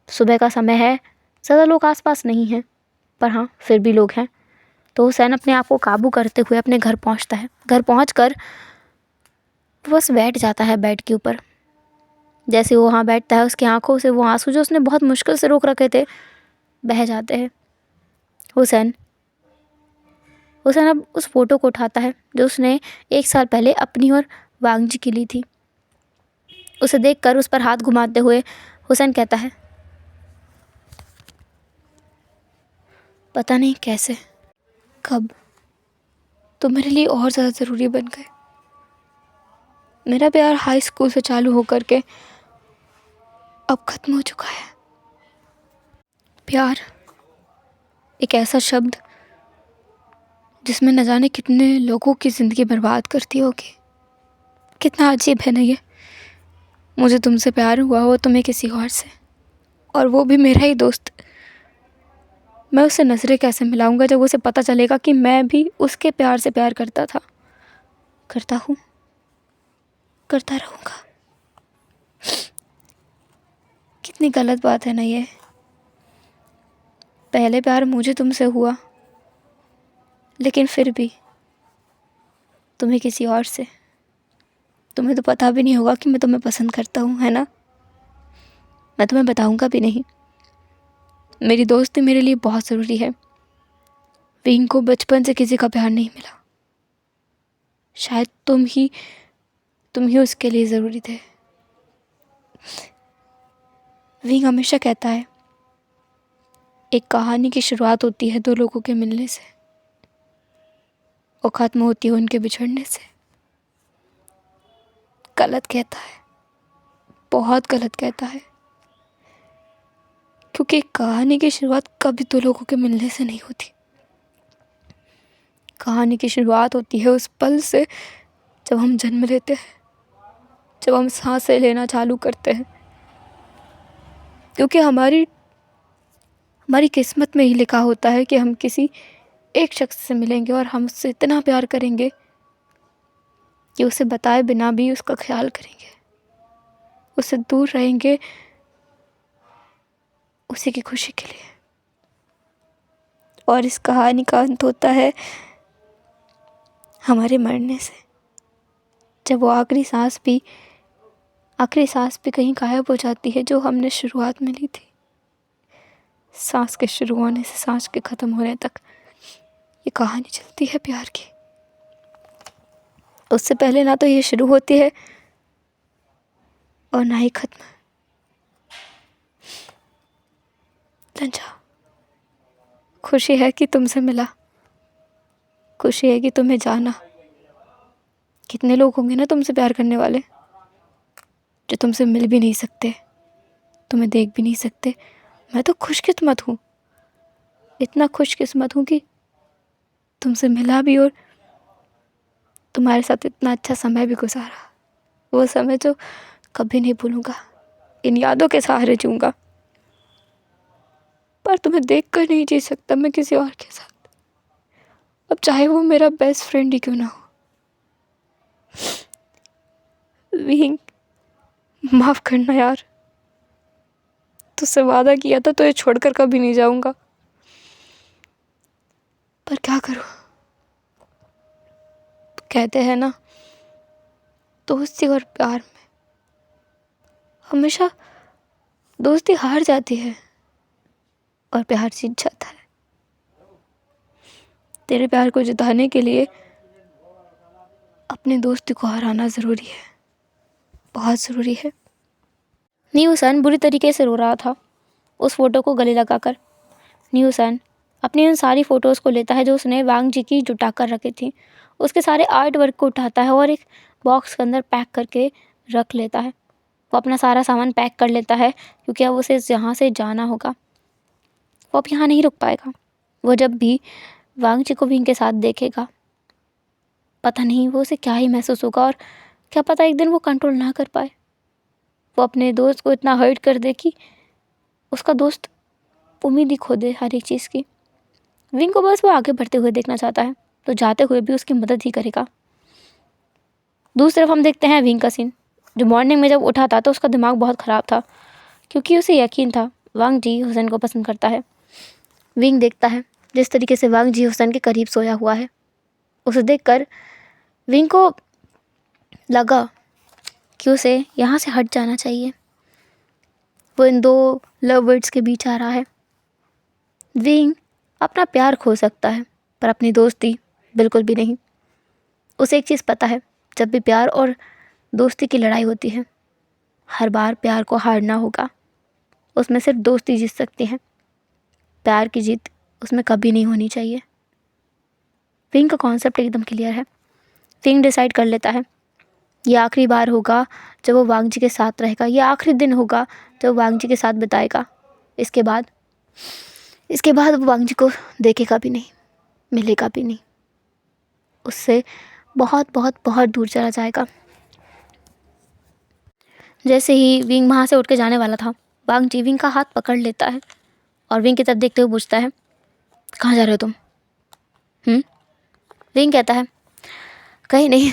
सुबह का समय है, ज़्यादा लोग आसपास नहीं हैं, पर हाँ फिर भी लोग हैं। तो हुसैन अपने आप को काबू करते हुए अपने घर पहुंचता है। घर पहुंचकर वो बस बैठ जाता है बेड के ऊपर। जैसे वो वहाँ बैठता है, उसकी आंखों से वो आंसू जो उसने बहुत मुश्किल से रोक रखे थे बह जाते हैं। हुसैन अब उस फ़ोटो को उठाता है जो उसने 1 साल पहले अपनी और वांग जी की ली थी। उसे देखकर उस पर हाथ घुमाते हुए हुसैन कहता है, पता नहीं कैसे, कब तो मेरे लिए और ज़्यादा ज़रूरी बन गए। मेरा प्यार हाई स्कूल से चालू होकर के अब ख़त्म हो चुका है। प्यार एक ऐसा शब्द जिसमें न जाने कितने लोगों की ज़िंदगी बर्बाद करती होगी। कितना अजीब है ना ये। मुझे तुमसे प्यार हुआ हो, तुम्हें किसी और से, और वो भी मेरा ही दोस्त। मैं उससे नज़रें कैसे मिलाऊंगा जब उसे पता चलेगा कि मैं भी उसके प्यार से प्यार करता था, करता हूँ, करता रहूँगा। कितनी गलत बात है ना ये। पहले प्यार मुझे तुमसे हुआ, लेकिन फिर भी तुम्हें किसी और से। तुम्हें तो पता भी नहीं होगा कि मैं तुम्हें पसंद करता हूँ, है ना। मैं तुम्हें बताऊँगा भी नहीं। मेरी दोस्ती मेरे लिए बहुत ज़रूरी है। विंग को बचपन से किसी का प्यार नहीं मिला। शायद तुम ही उसके लिए ज़रूरी थे। विंग हमेशा कहता है, एक कहानी की शुरुआत होती है दो लोगों के मिलने से, और ख़त्म होती है उनके बिछड़ने से। गलत कहता है, बहुत गलत कहता है, क्योंकि एक कहानी की शुरुआत कभी दो लोगों के मिलने से नहीं होती। कहानी की शुरुआत होती है उस पल से जब हम जन्म लेते हैं, जब हम सांसें लेना चालू करते हैं। क्योंकि हमारी किस्मत में ही लिखा होता है कि हम किसी एक शख्स से मिलेंगे और हम उससे इतना प्यार करेंगे कि उसे बताए बिना भी उसका ख्याल करेंगे, उससे दूर रहेंगे उसी की खुशी के लिए। और इस कहानी का अंत होता है हमारे मरने से, जब वो आखिरी सांस भी कहीं गायब हो जाती है जो हमने शुरुआत में ली थी। सांस के शुरू होने से सांस के ख़त्म होने तक ये कहानी चलती है प्यार की। उससे पहले ना तो ये शुरू होती है और ना ही ख़त्म। लंजा, खुशी है कि तुमसे मिला, खुशी है कि तुम्हें जाना। कितने लोग होंगे ना तुमसे प्यार करने वाले, जो तुमसे मिल भी नहीं सकते, तुम्हें देख भी नहीं सकते। मैं तो खुशकिस्मत हूँ, इतना खुशकिस्मत हूँ कि तुमसे मिला भी और तुम्हारे साथ इतना अच्छा समय भी गुजारा। वो समय जो कभी नहीं भूलूंगा, इन यादों के सहारे जीऊँगा। पर तुम्हें देखकर नहीं जी सकता मैं किसी और के साथ, अब चाहे वो मेरा बेस्ट फ्रेंड ही क्यों ना हो। विंग, माफ़ करना यार, तुझसे वादा किया था तो ये छोड़कर कभी नहीं जाऊंगा, पर क्या करूं। कहते हैं ना, दोस्ती और प्यार में हमेशा दोस्ती हार जाती है और प्यार जीत जाता है। तेरे प्यार को जिताने के लिए अपने दोस्ती को हराना ज़रूरी है, बहुत ज़रूरी है। न्यूसन बुरी तरीके से रो रहा था, उस फोटो को गले लगाकर। न्यूसन अपनी उन सारी फ़ोटोज़ को लेता है जो उसने वांग जी की जुटा कर रखी थी। उसके सारे आर्ट वर्क को उठाता है और एक बॉक्स के अंदर पैक करके रख लेता है। वो अपना सारा सामान पैक कर लेता है क्योंकि अब उसे यहाँ से जाना होगा। वो अब यहाँ नहीं रुक पाएगा। वो जब भी वांग जी को विंग के साथ देखेगा, पता नहीं वो उसे क्या ही महसूस होगा, और क्या पता एक दिन वो कंट्रोल ना कर पाए। वो अपने दोस्त को इतना हर्ट कर दे कि उसका दोस्त उम्मीद ही खो दे हर एक चीज़ की। विंग को बस वो आगे बढ़ते हुए देखना चाहता है, तो जाते हुए भी उसकी मदद ही करेगा। दूसरी तरफ हम देखते हैं विंग का सीन, जो मॉर्निंग में जब उठा था तो उसका दिमाग बहुत ख़राब था, क्योंकि उसे यकीन था वांग जी हुसैन को पसंद करता है। विंग देखता है जिस तरीके से वांग जी हुसैन के करीब सोया हुआ है। उसे देखकर विंग को लगा कि उसे यहाँ से हट जाना चाहिए। वो इन दो लव वर्ड्स के बीच आ रहा है। विंग अपना प्यार खो सकता है, पर अपनी दोस्ती बिल्कुल भी नहीं। उसे एक चीज़ पता है, जब भी प्यार और दोस्ती की लड़ाई होती है, हर बार प्यार को हारना होगा। उसमें सिर्फ दोस्ती जीत सकती है, प्यार की जीत उसमें कभी नहीं होनी चाहिए। विंग का कॉन्सेप्ट एकदम क्लियर है। विंग डिसाइड कर लेता है, ये आखिरी बार होगा जब वो वांग जी के साथ रहेगा, ये आखिरी दिन होगा जब वो वांग जी के साथ बिताएगा। इसके बाद वो वांग जी को देखेगा भी नहीं, मिलेगा भी नहीं। उससे बहुत बहुत बहुत दूर चला जाएगा। जैसे ही विंग वहाँ से उठ के जाने वाला था, वांग जी विंग का हाथ पकड़ लेता है और विंग की तरफ देखते हुए पूछता है, कहाँ जा रहे हो तुम? विंग कहता है, कहीं नहीं,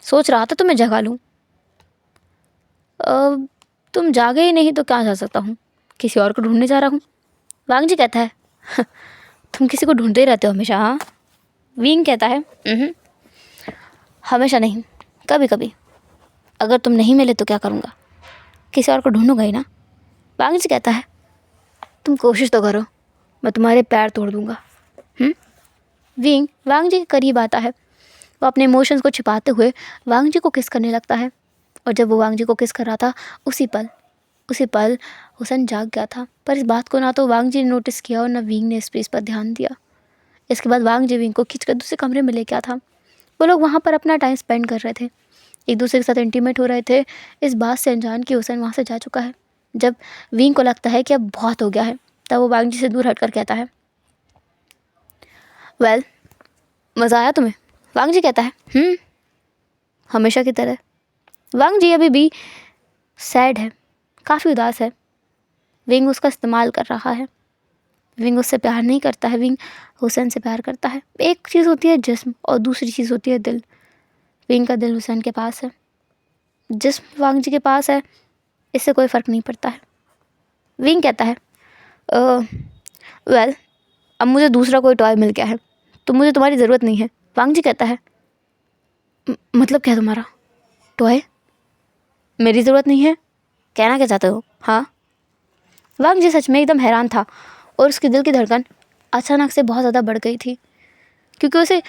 सोच रहा था तुम्हें जगा लूँ। तुम जागे ही नहीं तो कहाँ जा सकता हूँ, किसी और को ढूंढने जा रहा हूँ। वांग जी कहता है, तुम किसी को ढूंढते ही रहते हो हमेशा, हाँ? विंग कहता है, हमेशा नहीं, कभी कभी। अगर तुम नहीं मिले तो क्या करूँगा, किसी और को ढूंढूंगा ही ना। वांग जी कहता है, तुम कोशिश तो करो, मैं तुम्हारे पैर तोड़ दूँगा। विंग वांग जी के करीब आता है। वो अपने इमोशंस को छिपाते हुए वांग जी को किस करने लगता है। और जब वो वांग जी को किस कर रहा था, उसी पल हुसैन जाग गया था। पर इस बात को ना तो वांग जी ने नोटिस किया और ना विंग ने इस पर ध्यान दिया। इसके बाद वांग जी विंग को खींचकर दूसरे कमरे में लेके आया था। वो लोग वहाँ पर अपना टाइम स्पेंड कर रहे थे, एक दूसरे के साथ इंटीमेट हो रहे थे, इस बात से अनजान कि हुसैन वहाँ से जा चुका है। जब विंग को लगता है कि अब बहुत हो गया है, तब वो वांग जी से दूर हटकर कहता है, वेल, मज़ा आया तुम्हें? वांग जी कहता है, हमेशा की तरह। वांग जी अभी भी सैड है, काफ़ी उदास है। विंग उसका इस्तेमाल कर रहा है। विंग उससे प्यार नहीं करता है, विंग हुसैन से प्यार करता है। एक चीज़ होती है जिस्म और दूसरी चीज़ होती है दिल। विंग का दिल हुसैन के पास है, जिस्म वांग जी के पास है, इससे कोई फ़र्क नहीं पड़ता है। विंग कहता है, वेल, अब मुझे दूसरा कोई टॉय मिल गया है तो मुझे तुम्हारी ज़रूरत नहीं है। वांग जी कहता है, मतलब क्या तुम्हारा टॉय? मेरी ज़रूरत नहीं है? कहना क्या चाहते हो, हाँ? वांग जी सच में एकदम हैरान था और उसके दिल की धड़कन अचानक से बहुत ज़्यादा बढ़ गई थी, क्योंकि उसे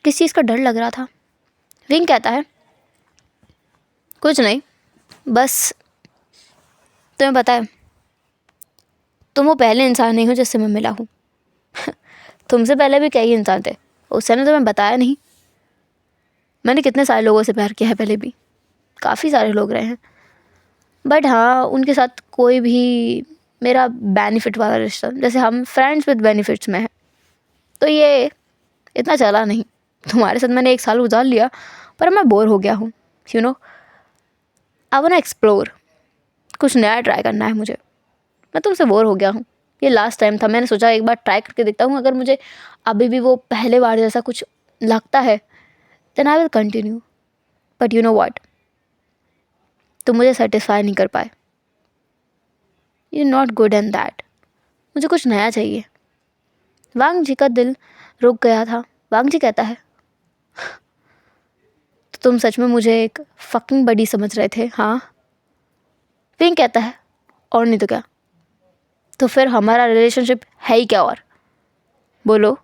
किसी चीज़ का डर लग रहा था। विंग कहता है, कुछ नहीं, बस तुम्हें पता है, तुम वो पहले इंसान नहीं हो जिससे मैं मिला हूँ। तुमसे पहले भी कई इंसान थे, उसने तुम्हें बताया नहीं। मैंने कितने सारे लोगों से प्यार किया है पहले भी, काफ़ी सारे लोग रहे हैं, बट हाँ, उनके साथ कोई भी मेरा बेनिफिट वाला रिश्ता, जैसे हम फ्रेंड्स विद बेनिफिट्स में हैं, तो ये इतना चला नहीं। तुम्हारे साथ मैंने 1 साल गुजार लिया, पर मैं बोर हो गया हूँ। You know, I want explore, कुछ नया ट्राई करना है मुझे। मैं तुमसे बोर हो गया हूँ, ये लास्ट टाइम था, मैंने सोचा एक बार ट्राई करके देखता हूँ। अगर मुझे अभी भी वो पहले बार जैसा कुछ लगता है, then I will continue. But you know what, तुम मुझे सेटिस्फाई नहीं कर पाए। You not good in that, मुझे कुछ नया चाहिए। वांग जी का दिल रुक गया था। वांग जी कहता है, तो तुम सच में मुझे एक फकिंग बडी समझ रहे थे, हाँ? विंग कहता है, और नहीं तो क्या, तो फिर हमारा रिलेशनशिप है ही क्या? और बोलो।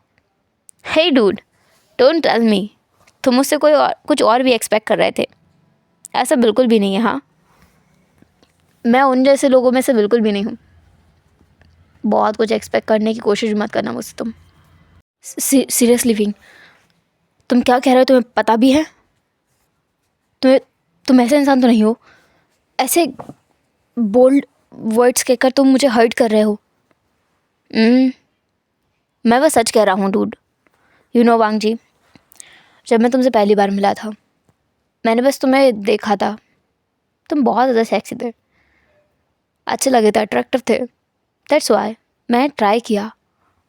Hey dude, don't tell me तुम मुझसे कुछ और भी एक्सपेक्ट कर रहे थे। ऐसा बिल्कुल भी नहीं है, हाँ? मैं उन जैसे लोगों में से बिल्कुल भी नहीं हूँ। बहुत कुछ एक्सपेक्ट करने की कोशिश मत करना मुझसे तुम। सीरियसली विंग, तुम क्या कह रहे हो तुम्हें पता भी है? तुम ऐसे इंसान तो नहीं हो, ऐसे बोल्ड वर्ड्स कहकर तुम मुझे हर्ट कर रहे हो। मैं बस सच कह रहा हूँ डूड। यू नो वांग जी, जब मैं तुमसे पहली बार मिला था, मैंने बस तुम्हें देखा था, तुम बहुत ज़्यादा सेक्सी थे, अच्छे लगे थे, अट्रैक्टिव थे। दैट्स वाई मैंने ट्राई किया।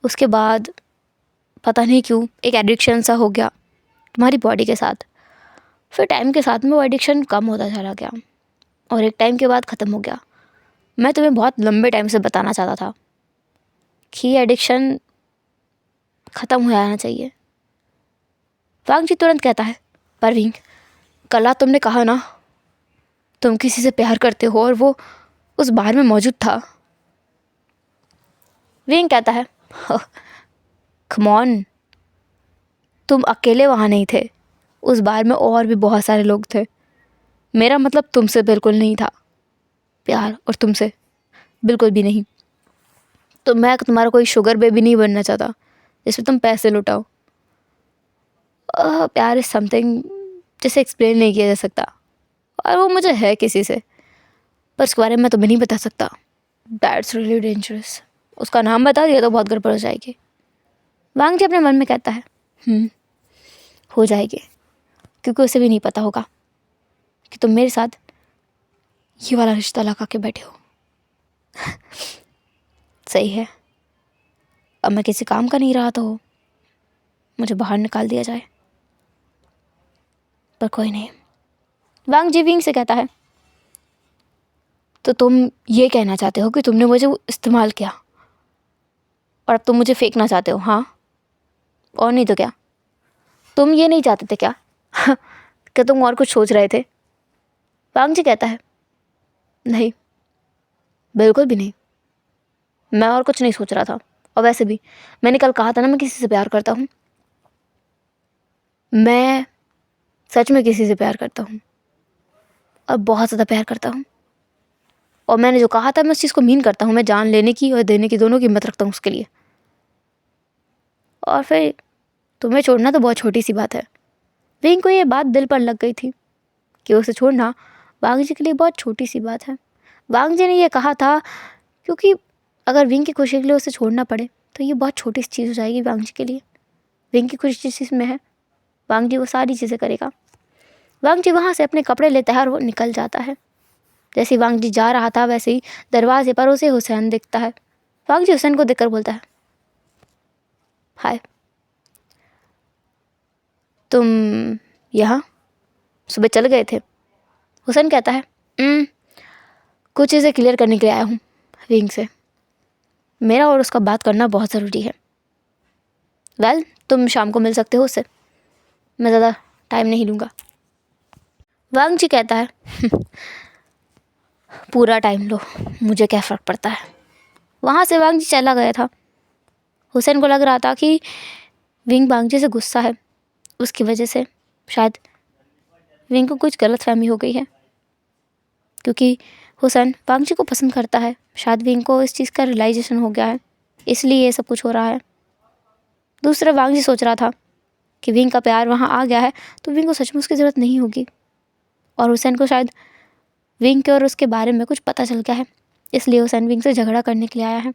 उसके बाद पता नहीं क्यों एक एडिक्शन सा हो गया तुम्हारी बॉडी के साथ। फिर टाइम के साथ में वो एडिक्शन कम होता चला गया और एक टाइम के बाद ख़त्म हो गया। मैं तुम्हें बहुत लंबे टाइम से बताना चाहता था कि ये एडिक्शन ख़त्म हो जाना चाहिए। वांग जी तुरंत कहता है, पर विंग, कल तुमने कहा ना तुम किसी से प्यार करते हो और वो उस बार में मौजूद था। विंग कहता है, कम ऑन, तुम अकेले वहाँ नहीं थे, उस बार में और भी बहुत सारे लोग थे। मेरा मतलब तुमसे बिल्कुल नहीं था प्यार, और तुमसे बिल्कुल भी नहीं। तो मैं तुम्हारा कोई शुगर बेबी नहीं बनना चाहता जिसमें तुम पैसे लुटाओ। प्यार इज़ समथिंग जिसे एक्सप्लेन नहीं किया जा सकता, और वो मुझे है किसी से, पर उसके बारे में मैं तुम्हें नहीं बता सकता। That's really dangerous. उसका नाम बता दिया तो बहुत गड़बड़ हो जाएगी। वांग जी अपने मन में कहता है, हो जाएगी, क्योंकि उसे भी नहीं पता होगा कि तुम मेरे साथ ये वाला रिश्ता लगा के बैठे हो। सही है, अब मैं किसी काम का नहीं रहा तो मुझे बाहर निकाल दिया जाए, पर कोई नहीं। वांग जी विंग से कहता है, तो तुम ये कहना चाहते हो कि तुमने मुझे इस्तेमाल किया और अब तुम मुझे फेंकना चाहते हो? हाँ, और नहीं तो क्या? तुम ये नहीं चाहते थे क्या? क्या तुम और कुछ सोच रहे थे? वांग जी कहता है, नहीं, बिल्कुल भी नहीं, मैं और कुछ नहीं सोच रहा था। और वैसे भी मैंने कल कहा था ना, मैं किसी से प्यार करता हूँ। मैं सच में किसी से प्यार करता हूँ और बहुत ज़्यादा प्यार करता हूँ। और मैंने जो कहा था मैं उस चीज़ को मीन करता हूँ। मैं जान लेने की और देने की दोनों की हिम्मत रखता हूँ उसके लिए। और फिर तुम्हें छोड़ना तो बहुत छोटी सी बात है। विंग को ये बात दिल पर लग गई थी कि उसे छोड़ना वांग जी के लिए बहुत छोटी सी बात है। वांग जी ने यह कहा था क्योंकि अगर विंग की खुशी के लिए उसे छोड़ना पड़े तो ये बहुत छोटी सी चीज़ हो जाएगी वांग जी के लिए। विंग की खुशी जिस चीज़ में है, वांग जी वो सारी चीज़ें करेगा। वांग जी वहाँ से अपने कपड़े लेता है और वो निकल जाता है। जैसे वांग जी जा रहा था वैसे ही दरवाजे पर उसे हुसैन दिखता है। वांग जी हुसैन को देखकर बोलता है, हाय, तुम यहाँ सुबह चल गए थे? हुसैन कहता है, कुछ चीज़ें क्लियर करने के लिए आया हूँ विंग से। मेरा और उसका बात करना बहुत ज़रूरी है। वेल, तुम शाम को मिल सकते हो उससे, मैं ज़्यादा टाइम नहीं लूँगा। वांग जी कहता है, पूरा टाइम लो, मुझे क्या फ़र्क पड़ता है। वहाँ से वांग जी चला गया था। हुसैन को लग रहा था कि विंग वांग जी से गुस्सा है, उसकी वजह से शायद विंग को कुछ गलतफहमी हो गई है, क्योंकि हुसैन वांग जी को पसंद करता है। शायद विंग को इस चीज़ का रियलाइजेशन हो गया है, इसलिए ये सब कुछ हो रहा है। दूसरा, वांग जी सोच रहा था कि विंग का प्यार वहाँ आ गया है तो विंग को सच में उसकी ज़रूरत नहीं होगी। और हुसैन को शायद विंग के और उसके बारे में कुछ पता चल गया है, इसलिए हुसैन विंग से झगड़ा करने के लिए आया है।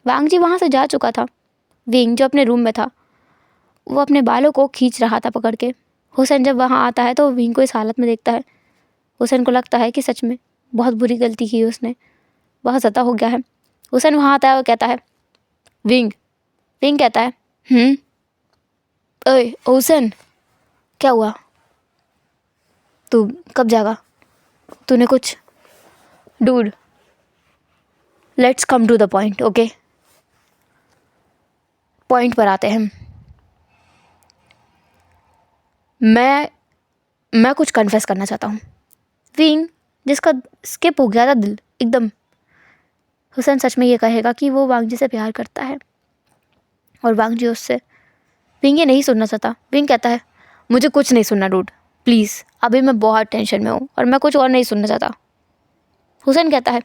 वांग जी वहाँ से जा चुका था। विंग जो अपने रूम में था वो अपने बालों को खींच रहा था पकड़ के। हुसैन जब वहाँ आता है तो विंग को इस हालत में देखता है। हुसैन को लगता है कि सच में बहुत बुरी गलती की उसने, बहुत ज़्यादा हो गया है। हुसैन वहाँ आता है और कहता है, विंग। विंग कहता है, ओए हुसैन, क्या हुआ? तू कब जागा? तूने कुछ? Dude, let's come to the point, okay? Point पर आते हैं। मैं कुछ कन्फेस करना चाहता हूँ। विंग, जिसका स्किप हो गया था दिल एकदम, हुसैन सच में ये कहेगा कि वो वांग जी से प्यार करता है और वांग जी उससे। विंग ये नहीं सुनना चाहता। विंग कहता है, मुझे कुछ नहीं सुनना डूड, प्लीज़, अभी मैं बहुत टेंशन में हूँ और मैं कुछ और नहीं सुनना चाहता। हुसैन कहता है,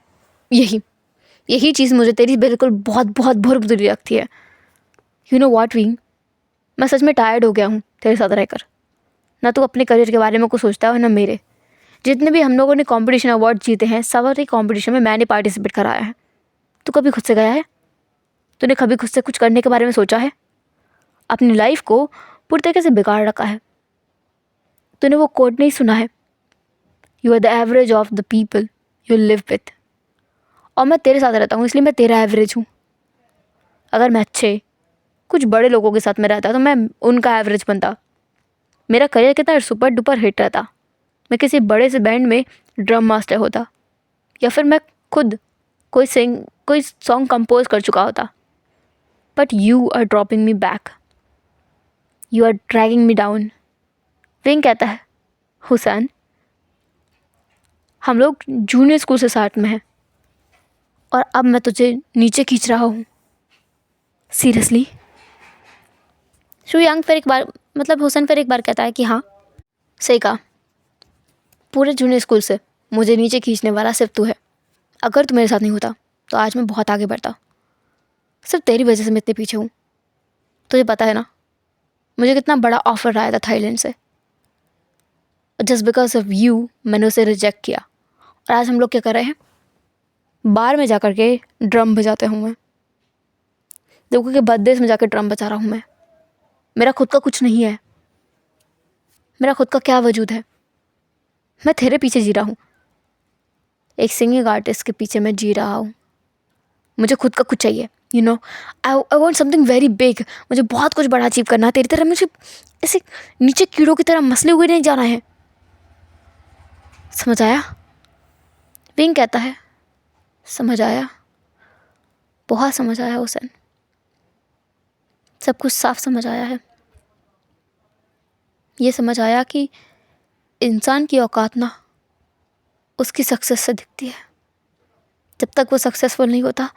यही चीज़ मुझे तेरी बिल्कुल बहुत बहुत बहुत बुरी लगती है। यू नो व्हाट विंग, मैं सच में टायर्ड हो गया हूँ तेरे साथ रहकर। ना तू अपने करियर के बारे में कुछ सोचता है और ना मेरे। जितने भी हम लोगों ने कंपटीशन अवार्ड जीते हैं, सारे कंपटीशन में मैंने पार्टिसिपेट कराया है। तू कभी खुद से गया है? तूने कभी खुद से कुछ करने के बारे में सोचा है? अपनी लाइफ को पूरी तरीके से बिगाड़ रखा है। तूने वो कोट नहीं सुना है, you are the average of the people you live with. और मैं तेरे साथ रहता हूँ इसलिए मैं तेरा एवरेज हूँ। अगर मैं अच्छे कुछ बड़े लोगों के साथ में रहता तो मैं उनका एवरेज बनता। मेरा करियर कितना सुपर डुपर हिट रहता। मैं किसी बड़े से बैंड में ड्रम मास्टर होता, या फिर मैं खुद कोई सॉन्ग कंपोज कर चुका होता। But you are dropping me back, you are dragging me down. Wing कहता है, हुसैन, हम लोग जूनियर स्कूल से साथ में हैं और अब मैं तुझे नीचे खींच रहा हूँ, सीरियसली? शुयांग फिर एक बार हुसैन फिर एक बार कहता है कि हाँ, सही कहा, पूरे जूनियर स्कूल से मुझे नीचे खींचने वाला सिर्फ तू है। अगर तू मेरे साथ नहीं होता तो आज मैं बहुत आगे बढ़ता। सिर्फ तेरी वजह से मैं इतने पीछे हूँ। तुझे पता है ना मुझे कितना बड़ा ऑफ़र आया था थाईलैंड से, जस्ट बिकॉज ऑफ यू मैंने उसे रिजेक्ट किया। और आज हम लोग क्या कर रहे हैं, बार में जाकर के ड्रम बजाते हूँ। मैं लोगों के बर्थडेज में जाकर ड्रम बजा रहा हूँ। मैं, मेरा खुद का कुछ नहीं है। मेरा खुद का क्या वजूद है, मैं तेरे पीछे जी रहा हूँ, एक सिंगिंग आर्टिस्ट के पीछे मैं जी रहा हूँ। मुझे खुद का कुछ चाहिए, you know, I want something very big. मुझे बहुत कुछ बड़ा अचीव करना है। तेरी तरह मुझे ऐसे नीचे कीड़ों की तरह मसले हुए नहीं जाना है। समझ आया? विंग कहता है, समझ आया, बहुत समझ आया हुसैन, सब कुछ साफ समझ आया है। ये समझ आया कि इंसान की औकात ना उसकी सक्सेस से दिखती है। जब तक वो सक्सेसफुल नहीं होता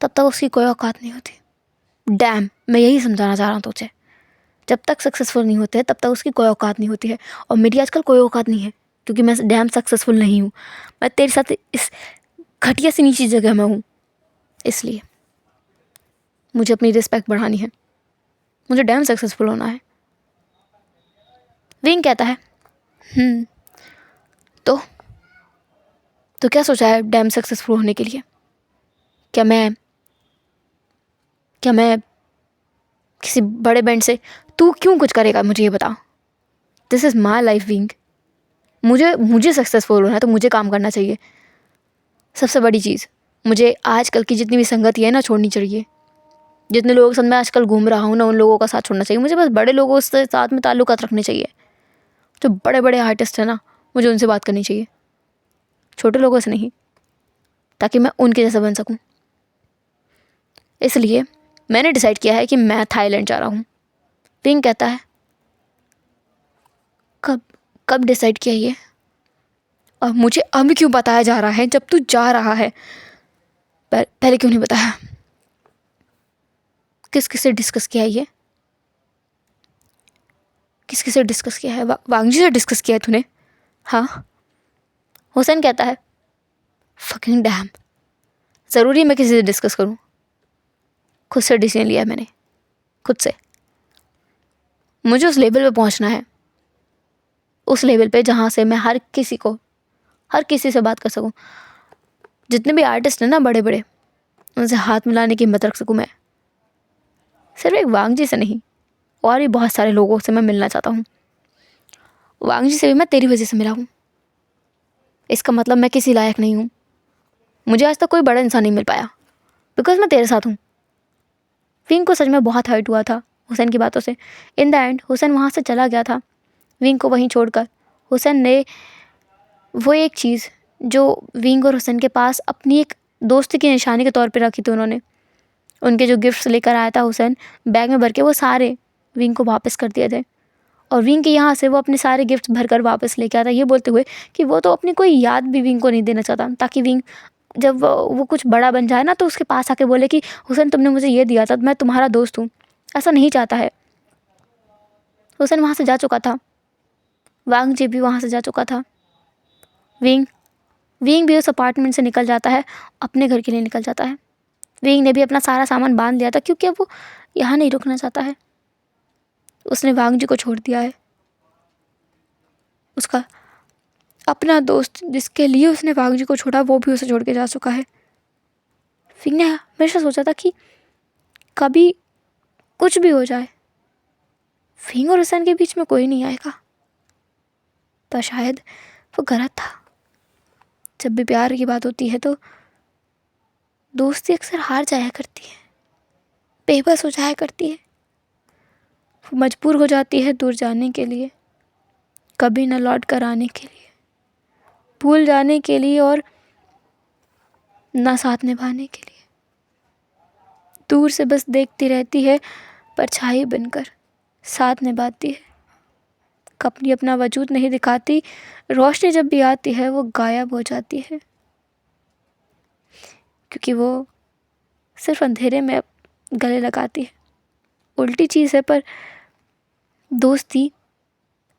तब तक उसकी कोई औकात नहीं होती। डैम, मैं यही समझाना चाह रहा हूँ तुझे। जब तक सक्सेसफुल नहीं होते तब तक उसकी कोई औकात नहीं होती है। और मेरी आजकल कोई औकात नहीं है, क्योंकि मैं डैम सक्सेसफुल नहीं हूँ। मैं तेरे साथ इस घटिया सी नीची जगह में हूँ, इसलिए मुझे अपनी रिस्पेक्ट बढ़ानी है। मुझे डैम सक्सेसफुल होना है। विंग कहता है, तो क्या सोचा है डैम सक्सेसफुल होने के लिए? क्या मैं किसी बड़े बैंड से, तू क्यों कुछ करेगा मुझे ये बता। This is my life wing. मुझे सक्सेसफुल होना है तो मुझे काम करना चाहिए। सबसे बड़ी चीज़, मुझे आजकल की जितनी भी संगति है ना छोड़नी चाहिए। जितने लोगों के साथ मैं आजकल घूम रहा हूँ ना, उन लोगों का साथ छोड़ना चाहिए। मुझे बस बड़े लोगों से साथ में ताल्लुकात रखने चाहिए। जो बड़े बड़े आर्टिस्ट हैं ना, मुझे उनसे बात करनी चाहिए, छोटे लोगों से नहीं, ताकि मैं उनके जैसा बन सकूँ। इसलिए मैंने डिसाइड किया है कि मैं थाईलैंड जा रहा हूँ। विंग कहता है, कब डिसाइड किया ये? और मुझे अब क्यों बताया जा रहा है जब तू जा रहा है? पहले क्यों नहीं बताया? किस किससे डिस्कस किया है ये? किस किससे डिस्कस किया है? वांगजी से डिस्कस किया है तूने? हाँ। हुसैन कहता है, फकिंग डैम, ज़रूरी है मैं किसी से डिस्कस करूँ? खुद से डिसीजन लिया है मैंने, खुद से। मुझे उस लेवल पे पहुंचना है, उस लेवल पे जहाँ से मैं हर किसी से बात कर सकूँ। जितने भी आर्टिस्ट हैं ना बड़े बड़े, उनसे हाथ मिलाने की हिम्मत रख सकूँ मैं। सिर्फ एक वांगजी से नहीं, और भी बहुत सारे लोगों से मैं मिलना चाहता हूँ। वांगजी से भी मैं तेरी वजह से मिला हूँ। इसका मतलब मैं किसी लायक नहीं हूँ। मुझे आज तक कोई बड़ा इंसान नहीं मिल पाया, बिकॉज मैं तेरे साथ हूँ। विंग को सच में बहुत हर्ट हुआ था हुसैन की बातों से। इन द एंड हुसैन वहाँ से चला गया था, विंग को वहीं छोड़कर। हुसैन ने वो एक चीज़ जो विंग और हुसैन के पास अपनी एक दोस्ती की निशानी के तौर पे रखी थी, उनके जो गिफ्ट्स लेकर आया था हुसैन बैग में भर के, वो सारे विंग को वापस कर दिए थे। और विंग के यहाँ से वो अपने सारे गिफ्ट्स भरकर वापस लेके आता, ये बोलते हुए कि वो तो अपनी कोई याद भी विंग को नहीं देना चाहता, ताकि विंग जब वो कुछ बड़ा बन जाए ना तो उसके पास आके बोले कि हुसैन तुमने मुझे ये दिया था, मैं तुम्हारा दोस्त हूँ। ऐसा नहीं चाहता है। हुसैन वहाँ से जा चुका था, वांगजी भी वहाँ से जा चुका था। विंग भी उस अपार्टमेंट से निकल जाता है, अपने घर के लिए निकल जाता है। विंग ने भी अपना सारा सामान बांध लिया था, क्योंकि अब वो यहाँ नहीं रुकना चाहता है। उसने वांगजी को छोड़ दिया है, उसका अपना दोस्त जिसके लिए उसने वांगजी को छोड़ा वो भी उसे छोड़ के जा चुका है। विंग ने हमेशा सोचा था कि कभी कुछ भी हो जाए, विंग और हुसैन के बीच में कोई नहीं आएगा, पर शायद वो गलत था। जब भी प्यार की बात होती है तो दोस्ती अक्सर हार जाया करती है, बेबस हो जाया करती है। वो मजबूर हो जाती है दूर जाने के लिए, कभी न लौट कर आने के लिए, भूल जाने के लिए, और ना साथ निभाने के लिए। दूर से बस देखती रहती है, परछाई बनकर साथ निभाती है, कभी अपना वजूद नहीं दिखाती। रोशनी जब भी आती है वो गायब हो जाती है, क्योंकि वो सिर्फ अंधेरे में गले लगाती है। उल्टी चीज़ है, पर दोस्ती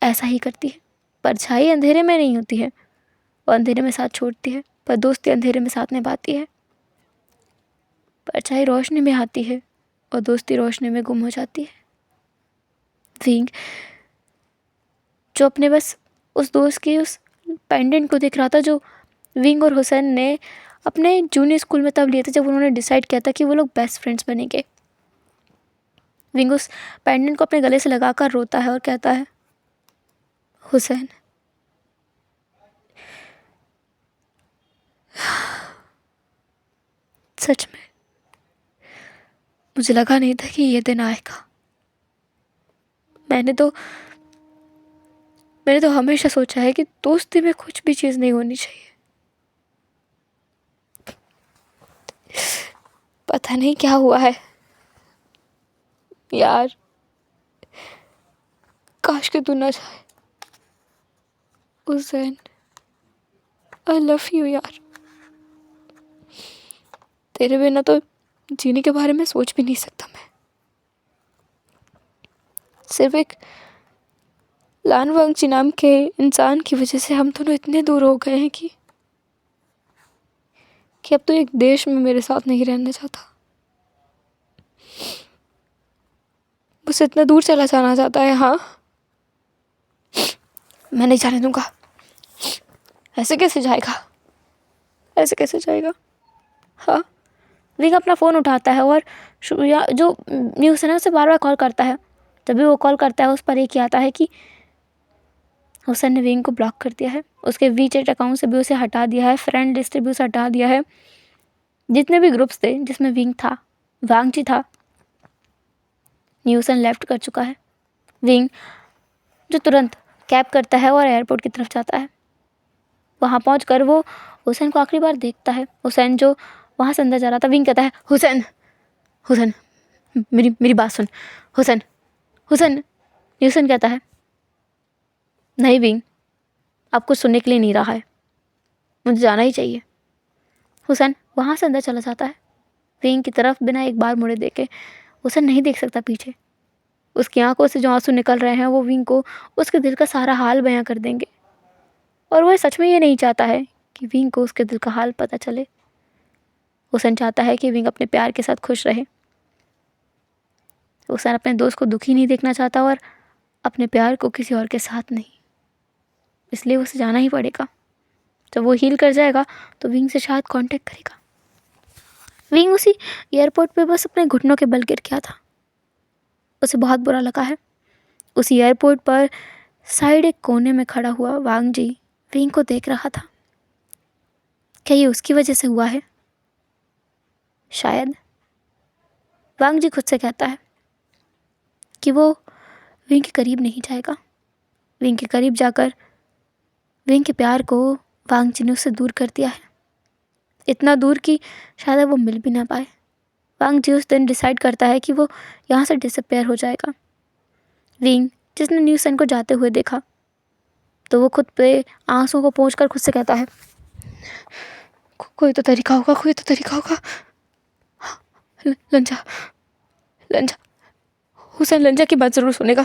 ऐसा ही करती है। परछाई अंधेरे में नहीं होती है, वो अंधेरे में साथ छोड़ती है, पर दोस्ती अंधेरे में साथ निभाती है। परछाई रोशनी में आती है और दोस्ती रोशनी में गुम हो जाती है। विंग जो अपने बस उस दोस्त की उस पेंडेंट को देख रहा था, जो विंग और हुसैन ने अपने जूनियर स्कूल में तब लिए थे जब उन्होंने डिसाइड किया था कि वो लोग बेस्ट फ्रेंड्स बनेंगे। विंग उस पेंडेंट को अपने गले से लगाकर रोता है और कहता है, हुसैन, सच में मुझे लगा नहीं था कि ये दिन आएगा। मैंने तो हमेशा सोचा है कि दोस्ती में कुछ भी चीज़ नहीं होनी चाहिए। पता नहीं क्या हुआ है यार, काश कि तू ना जाए। हुसैन, आई लव यू यार। तेरे बिना तो जीने के बारे में सोच भी नहीं सकता मैं। सिर्फ एक लानवांगची नाम के इंसान की वजह से हम दोनों इतने दूर हो गए हैं कि अब तो एक देश में मेरे साथ नहीं रहना चाहता, बस इतना दूर चला जाना चाहता है। हाँ, मैं नहीं जाने दूंगा। ऐसे कैसे जाएगा, ऐसे कैसे जाएगा? हाँ, विंग अपना फ़ोन उठाता है और जो न्यूज़ है ना उसे बार बार कॉल करता है। जब भी वो कॉल करता है उस पर एक ही आता है कि हुसैन ने विंग को ब्लॉक कर दिया है, उसके वीचैट अकाउंट से भी उसे हटा दिया है, फ्रेंड लिस्ट से भी उसे हटा दिया है। जितने भी ग्रुप्स थे जिसमें विंग था, वांगजी था, न्यूसन लेफ्ट कर चुका है। विंग जो तुरंत कैब करता है और एयरपोर्ट की तरफ जाता है। वहाँ पहुँचकर वो हुसैन को आखिरी बार देखता है। हुसैन जो वहाँ से अंदर जा रहा था, विंग कहता है, हुसैन, हुसैन, मेरी बात सुन, हुसैन, हुसैन। न्यूसन कहता है, नहीं विंग, अब कुछ सुनने के लिए नहीं रहा है, मुझे जाना ही चाहिए। हुसैन वहाँ से अंदर चला जाता है। विंग की तरफ बिना एक बार मुड़े देखे हुसैन नहीं देख सकता पीछे। उसकी आंखों से जो आंसू निकल रहे हैं वो विंग को उसके दिल का सारा हाल बयां कर देंगे। और वो सच में ये नहीं चाहता है कि विंग को उसके दिल का हाल पता चले। हुसैन चाहता है कि विंग अपने प्यार के साथ खुश रहे। हुसैन अपने दोस्त को दुखी नहीं देखना चाहता और अपने प्यार को किसी और के साथ नहीं, इसलिए उसे जाना ही पड़ेगा। जब वो हील कर जाएगा तो विंग से शायद कांटेक्ट करेगा। विंग उसी एयरपोर्ट पे बस अपने घुटनों के बल गिर गया था। उसे बहुत बुरा लगा है। उसी एयरपोर्ट पर साइड एक कोने में खड़ा हुआ वांगजी विंग को देख रहा था। क्या ये उसकी वजह से हुआ है? शायद। वांगजी खुद से कहता है कि वो विंग के करीब नहीं जाएगा। विंग के करीब जाकर विंग के प्यार को वांगजी ने उससे दूर कर दिया है, इतना दूर कि शायद वो मिल भी ना पाए। वांगजी उस दिन डिसाइड करता है कि वो यहाँ से डिसअपेयर हो जाएगा। विंग जिसने न्यूसन को जाते हुए देखा तो वो खुद पे आंसुओं को पोंछकर खुद से कहता है, कोई तो तरीका होगा, कोई तो तरीका होगा। लंजा, लंजा, हुसैन लंजा की बात ज़रूर सुनेगा।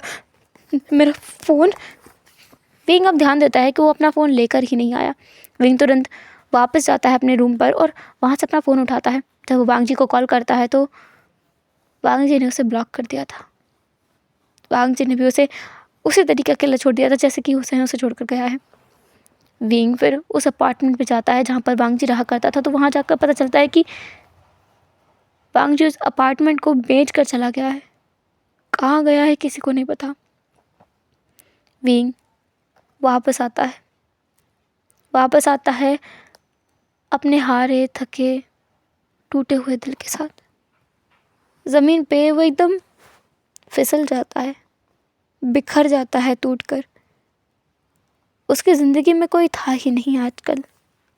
मेरा फ़ोन। विंग अब ध्यान देता है कि वो अपना फ़ोन लेकर ही नहीं आया। विंग तुरंत वापस जाता है अपने रूम पर और वहाँ से अपना फ़ोन उठाता है। जब वो वांगजी को कॉल करता है तो वांगजी ने उसे ब्लॉक कर दिया था। वांगजी ने भी उसे उसी तरीके अकेला छोड़ दिया था जैसे कि हुसैन उसे छोड़कर गया है। विंग फिर उस अपार्टमेंट पे जाता है जहाँ पर वांगजी रहा करता था। तो वहाँ जाकर पता चलता है कि वांगजी उस अपार्टमेंट को बेच कर चला गया है। कहाँ गया है किसी को नहीं पता। विंग वापस आता है अपने हारे थके टूटे हुए दिल के साथ। ज़मीन पे वो एकदम फिसल जाता है, बिखर जाता है टूटकर। उसकी ज़िंदगी में कोई था ही नहीं आजकल,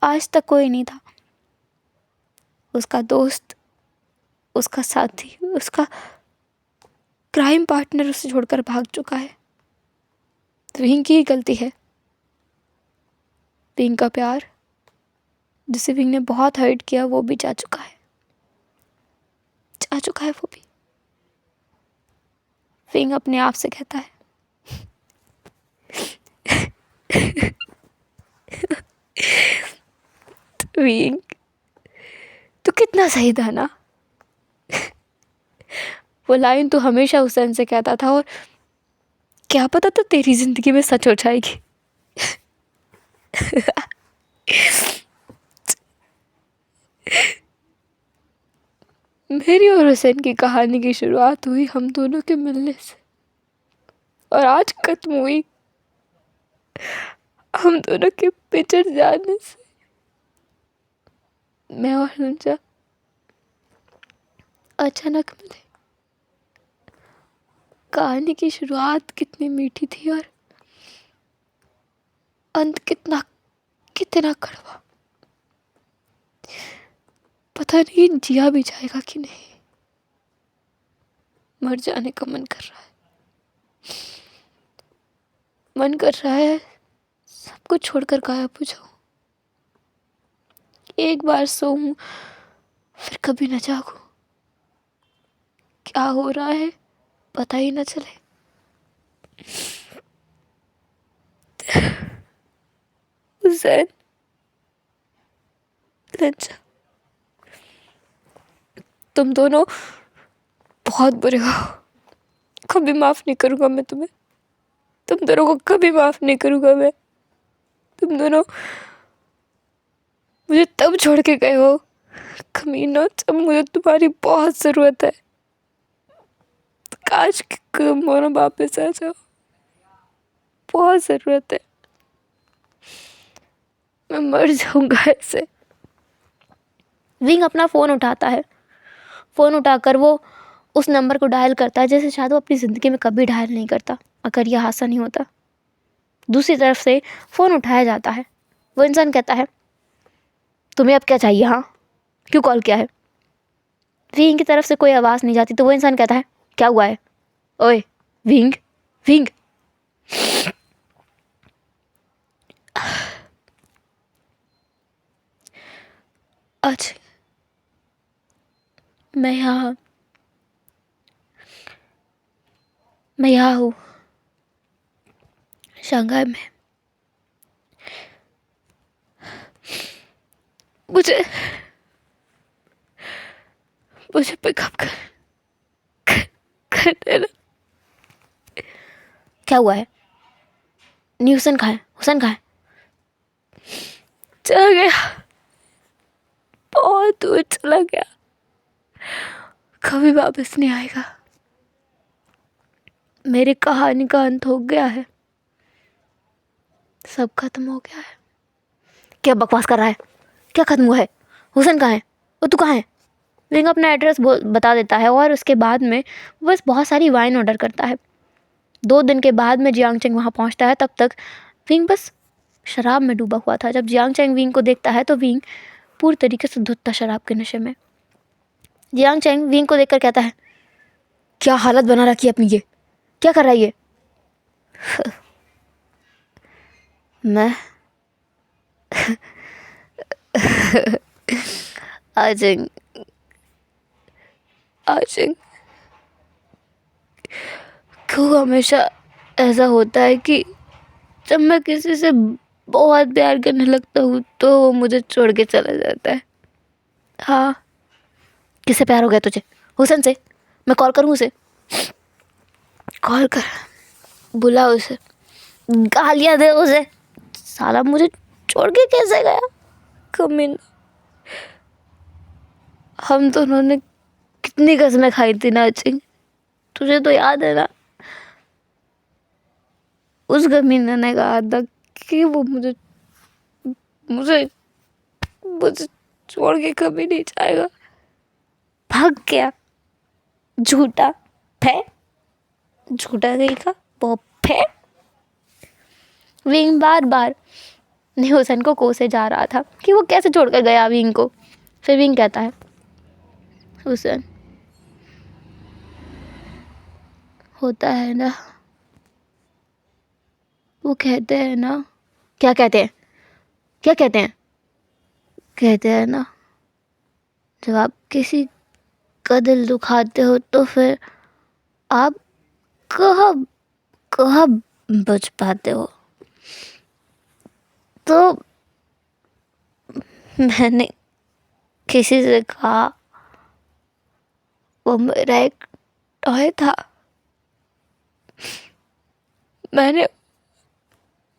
आज तक कोई नहीं था। उसका दोस्त, उसका साथी, उसका क्राइम पार्टनर उसे छोड़कर भाग चुका है। तो विंग की ही गलती है। विंग का प्यार जिसे विंग ने बहुत हर्ट किया वो भी जा चुका है वो भी। विंग अपने आप से कहता है, विंग तू कितना सही था ना। वो लाइन तू हमेशा हुसैन से कहता था और क्या पता था तेरी जिंदगी में सच हो जाएगी। मेरी और हुसैन की कहानी की शुरुआत हुई हम दोनों के मिलने से और आज खत्म हुई हम दोनों के पिछड़ जाने से मैं और नुंजा अचानक मिले। कहानी की शुरुआत कितनी मीठी थी और अंत कितना कितना कड़वा। पता नहीं जिया भी जाएगा कि नहीं। मर जाने का मन कर रहा है। मन कर रहा है सब कुछ छोड़कर गायब हो जाऊं। एक बार सोऊं फिर कभी न जागूं। क्या हो रहा है पता ही न चले। हुसैन, लज्जा, तुम दोनों बहुत बुरे हो। कभी माफ नहीं करूंगा मैं तुम्हें। तुम दोनों को कभी माफ नहीं करूंगा मैं। तुम दोनों मुझे तब छोड़ के गए हो कमीनों, जब मुझे तुम्हारी बहुत जरूरत है। काश कि तुम दोनों वापस आ जाओ। बहुत जरूरत है। मैं मर जाऊंगा ऐसे। विंग अपना फोन उठाता है। फोन उठाकर वो उस नंबर को डायल करता है जैसे शायद वो अपनी जिंदगी में कभी डायल नहीं करता अगर यह हादसा नहीं होता। दूसरी तरफ से फोन उठाया जाता है। वो इंसान कहता है, तुम्हें अब क्या चाहिए? हाँ, क्यों कॉल किया है? विंग की तरफ से कोई आवाज़ नहीं जाती तो वो इंसान कहता है, क्या हुआ है? ओए विंग, विंग। आज मैं यहाँ हूँ शंघाई में। मुझे पिकअप कर देना। क्या हुआ है? नहीं, हुसैन कहाँ है? हुसैन कहाँ है? चला गया, बहुत दूर चला गया, कभी वापस नहीं आएगा। मेरी कहानी का अंत हो गया है। सब खत्म हो गया है। क्या बकवास कर रहा है? क्या खत्म हुआ है? हुसैन कहाँ है? वो तू कहाँ है? विंग अपना एड्रेस बता देता है और उसके बाद में बस बहुत सारी वाइन ऑर्डर करता है। 2 दिन के बाद में जियांग चेंग वहाँ पहुँचता है। तब तक विंग बस शराब में डूबा हुआ था। जब जियांग चेंग विंग को देखता है तो विंग पूरी तरीके से धुत था शराब के नशे में। जियांग चेंग विंग को देखकर कहता है, क्या हालत बना रखी है अपनी ये? क्या कर रहा है ये? मैं आजिंग क्यों हमेशा ऐसा होता है कि जब मैं किसी से बहुत प्यार करने लगता हूँ तो वो मुझे छोड़ के चला जाता है। हाँ, किससे प्यार हो गया तुझे? हुसैन से? मैं कॉल करूँ उसे? कॉल कर, बुला उसे, गालियाँ दे उसे। साला मुझे छोड़ के कैसे गया कमीना। हम दोनों ने कितनी कसमें खाई थी ना चिंग, तुझे तो याद है ना? उस कमीने ने कहा था कि वो मुझे मुझे मुझे छोड़ के कभी नहीं जाएगा। भाग गया, झूठा फे, झूठा गई का वो फे। विंग बार बार हुसैन को कोसे जा रहा था कि वो कैसे छोड़कर गया विंग को। फिर विंग कहता है, हुसैन होता है ना, वो कहते हैं ना। क्या कहते हैं? क्या कहते हैं? कहते हैं ना, जब आप किसी का दिल दुखाते हो तो फिर आप कहाँ कहाँ बच पाते हो। तो मैंने किसी से कहा, वो मेरा एक टॉय था।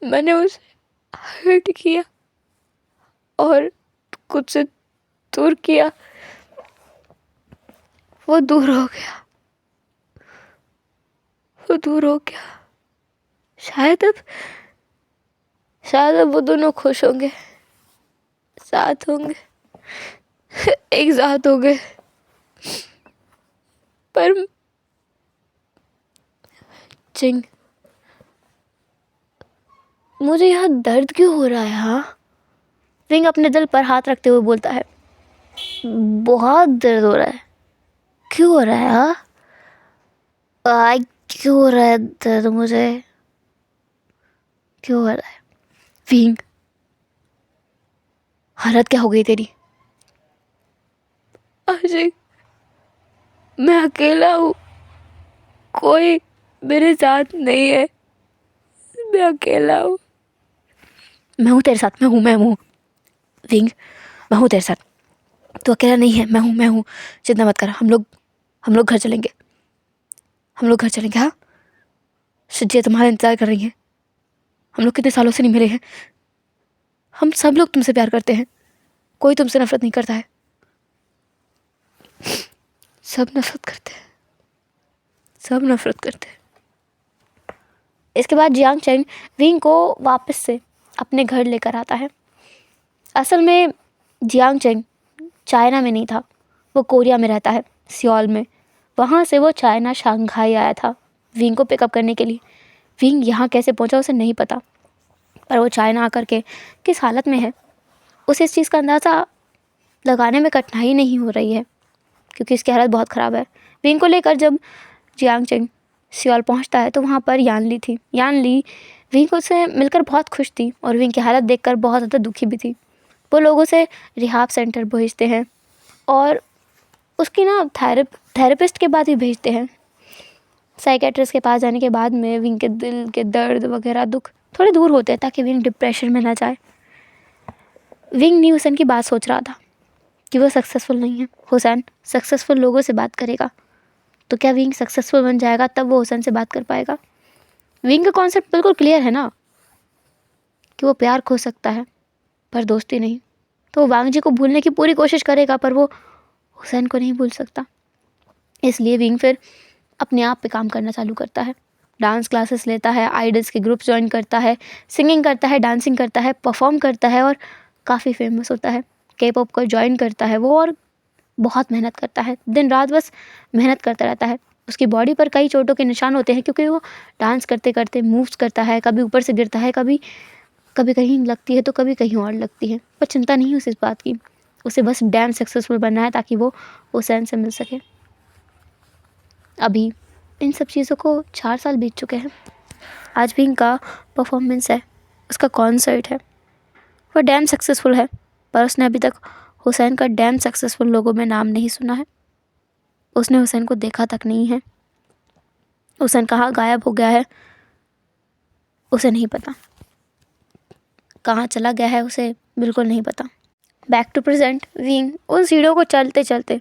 मैंने उसे हर्ट किया और खुद से दूर किया। वो दूर हो गया, वो दूर हो गया। शायद अब शायद अब वो दोनों खुश होंगे, साथ होंगे, एक साथ हो गए। पर चिंग, मुझे यहाँ दर्द क्यों हो रहा है? हाँ, विंग अपने दिल पर हाथ रखते हुए बोलता है, बहुत दर्द हो रहा है। क्यों हो रहा है? हाँ, क्यों हो रहा है दर्द मुझे? क्यों हो रहा है? विंग, हालत क्या हो गई तेरी? अजय, मैं अकेला हूँ, कोई मेरे साथ नहीं है, मैं अकेला हूँ। मैं हूँ तेरे साथ, मैं हूँ विंग, मैं हूँ तेरे साथ। तू अकेला नहीं है, मैं हूँ। चिंता मत कर, हम लोग घर चलेंगे, हाँ। सच्ची तुम्हारा इंतजार कर रही है। हम लोग कितने सालों से नहीं मिले हैं। हम सब लोग तुमसे प्यार करते हैं, कोई तुमसे नफरत नहीं करता है। सब नफरत करते हैं, सब नफरत करते हैं। इसके बाद जियांग चेंग विंग को वापस से अपने घर लेकर आता है। असल में जियांग चेंग चाइना में नहीं था, वो कोरिया में रहता है, सियोल में। वहाँ से वो चाइना शंघाई आया था विंग को पिकअप करने के लिए। विंग यहाँ कैसे पहुँचा उसे नहीं पता, पर वो चाइना आकर के किस हालत में है उसे इस चीज़ का अंदाज़ा लगाने में कठिनाई नहीं हो रही है, क्योंकि इसकी हालत बहुत ख़राब है। विंग को लेकर जब जियांग चेंग सियोल पहुंचता है तो वहाँ पर यान ली थी। यान ली विंग से मिलकर बहुत खुश थी और विंग की हालत देखकर बहुत ज़्यादा दुखी भी थी। वो लोगों से रिहाब सेंटर भेजते हैं और उसकी ना थेरेपिस्ट के पास ही भेजते हैं। साइकेट्रिस्ट के पास जाने के बाद में विंग के दिल के दर्द वगैरह दुख थोड़े दूर होते हैं ताकि विंग डिप्रेशन में ना जाए। विंग न्यू हुसैन की बात सोच रहा था कि वो सक्सेसफुल नहीं है। हुसैन सक्सेसफुल लोगों से बात करेगा तो क्या विंग सक्सेसफुल बन जाएगा, तब वो हुसैन से बात कर पाएगा। विंग का कॉन्सेप्ट बिल्कुल क्लियर है ना कि वो प्यार खो सकता है पर दोस्ती नहीं। तो वो वांग जी को भूलने की पूरी कोशिश करेगा पर वो हुसैन को नहीं भूल सकता। इसलिए विंग फिर अपने आप पे काम करना चालू करता है। डांस क्लासेस लेता है, आइडल्स के ग्रुप ज्वाइन करता है, सिंगिंग करता है, डांसिंग करता है, परफॉर्म करता है और काफ़ी फेमस होता है। के पॉप को ज्वाइन करता है वो और बहुत मेहनत करता है, दिन रात बस मेहनत करता रहता है। उसकी बॉडी पर कई चोटों के निशान होते हैं क्योंकि वो डांस करते करते मूव्स करता है, कभी ऊपर से गिरता है, कभी कभी कहीं लगती है तो कभी कहीं और लगती है, पर चिंता नहीं उसे इस बात की। उसे बस डैम सक्सेसफुल बनना है ताकि वो हुसैन से मिल सके। अभी इन सब चीज़ों को 4 साल बीत चुके हैं। आज भी इनका परफॉर्मेंस है, उसका कॉन्सर्ट है, वो डैम सक्सेसफुल है, पर उसने अभी तक हुसैन का डैम सक्सेसफुल लोगों में नाम नहीं सुना है। उसने हुसैन को देखा तक नहीं है। हुसैन कहाँ गायब हो गया है उसे नहीं पता, कहाँ चला गया है उसे बिल्कुल नहीं पता। बैक टू प्रेजेंट विंग उन सीढ़ियों को चलते चलते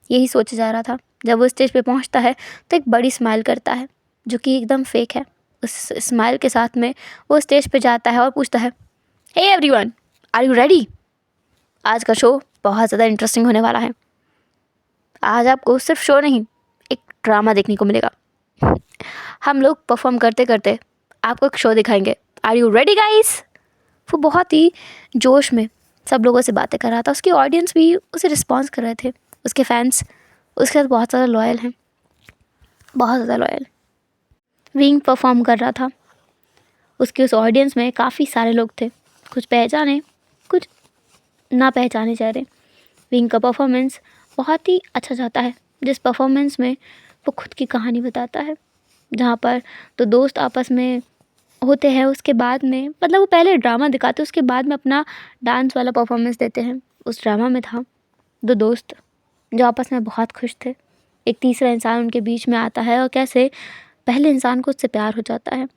यही सोचे जा रहा था। जब वो स्टेज पे पहुंचता है तो एक बड़ी स्माइल करता है जो कि एकदम फेक है। उस स्माइल के साथ में वो स्टेज पे जाता है और पूछता है, hey everyone, are you ready? आज का शो बहुत ज़्यादा इंटरेस्टिंग होने वाला है। आज आपको सिर्फ शो नहीं, एक ड्रामा देखने को मिलेगा। हम लोग परफॉर्म करते करते आपको एक शो दिखाएंगे। Are you ready guys? वो बहुत ही जोश में सब लोगों से बातें कर रहा था। उसकी ऑडियंस भी उसे रिस्पॉन्स कर रहे थे। उसके फैंस उसके साथ बहुत ज़्यादा लॉयल हैं, बहुत ज़्यादा लॉयल। विंग परफॉर्म कर रहा था, उसकी उस ऑडियंस में काफ़ी सारे लोग थे, कुछ पहचाने कुछ ना पहचाने चेहरे। विंग का परफॉर्मेंस बहुत ही अच्छा जाता है, जिस परफॉर्मेंस में वो खुद की कहानी बताता है, जहाँ पर तो दोस्त आपस में होते हैं, उसके बाद में मतलब वो पहले ड्रामा दिखाते उसके बाद में अपना डांस वाला परफॉर्मेंस देते हैं। उस ड्रामा में था 2 दोस्त जो आपस में बहुत खुश थे। एक तीसरा इंसान उनके बीच में आता है और कैसे पहले इंसान को उससे प्यार हो जाता है,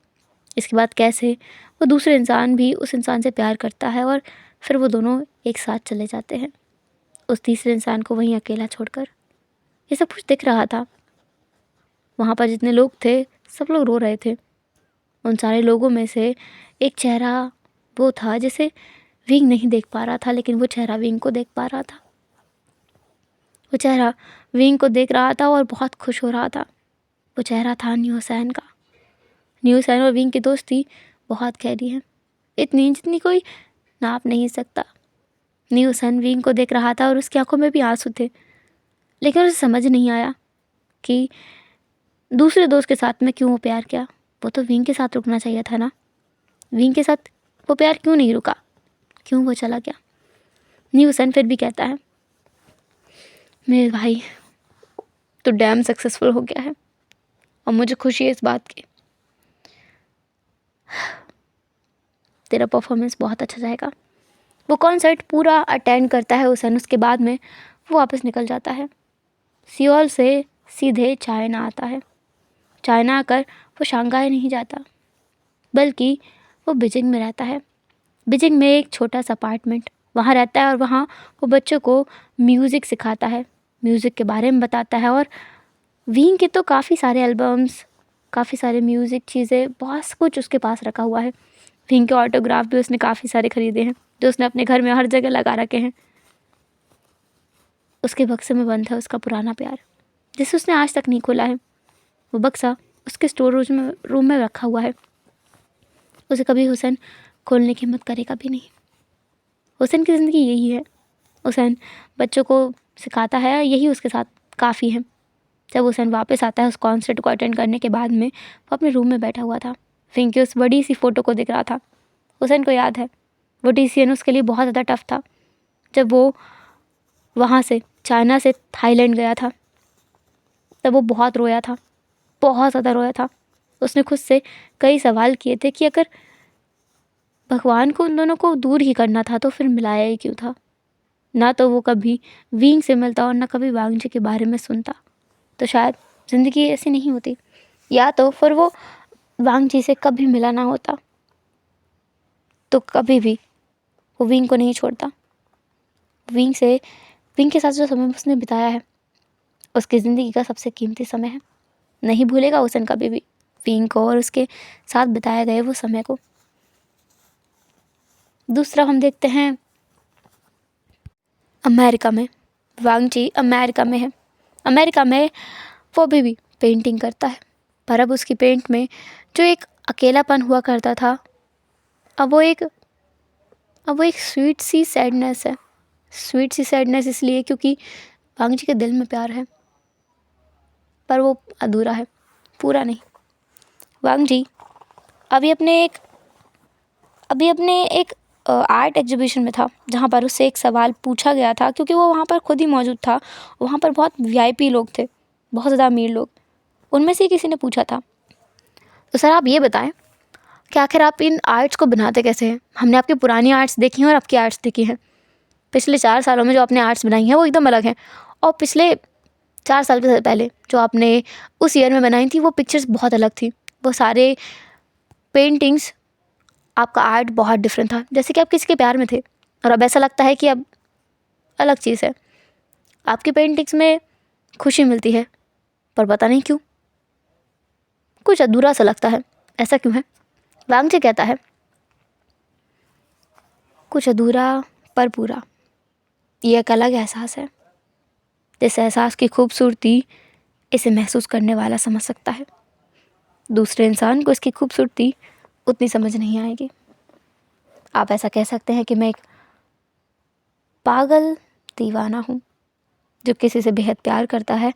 इसके बाद कैसे वो दूसरे इंसान भी उस इंसान से प्यार करता है और फिर वो दोनों एक साथ चले जाते हैं उस तीसरे इंसान को वहीं अकेला छोड़कर। ये सब कुछ दिख रहा था। वहाँ पर जितने लोग थे सब लोग रो रहे थे। उन सारे लोगों में से एक चेहरा वो था जिसे विंग नहीं देख पा रहा था, लेकिन वो चेहरा विंग को देख पा रहा था। वो चेहरा विंग को देख रहा था और बहुत खुश हो रहा था। वो चेहरा था न्यू हुसैन का। न्यू हुसैन और विंग की दोस्ती बहुत गहरी है। इतनी जितनी कोई नाप नहीं सकता। न्यूसन विंग को देख रहा था और उसकी आंखों में भी आंसू थे, लेकिन उसे समझ नहीं आया कि दूसरे दोस्त के साथ में क्यों वो प्यार किया। वो तो विंग के साथ रुकना चाहिए था ना। विंग के साथ वो प्यार क्यों नहीं रुका, क्यों वो चला गया। न्यूसन फिर भी कहता है, मेरे भाई तो डैम सक्सेसफुल हो गया है और मुझे खुशी है इस बात की। तेरा परफॉर्मेंस बहुत अच्छा जाएगा। वो कॉन्सर्ट पूरा अटेंड करता है उसन। उसके बाद में वो वापस निकल जाता है। सियोल से सीधे चाइना आता है। चाइना आकर वो शंघाई नहीं जाता, बल्कि वो बीजिंग में रहता है। बीजिंग में एक छोटा सा अपार्टमेंट वहाँ रहता है और वहाँ वो बच्चों को म्यूज़िक सिखाता है, म्यूज़िक के बारे में बताता है। और विंग के तो काफ़ी सारे एल्बम्स, काफ़ी सारे म्यूज़िक चीज़ें, बहुत कुछ उसके पास रखा हुआ है। विंग के ऑटोग्राफ भी उसने काफ़ी सारे खरीदे हैं, जो उसने अपने घर में हर जगह लगा रखे हैं। उसके बक्से में बंद है उसका पुराना प्यार, जिसे उसने आज तक नहीं खोला है। वो बक्सा उसके स्टोर रूम में रखा हुआ है। उसे कभी हुसैन खोलने की हिम्मत करेगा भी नहीं। हुसैन की ज़िंदगी यही है। हुसैन बच्चों को सिखाता है, यही उसके साथ काफ़ी है। जब हुसैन वापस आता है उस कॉन्सर्ट को अटेंड करने के बाद में, वो अपने रूम में बैठा हुआ था। विंग की उस बड़ी सी फ़ोटो को दिख रहा था। हुसैन को याद है वो डिसीजन उसके लिए बहुत ज़्यादा टफ था। जब वो वहाँ से चाइना से थाईलैंड गया था, तब वो बहुत रोया था, बहुत ज़्यादा रोया था। उसने खुद से कई सवाल किए थे कि अगर भगवान को उन दोनों को दूर ही करना था तो फिर मिलाया ही क्यों था। ना तो वो कभी विंग से मिलता और ना कभी वांगजी के बारे में सुनता, तो शायद ज़िंदगी ऐसी नहीं होती। या तो फिर वो वांगजी से कभी मिला ना होता, तो कभी भी वो विंग को नहीं छोड़ता। विंग के साथ जो समय उसने बिताया है, उसकी ज़िंदगी का सबसे कीमती समय है। नहीं भूलेगा हुसैन कभी भी विंग को और उसके साथ बिताए गए वो समय को। दूसरा हम देखते हैं अमेरिका में। वांगजी अमेरिका में है। अमेरिका में वो अभी भी पेंटिंग करता है, पर अब उसकी पेंट में जो एक अकेलापन हुआ करता था, अब वो एक स्वीट सी सैडनेस है। स्वीट सी सैडनेस इसलिए क्योंकि वांगजी के दिल में प्यार है, पर वो अधूरा है, पूरा नहीं। वांगजी अभी अपने एक आर्ट एग्जीबिशन में था, जहाँ पर उससे एक सवाल पूछा गया था, क्योंकि वो वहाँ पर खुद ही मौजूद था। वहाँ पर बहुत वीआईपी लोग थे, बहुत ज़्यादा अमीर लोग। उनमें से किसी ने पूछा था, तो सर आप ये बताएं कि आखिर आप इन आर्ट्स को बनाते कैसे हैं। हमने आपकी पुरानी आर्ट्स देखी हैं और आपकी आर्ट्स देखी हैं। पिछले 4 सालों में जो आपने आर्ट्स बनाई हैं वो एकदम अलग हैं, और पिछले 4 साल पहले जो आपने उस ईयर में बनाई थी वो पिक्चर्स बहुत अलग थी। वो सारे पेंटिंग्स, आपका आर्ट बहुत डिफरेंट था, जैसे कि आप किसी के प्यार में थे, और अब ऐसा लगता है कि अब अलग चीज़ है। आपकी पेंटिंग्स में खुशी मिलती है, पर पता नहीं क्यों कुछ अधूरा सा लगता है। ऐसा क्यों है? वांगजी कहता है, कुछ अधूरा पर पूरा, ये एक अलग एहसास है। जिस एहसास की खूबसूरती इसे महसूस करने वाला समझ सकता है, दूसरे इंसान को इसकी खूबसूरती उतनी समझ नहीं आएगी। आप ऐसा कह सकते हैं कि मैं एक पागल दीवाना हूँ जो किसी से बेहद प्यार करता है,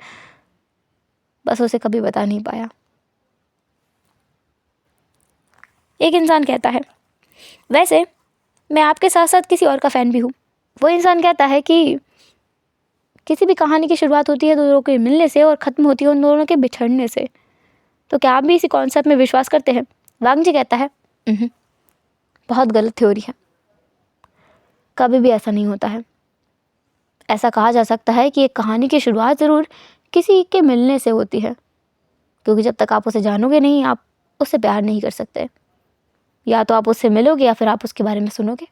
बस उसे कभी बता नहीं पाया। एक इंसान कहता है, वैसे मैं आपके साथ साथ किसी और का फ़ैन भी हूँ। वो इंसान कहता है कि किसी भी कहानी की शुरुआत होती है दो लोगों के मिलने से और ख़त्म होती है उन दोनों के बिछड़ने से। तो क्या आप भी इसी कॉन्सेप्ट में विश्वास करते हैं? वांगजी कहता है, बहुत गलत थ्योरी है, कभी भी ऐसा नहीं होता है। ऐसा कहा जा सकता है कि एक कहानी की शुरुआत ज़रूर किसी के मिलने से होती है, क्योंकि जब तक आप उसे जानोगे नहीं, आप उससे प्यार नहीं कर सकते। या तो आप उससे मिलोगे या फिर आप उसके बारे में सुनोगे,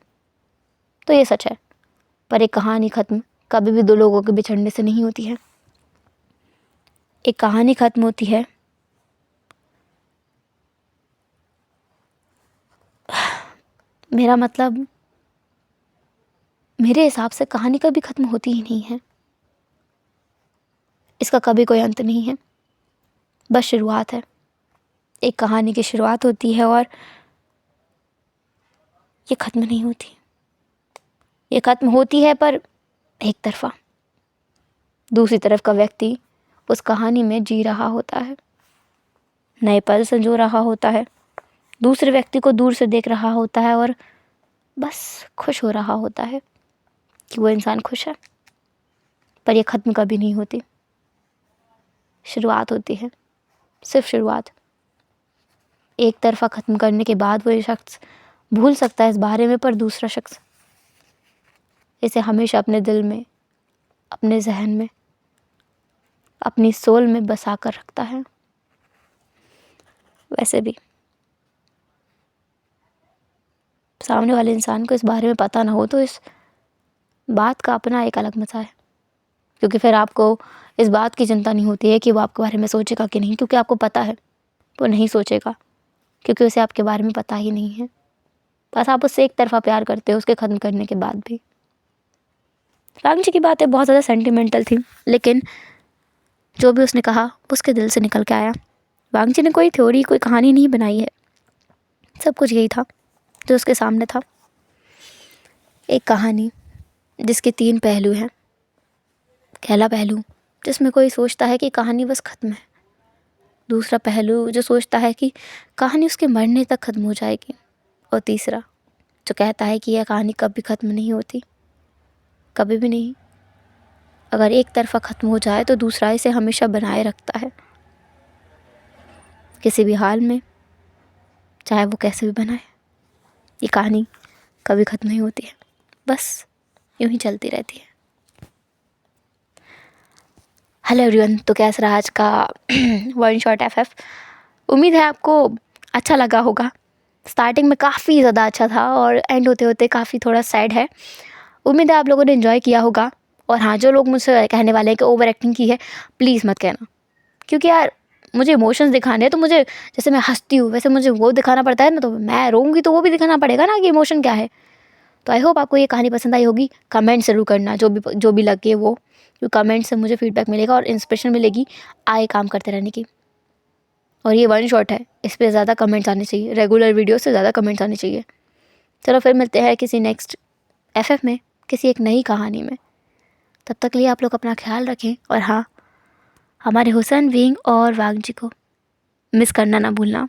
तो ये सच है। पर एक कहानी ख़त्म कभी भी दो लोगों के बिछड़ने से नहीं होती है। एक कहानी ख़त्म होती है मेरा मतलब, मेरे हिसाब से कहानी कभी ख़त्म होती ही नहीं है। इसका कभी कोई अंत नहीं है, बस शुरुआत है। एक कहानी की शुरुआत होती है और ये ख़त्म नहीं होती। ये ख़त्म होती है पर एक तरफ़ा। दूसरी तरफ का व्यक्ति उस कहानी में जी रहा होता है, नए पल संजो रहा होता है, दूसरे व्यक्ति को दूर से देख रहा होता है और बस खुश हो रहा होता है कि वो इंसान खुश है। पर ये ख़त्म कभी नहीं होती, शुरुआत होती है, सिर्फ शुरुआत। एक तरफ़ा ख़त्म करने के बाद वो शख्स भूल सकता है इस बारे में, पर दूसरा शख्स इसे हमेशा अपने दिल में, अपने जहन में, अपनी सोल में बसा कर रखता है। वैसे भी सामने वाले इंसान को इस बारे में पता ना हो तो इस बात का अपना एक अलग मज़ा है, क्योंकि फिर आपको इस बात की चिंता नहीं होती है कि वो आपके बारे में सोचेगा कि नहीं, क्योंकि आपको पता है वो नहीं सोचेगा, क्योंकि उसे आपके बारे में पता ही नहीं है। बस आप उससे एक तरफ़ा प्यार करते हो उसके ख़त्म करने के बाद भी। वांगची की बातें बहुत ज़्यादा सेंटिमेंटल थी, लेकिन जो भी उसने कहा उसके दिल से निकल के आया। वांगची ने कोई थ्योरी, कोई कहानी नहीं बनाई है, सब कुछ यही था जो उसके सामने था। एक कहानी जिसके 3 पहलू हैं। पहला पहलू जिसमें कोई सोचता है कि कहानी बस ख़त्म है। दूसरा पहलू जो सोचता है कि कहानी उसके मरने तक ख़त्म हो जाएगी। और तीसरा जो कहता है कि यह कहानी कभी ख़त्म नहीं होती, कभी भी नहीं। अगर एक तरफ़ा ख़त्म हो जाए तो दूसरा इसे हमेशा बनाए रखता है, किसी भी हाल में, चाहे वो कैसे भी बनाए। ये कहानी कभी ख़त्म नहीं होती है, बस यूं ही चलती रहती है। हेलो एवरीवन, तो कैसा रहा आज का वन शॉट एफएफ। उम्मीद है आपको अच्छा लगा होगा। स्टार्टिंग में काफ़ी ज़्यादा अच्छा था और एंड होते होते काफ़ी थोड़ा सैड है। उम्मीद है आप लोगों ने एंजॉय किया होगा। और हाँ, जो लोग मुझसे कहने वाले हैं कि ओवर एक्टिंग की है, प्लीज़ मत कहना, क्योंकि यार मुझे इमोशंस दिखाने हैं, तो मुझे जैसे मैं हंसती हूँ वैसे मुझे वो दिखाना पड़ता है ना, तो मैं रोऊंगी तो वो भी दिखाना पड़ेगा ना कि इमोशन क्या है। तो आई होप आपको ये कहानी पसंद आई होगी। कमेंट ज़रूर करना जो भी लगे वो, क्योंकि कमेंट से मुझे फीडबैक मिलेगा और इंस्पिरेशन मिलेगी आगे काम करते रहने की। और ये वन शॉट है, इस पर ज़्यादा कमेंट्स आने चाहिए, रेगुलर वीडियो से ज़्यादा कमेंट्स आने चाहिए। चलो फिर मिलते हैं किसी नेक्स्ट एफएफ में, किसी एक नई कहानी में। तब तक के लिए आप लोग अपना ख्याल रखें, और हाँ, हमारे हुसैन विंग और वांगची को मिस करना ना भूलना।